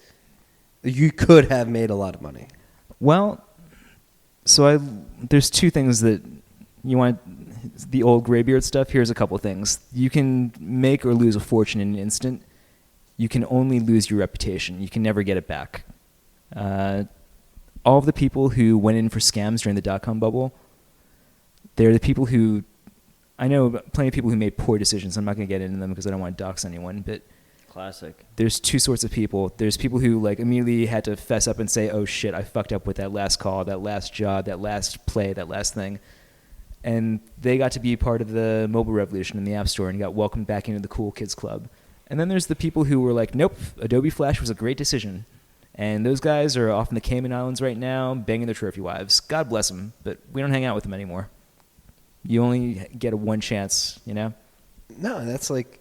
you could have made a lot of money. Well, so there's two things that you want. The old graybeard stuff. Here's a couple things. You can make or lose a fortune in an instant. You can only lose your reputation. You can never get it back. All of the people who went in for scams during the dot-com bubble, they're the people who, I know plenty of people who made poor decisions. I'm not going to get into them because I don't want to dox anyone, but Classic. there's two sorts of people. There's people who like immediately had to fess up and say, oh shit, I fucked up with that last call, that last job, that last play, that last thing. And they got to be part of the mobile revolution in the App Store and got welcomed back into the cool kids club. And then there's the people who were like, nope, Adobe Flash was a great decision. And those guys are off in the Cayman Islands right now banging their trophy wives. God bless them, but we don't hang out with them anymore. You only get a one chance, you know? No, that's like,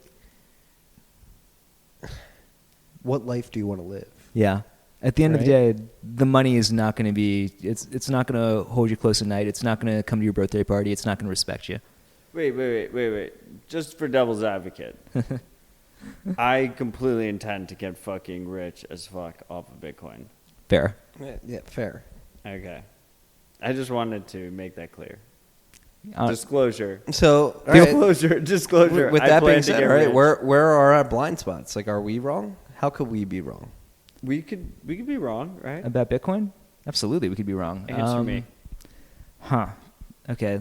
what life do you want to live? Yeah. At the end of the day, the money is not going to be, it's not going to hold you close at night. It's not going to come to your birthday party. It's not going to respect you. Wait. Just for devil's advocate. I completely intend to get fucking rich as fuck off of Bitcoin. Fair. Yeah, fair. Okay. I just wanted to make that clear. Uh, Disclosure. So, all right, Disclosure. with I that plan being to said, get all right, rich. where are our blind spots? Like, are we wrong? How could we be wrong? We could be wrong, right? About Bitcoin? Absolutely, we could be wrong. Answer me. Huh. Okay.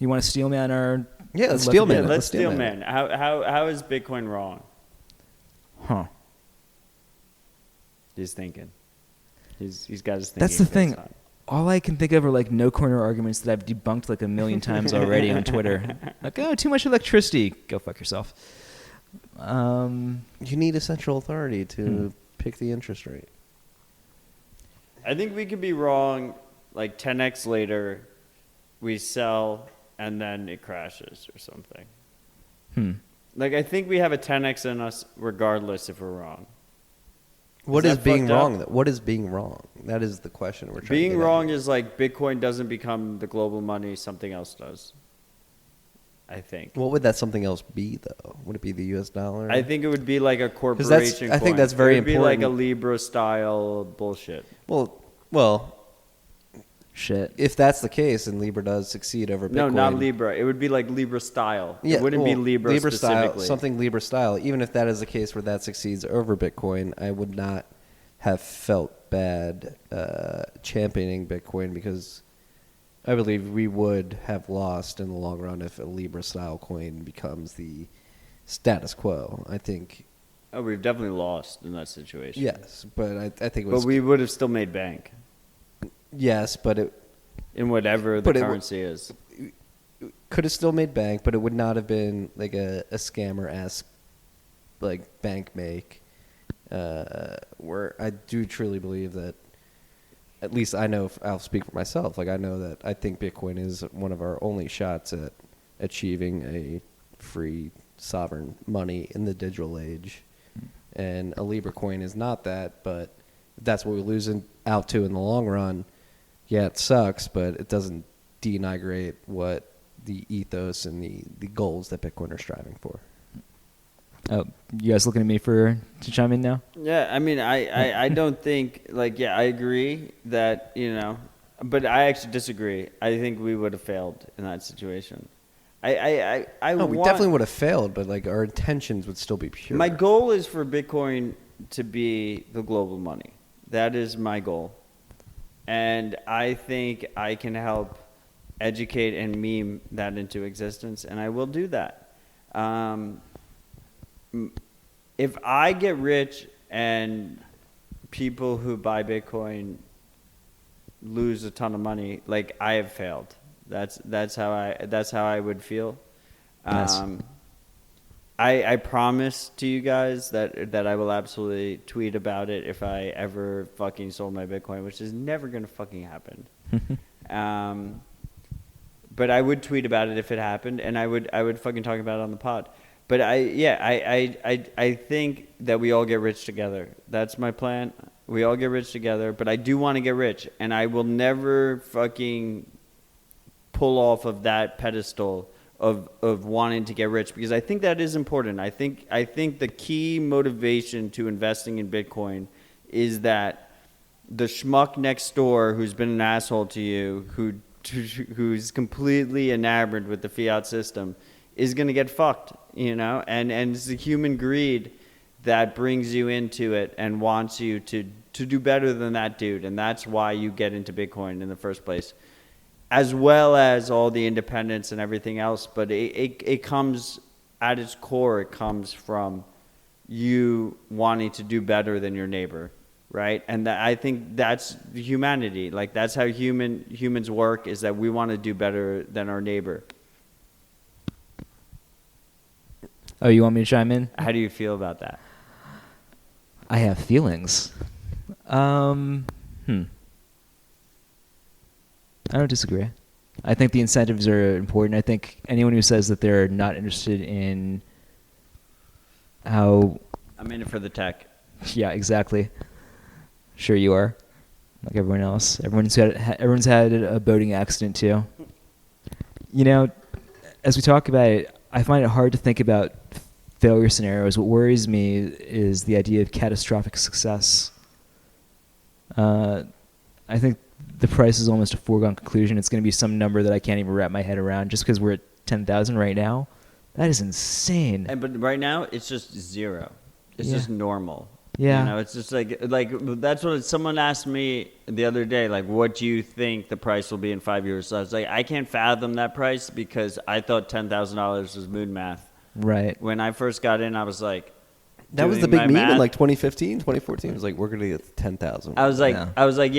You want to steel man our... Yeah, let's steel man. Let's steal, man. How is Bitcoin wrong? Huh. He's thinking. He's got his thinking. That's the face thing. on. All I can think of are like no corner arguments that I've debunked like a million times already on Twitter. Like, oh, too much electricity. Go fuck yourself. You need a central authority to pick the interest rate. I think we could be wrong. Like 10x later, we sell and then it crashes or something. Like I think we have a 10x in us regardless if we're wrong. What is that being fucked up? wrong? What is being wrong? That is the question we're trying to Being get at wrong here. is like Bitcoin doesn't become the global money, something else does. I think. What would that something else be, though? Would it be the U.S. dollar? I think it would be like a that's- corporation. I think coin. that's very It would be like a important. Libra style bullshit. Well, Shit. if that's the case, then Libra does succeed over Bitcoin. No, not Libra. It would be like Libra style. It wouldn't be Libra style, specifically. something Libra style. Even if that is the case where that succeeds over Bitcoin, I would not have felt bad championing Bitcoin because I believe we would have lost in the long run if a Libra style coin becomes the status quo. I think Oh, we've definitely lost in that situation. yes, but I think it was But we would have still made bank yes, but it in whatever the But it w- currency is. could have still made bank, but it would not have been like a scammer-esque like bank make. Where I do truly believe that, at least I know, I'll speak for myself. Like I know that I think Bitcoin is one of our only shots at achieving a free sovereign money in the digital age, and a Libra coin is not that. But if that's what we lose out to in the long run, yeah, it sucks, but it doesn't denigrate what the ethos and the goals that Bitcoin are striving for. Oh, you guys looking at me to chime in now? Yeah, I mean, I don't think, like, yeah, I agree that, but I actually disagree. I think we would have failed in that situation. No, we definitely would have failed, but like our intentions would still be pure. My goal is for Bitcoin to be the global money. That is my goal. And I think I can help educate and meme that into existence, and I will do that. If I get rich and people who buy Bitcoin lose a ton of money, like I have failed. That's how I would feel. Nice. I promise to you guys that I will absolutely tweet about it if I ever fucking sold my Bitcoin, which is never gonna fucking happen. But I would tweet about it if it happened, and I would fucking talk about it on the pod. But I think that we all get rich together. That's my plan. We all get rich together, but I do want to get rich, and I will never fucking pull off of that pedestal of wanting to get rich, because I think that is important. I think the key motivation to investing in Bitcoin is that the schmuck next door who's been an asshole to you, who's completely enamored with the fiat system, is going to get fucked, and it's the human greed that brings you into it and wants you to do better than that dude, and that's why you get into Bitcoin in the first place, as well as all the independence and everything else. But it comes at its core, it comes from you wanting to do better than your neighbor, right? And I think that's humanity. Like that's how humans work, is that we want to do better than our neighbor. Oh, you want me to chime in? How do you feel about that? I have feelings. I don't disagree. I think the incentives are important. I think anyone who says that they're not interested in how... I'm in it for the tech. Yeah, exactly. Sure you are. Like everyone else. Everyone's had a boating accident too. As we talk about it, I find it hard to think about failure scenarios. What worries me is the idea of catastrophic success. I think the price is almost a foregone conclusion. It's going to be some number that I can't even wrap my head around, just because we're at 10,000 right now. That is insane. But right now, it's just zero. It's just normal. Yeah. It's just like that's what someone asked me the other day, like, what do you think the price will be in 5 years? So I was like, I can't fathom that price because I thought $10,000 was moon math. Right. When I first got in, I was like, That was the doing big my meme math. in like 2015, 2014. It was like, we're going to get 10,000. I was like, Yeah. I was like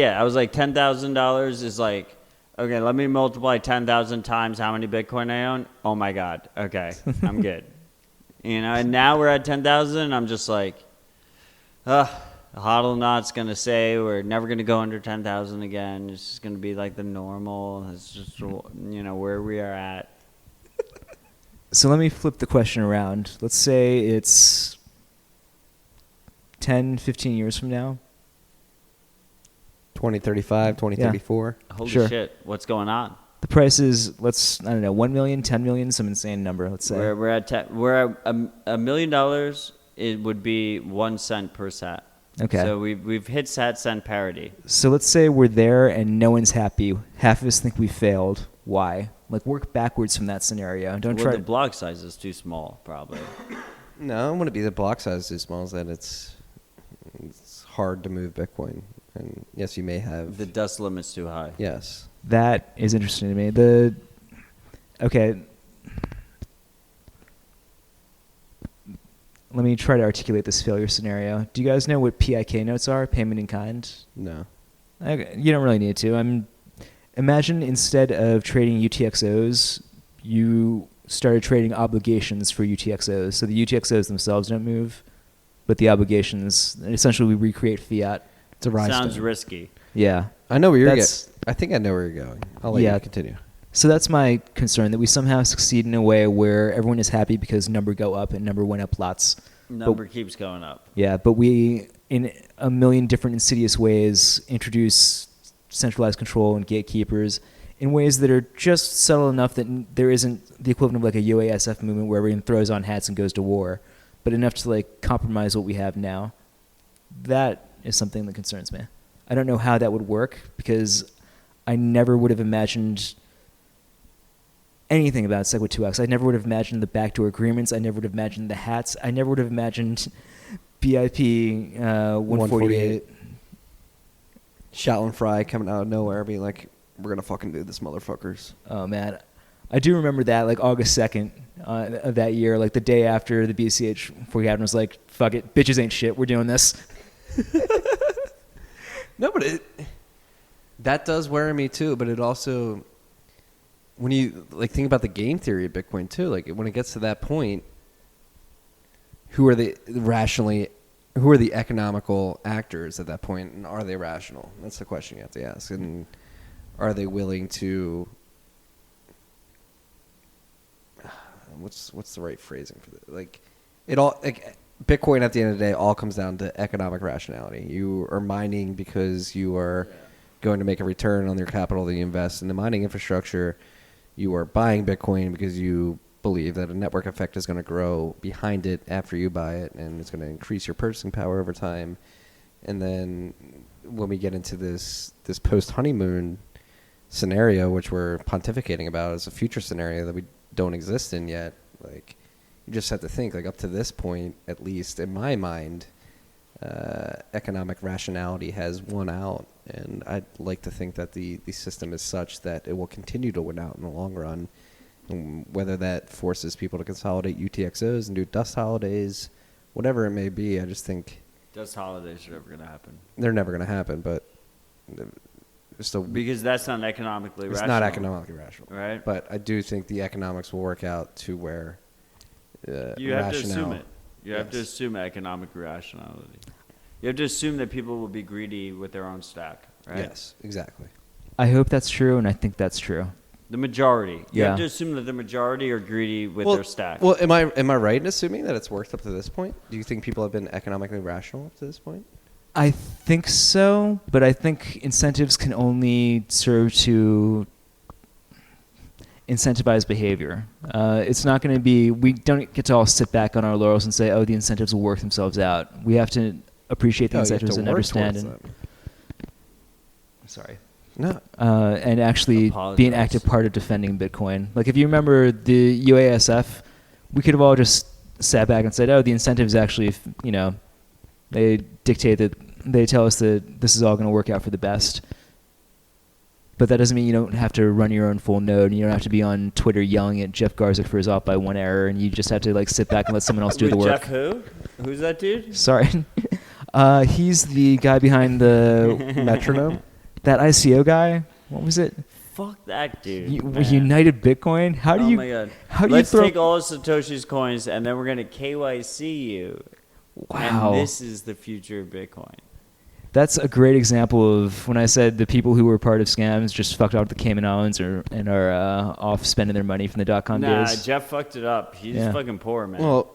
$10,000 is like, okay, let me multiply 10,000 times how many Bitcoin I own. Oh my God. Okay. I'm good. And now we're at 10,000. I'm just like, HODLNot's gonna say we're never gonna go under 10,000 again. It's just gonna be like the normal. It's just where we are at. So let me flip the question around. Let's say it's 10, 15 years from now. 2035, 2034. Holy Sure. shit! What's going on? The price is, I don't know, 1 million, 10 million, some insane number, let's say. We're at $1 million. It would be 1 cent per sat. Okay. So we've hit sat cent parity. So let's say we're there and no one's happy. Half of us think we failed. Why? Like, work backwards from that scenario. Don't try The to... block size is too small, probably. No, it wouldn't be the block size too small. Is that it's hard to move Bitcoin, and yes, you may have The dust limit's too high. Yes. That is interesting to me. Okay. Let me try to articulate this failure scenario. Do you guys know what PIK notes are? Payment in kind? No. Okay, you don't really need to. Imagine instead of trading UTXOs, you started trading obligations for UTXOs. So the UTXOs themselves don't move, but the obligations, essentially we recreate fiat. It's a rise. Sounds risky. Yeah. I know where you're That's- getting. I think I know where you're going. I'll let you continue. So that's my concern, that we somehow succeed in a way where everyone is happy because number go up and number went up lots. Number keeps going up. Yeah, but we, in a million different insidious ways, introduce centralized control and gatekeepers in ways that are just subtle enough that there isn't the equivalent of like a UASF movement where everyone throws on hats and goes to war, but enough to like compromise what we have now. That is something that concerns me. I don't know how that would work because I never would have imagined anything about Segwit 2X. I never would have imagined the backdoor agreements. I never would have imagined the hats. I never would have imagined BIP 148. Shaolin Fry coming out of nowhere, being like, "We're gonna fucking do this, motherfuckers." Oh man, I do remember that, like August 2nd of that year, like the day after the BCH 40 was like, "Fuck it, bitches ain't shit. We're doing this." No, but that does worry me too. But it also, when you like think about the game theory of Bitcoin too, like when it gets to that point, who are the economical actors at that point, and are they rational? That's the question you have to ask. And are they willing to? What's the right phrasing for that? Like, it all Bitcoin at the end of the day all comes down to economic rationality. You are mining because you are going to make a return on your capital that you invest in the mining infrastructure. You are buying Bitcoin because you believe that a network effect is going to grow behind it after you buy it, and it's going to increase your purchasing power over time. And then when we get into this post-honeymoon scenario, which we're pontificating about as a future scenario that we don't exist in yet, like, you just have to think, like, up to this point, at least in my mind, economic rationality has won out, and I'd like to think that the system is such that it will continue to win out in the long run. And whether that forces people to consolidate UTXOs and do dust holidays, whatever it may be, I just think Dust holidays are never going to happen. they're never going to happen. But Because that's not economically it's rational. not economically rational, Right. But I do think the economics will work out to where You have to rationale- assume it. You have to Yes. assume economic rationality. You have to assume that people will be greedy with their own stack, right? Yes, exactly. I hope that's true, and I think that's true. The majority. You Yeah. have to assume that the majority are greedy with their stack. Well, am I right in assuming that it's worked up to this point? Do you think people have been economically rational up to this point? I think so, but I think incentives can only serve to incentivize behavior. It's not going to be, we don't get to all sit back on our laurels and say, oh, the incentives will work themselves out. We have to appreciate the No, you have incentives to and work understand. towards And, them. sorry. No. And actually be an Apologize. active part of defending Bitcoin. Like, if you remember the UASF, we could have all just sat back and said, oh, the incentives actually, they dictate that, they tell us that this is all going to work out for the best. But that doesn't mean you don't have to run your own full node, and you don't have to be on Twitter yelling at Jeff Garzik for his off by one error, and you just have to like sit back and let someone else do With the work. Jeff who? Who's that dude? Sorry. He's the guy behind the Metronome? that ICO guy. What was it? Fuck that dude. man. United Bitcoin? How do Oh you my god. how do Let's you throw take all of Satoshi's coins and then we're gonna KYC you. Wow. And this is the future of Bitcoin. That's a great example of when I said the people who were part of scams just fucked out the Cayman Islands and are off spending their money from the .com days. Jeff fucked it up. He's fucking poor, man. Well,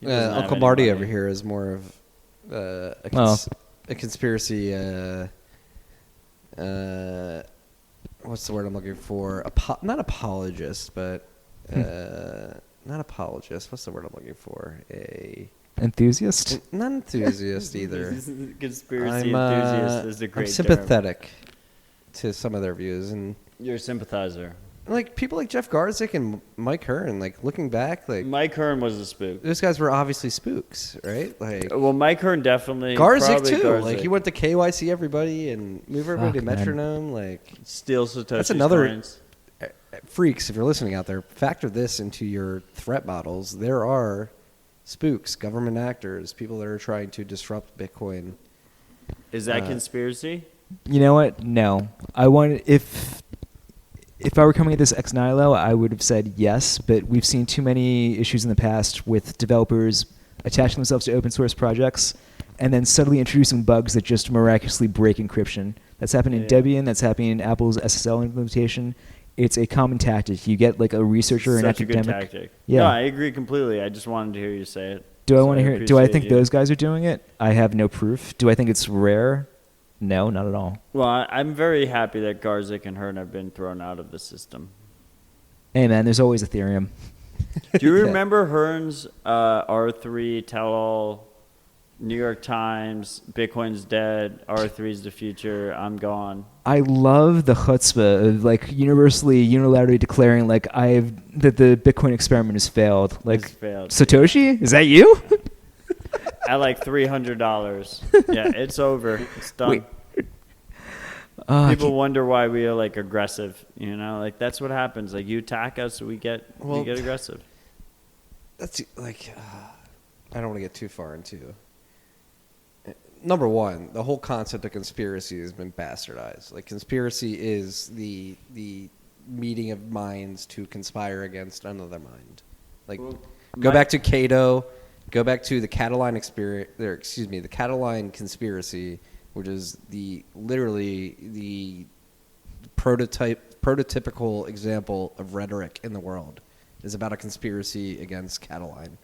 He doesn't have Uncle any Marty money. over here is more of a conspiracy. What's the word I'm looking for? Not apologist, but not apologist. What's the word I'm looking for? Enthusiast? Not enthusiast either. Conspiracy enthusiast is a great I'm sympathetic to some of their views, and You're a sympathizer. like people like Jeff Garzik and Mike Hearn. Like looking back, like Mike Hearn was a spook. those guys were obviously spooks, right? Like Well, Mike Hearn definitely. Garzik probably too. Garzik. Like he went to KYC everybody and move everybody to Fuck, man. Metronome. Like Steal Satoshi's that's another coins. freaks. If you're listening out there, factor this into your threat models. There are spooks, government actors, people that are trying to disrupt Bitcoin. Is that conspiracy? You know what? No. If I were coming at this ex nihilo, I would have said yes, but we've seen too many issues in the past with developers attaching themselves to open source projects and then suddenly introducing bugs that just miraculously break encryption. That's happened in Debian, that's happening in Apple's SSL implementation. It's a common tactic. You get like a researcher, an Such a academic. good tactic. Yeah. No, I agree completely. I just wanted to hear you say it. Do I So want to hear it? Do I appreciate think you. those guys are doing it? I have no proof. Do I think it's rare? No, not at all. Well, I'm very happy that Garzik and Hearn have been thrown out of the system. Hey, man, there's always Ethereum. Do you remember Hearn's R3 tell-all, New York Times, Bitcoin's dead, R3's the future, I'm gone? I love the chutzpah of like unilaterally declaring like that the Bitcoin experiment has failed. Like It's failed. Satoshi, is that you? At like $300. Yeah, it's over. It's done. Wait. People wonder why we are like aggressive, you know? Like that's what happens. Like you attack us, we get aggressive. That's like I don't want to get too far into. Number one, the whole concept of conspiracy has been bastardized. Like conspiracy is the meeting of minds to conspire against another mind. Like go back to Cato, go back to the Catalan the Catalan conspiracy, which is literally the prototypical example of rhetoric in the world. Is about a conspiracy against Catiline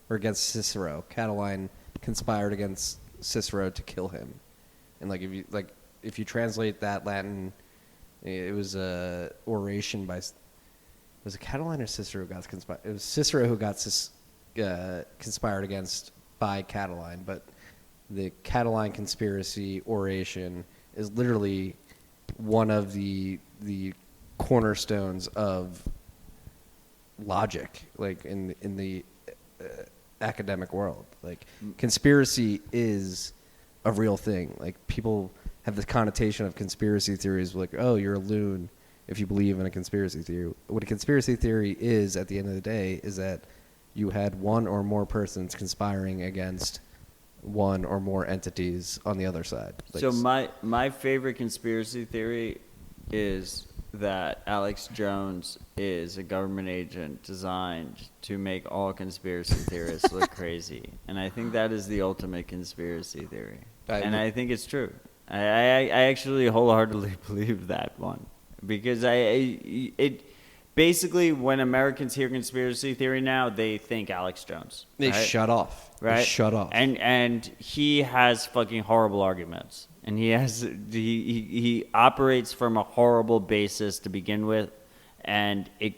or against Cicero. Catiline conspired against Cicero to kill him, and if you translate that Latin, it was a oration by was it Catiline or Cicero who got conspired? It was Cicero who got conspired against by Catiline, but the Catiline conspiracy oration is literally one of the cornerstones of logic, like in the academic world. Like conspiracy is a real thing. Like people have this connotation of conspiracy theories like, oh, you're a loon if you believe in a conspiracy theory. What a conspiracy theory is at the end of the day is that you had one or more persons conspiring against one or more entities on the other side. Like, So my favorite conspiracy theory is that Alex Jones is a government agent designed to make all conspiracy theorists look crazy. And I think that is the ultimate conspiracy theory. I think it's true. I actually wholeheartedly believe that one. Because it basically, when Americans hear conspiracy theory now, they think Alex Jones. they right? shut off. Right? They shut off. And he has fucking horrible arguments. And he operates from a horrible basis to begin with, and it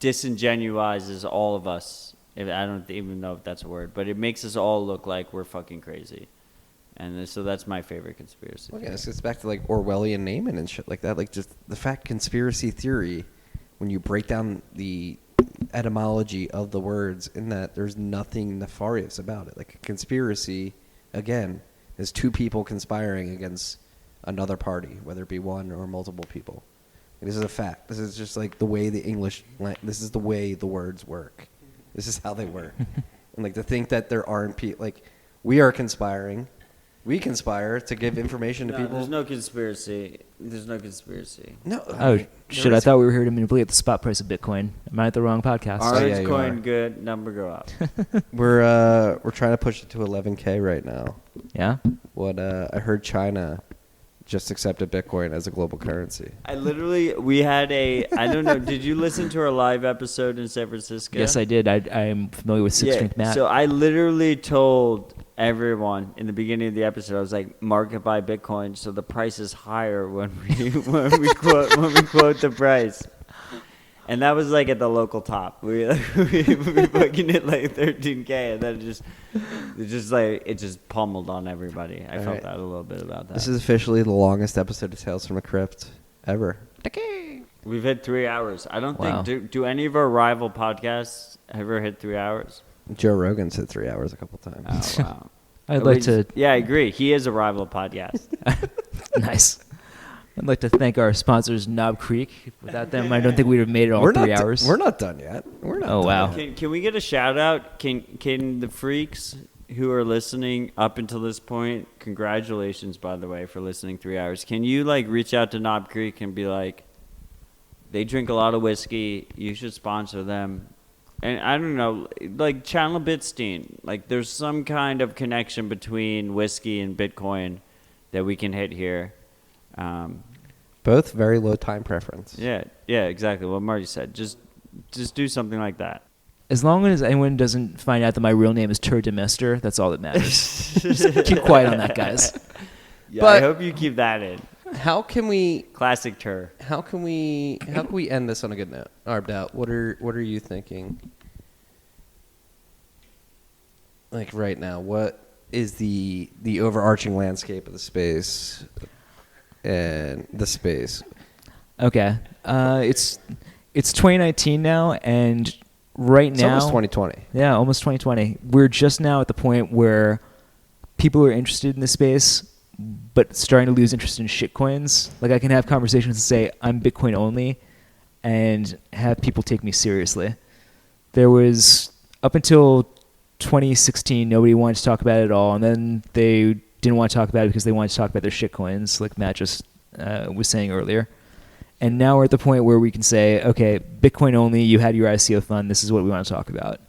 disingenuizes all of us. I don't even know if that's a word, but it makes us all look like we're fucking crazy. And so that's my favorite conspiracy. Well, yeah, this gets back to like Orwellian naming and shit like that. Like just the fact conspiracy theory, when you break down the etymology of the words, in that there's nothing nefarious about it. Like a conspiracy, again, is two people conspiring against another party, whether it be one or multiple people. This is a fact. This is just like the way this is the way the words work. This is how they work. And like to think that there aren't people, like we are conspiring. We conspire to give information to people. There's no conspiracy. There's no conspiracy. No. Oh, shit. I thought we were here to manipulate the spot price of Bitcoin. Am I at the wrong podcast? Orange yeah, you coin are. good, number go up. We're trying to push it to 11K right now. Yeah. What I heard China just accepted Bitcoin as a global currency. We had I don't know, did you listen to our live episode in San Francisco? Yes, I did. I'm familiar with Sixth Strength Matt. So I literally told everyone in the beginning of the episode, I was like, market buy Bitcoin, so the price is higher when we quote the price. And that was like at the local top. We fucking hit like 13K, and then it just pummeled on everybody. I felt that a little bit about that. This is officially the longest episode of Tales from a Crypt ever. We've hit 3 hours. I don't Wow. think do any of our rival podcasts ever hit 3 hours? Joe Rogan's hit 3 hours a couple times. Oh wow. I'd like to. Yeah, I agree. He is a rival podcast. Nice. I'd like to thank our sponsors, Knob Creek. Without them, I don't think we'd have made it all 3 hours. We're not done yet. We're not. Oh, done wow. yet. Can we get a shout out? Can the freaks who are listening up until this point, congratulations by the way for listening 3 hours. Can you like reach out to Knob Creek and be like, they drink a lot of whiskey, you should sponsor them? And I don't know, like Chandler Bitstein, like there's some kind of connection between whiskey and Bitcoin that we can hit here. Both very low time preference. Yeah, exactly what Marty said. Just do something like that. As long as anyone doesn't find out that my real name is Tur Demester, that's all that matters. Just keep quiet on that, guys. Yeah, But- I hope you keep that in. How can we Classic Tur. end this on a good note? Arbed, what are you thinking? Like right now, what is the overarching landscape of the space and the space? Okay. It's 2019 now, and right It's now... almost 2020. Yeah, almost 2020. We're just now at the point where people are interested in the space, but starting to lose interest in shitcoins. Like, I can have conversations and say, I'm Bitcoin only, and have people take me seriously. There was, up until 2016, nobody wanted to talk about it at all, and then they didn't want to talk about it because they wanted to talk about their shitcoins, like Matt just was saying earlier. And now we're at the point where we can say, okay, Bitcoin only, you had your ICO fund, this is what we want to talk about.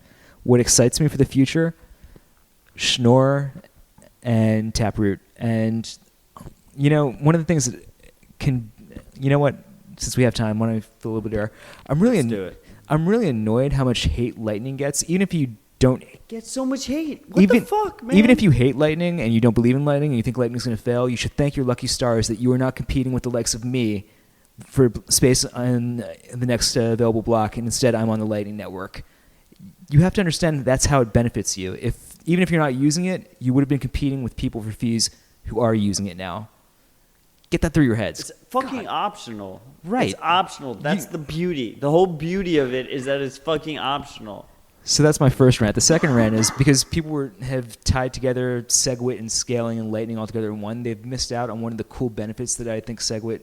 What excites me for the future? Schnorr and Taproot. And, one of the things that can, since we have time, why don't I fill a little bit there? Let's do it. I'm really annoyed how much hate Lightning gets, even if you don't... Get so much hate. What the fuck, man? Even if you hate Lightning and you don't believe in Lightning and you think Lightning's going to fail, you should thank your lucky stars that you are not competing with the likes of me for space on the next available block, and instead I'm on the Lightning Network. You have to understand that's how it benefits you. Even if you're not using it, you would have been competing with people for fees who are using it now. Get that through your heads. It's fucking optional. Right. It's optional. That's the beauty. The whole beauty of it is that it's fucking optional. So that's my first rant. The second rant is because people have tied together SegWit and scaling and Lightning all together in one. They've missed out on one of the cool benefits that I think SegWit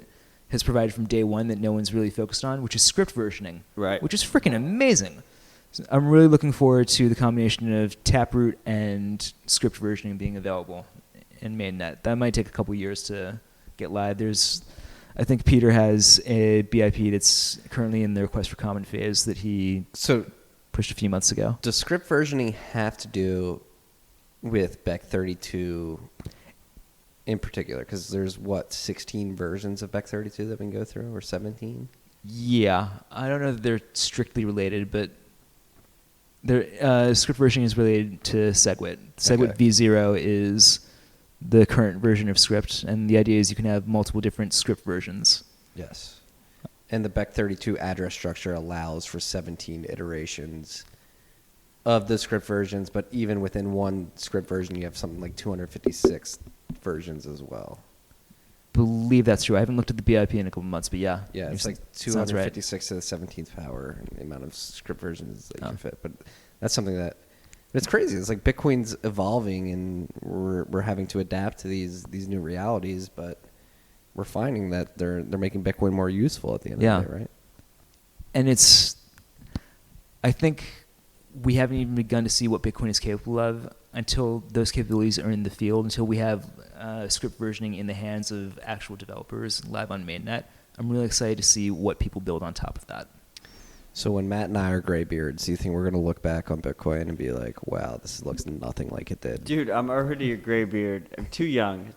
has provided from day one that no one's really focused on, which is script versioning. Right. Which is freaking amazing. So I'm really looking forward to the combination of Taproot and script versioning being available in mainnet. That might take a couple years to get live. I think Peter has a BIP that's currently in the request for comment phase that he pushed a few months ago. Does script versioning have to do with Beck 32 in particular? Because there's 16 versions of Beck 32 that we can go through, or 17? Yeah, I don't know that they're strictly related, but script versioning is related to SegWit. SegWit V0 is the current version of script, and the idea is you can have multiple different script versions. Yes. And the Beck 32 address structure allows for 17 iterations of the script versions, but even within one script version, you have something like 256 versions as well. Believe that's true. I haven't looked at the BIP in a couple months, but yeah. Yeah, it's like sounds right. 256 to the 17th power, the amount of script versions that you can fit. But that's something that it's crazy. It's like Bitcoin's evolving, and we're having to adapt to these new realities, but we're finding that they're making Bitcoin more useful at the end of the day, right? And I think we haven't even begun to see what Bitcoin is capable of until those capabilities are in the field, until we have script versioning in the hands of actual developers live on mainnet. I'm really excited to see what people build on top of that. So when Matt and I are graybeards, do you think we're going to look back on Bitcoin and be like, wow, this looks nothing like it did? Dude, I'm already a graybeard. I'm too young.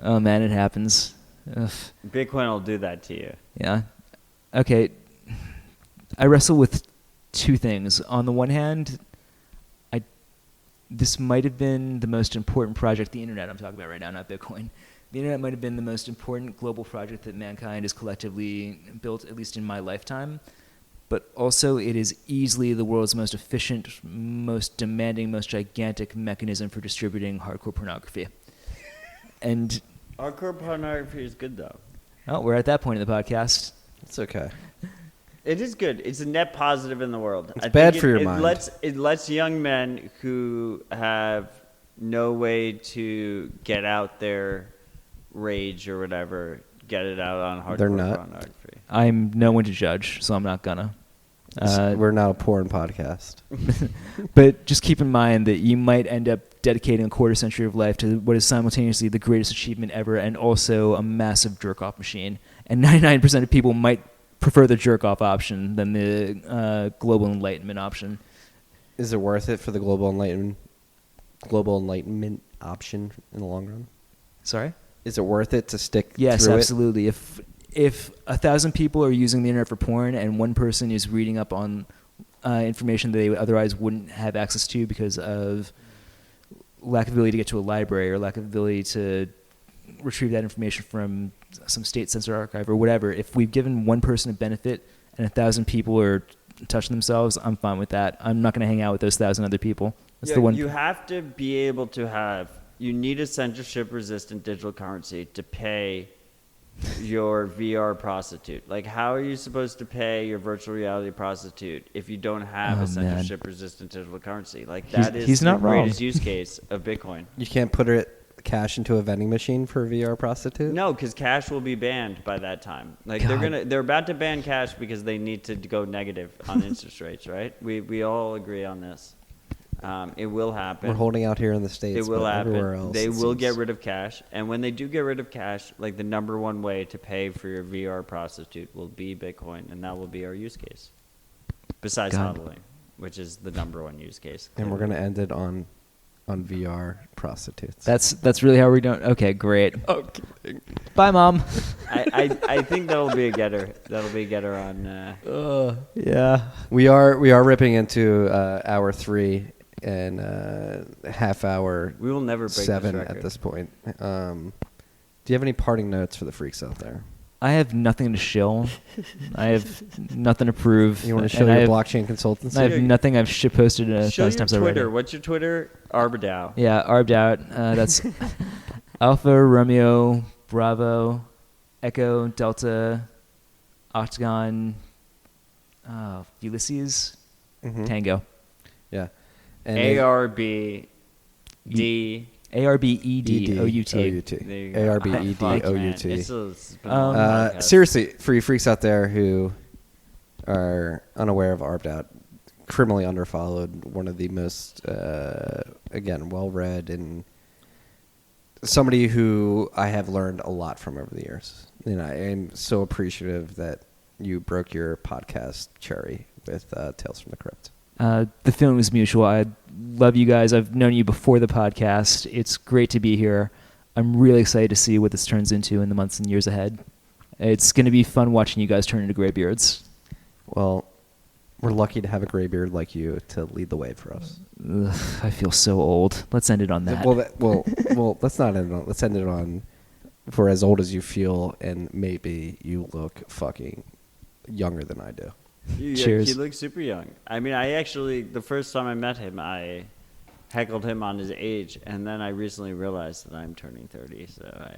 Oh man, it happens. Ugh. Bitcoin will do that to you. Yeah. Okay. I wrestle with two things. On the one hand, this might have been the most important project, the internet I'm talking about right now, not Bitcoin. The internet might have been the most important global project that mankind has collectively built, at least in my lifetime. But also, it is easily the world's most efficient, most demanding, most gigantic mechanism for distributing hardcore pornography. And Hardcore pornography is good, though. oh, we're at that point in the podcast. It's okay. It is good. It's a net positive in the world. It's bad for your mind. It lets young men who have no way to get out their rage or whatever get it out on hardcore pornography. I'm no one to judge, so I'm not gonna. We're not a porn podcast. But just keep in mind that you might end up dedicating a quarter century of life to what is simultaneously the greatest achievement ever and also a massive jerk-off machine. And 99% of people might prefer the jerk-off option than the global enlightenment option. Is it worth it for the global enlightenment option in the long run? Sorry? Is it worth it to stick Yes, through absolutely. If 1,000 people are using the internet for porn and one person is reading up on information that they otherwise wouldn't have access to because of lack of ability to get to a library or lack of ability to retrieve that information from some state censored archive or whatever, if we've given one person a benefit and 1,000 people are touching themselves, I'm fine with that. I'm not going to hang out with those 1,000 other people. That's the one. You have to be able to have. You need a censorship-resistant digital currency to pay your VR prostitute. Like, how are you supposed to pay your virtual reality prostitute if you don't have a censorship-resistant digital currency? Like, that is the greatest use case of Bitcoin. You can't put cash into a vending machine for a VR prostitute? No, because cash will be banned by that time. Like, they're about to ban cash because they need to go negative on interest rates, right? We all agree on this. It will happen. We're holding out here in the States. It will happen. Everywhere else, they will get rid of cash. And when they do get rid of cash, like, the number one way to pay for your VR prostitute will be Bitcoin, and that will be our use case. Besides hodling, which is the number one use case. And we're going to end it on VR prostitutes. That's really how we're doing. Okay, great. Okay. Bye, Mom. I think that'll be a getter. That'll be a getter on. Yeah. We are ripping into hour 3 and half hour. We will never break 7 this record at this point. Do you have any parting notes for the freaks out there? I have nothing to shill. I have nothing to prove. You want to show your blockchain consultancy? I have nothing. I've shit posted Show your times Twitter. already. What's your Twitter? Arbadao. Yeah, arbed out. That's Alpha Romeo Bravo Echo Delta Octagon Ulysses Tango. Yeah. And ARBD. ARBEDOUT. ARBEDOUT. Seriously, for you freaks out there who are unaware of Arbed Out, criminally underfollowed, one of the most, again, well-read and somebody who I have learned a lot from over the years. And I am so appreciative that you broke your podcast cherry with Tales from the Crypt. The feeling was mutual. I love you guys. I've known you before the podcast. It's great to be here. I'm really excited to see what this turns into in the months and years ahead. It's going to be fun watching you guys turn into graybeards. Well, we're lucky to have a graybeard like you to lead the way for us. Ugh, I feel so old. Let's end it on that. Well, let's not end it on. Let's end it on. For as old as you feel, and maybe you look fucking younger than I do. Cheers. He looks super young. I mean, I actually, the first time I met him, I heckled him on his age, and then I recently realized that I'm turning 30, so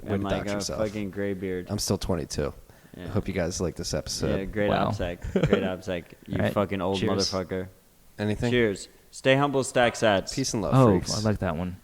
I'm like a fucking graybeard. I'm still 22. Yeah. I hope you guys like this episode. Yeah, great OPSEC. Great OPSEC. You right. fucking old Cheers. motherfucker. Anything? Cheers. Stay humble, stack sats. Peace and love, Oh, freaks. I like that one.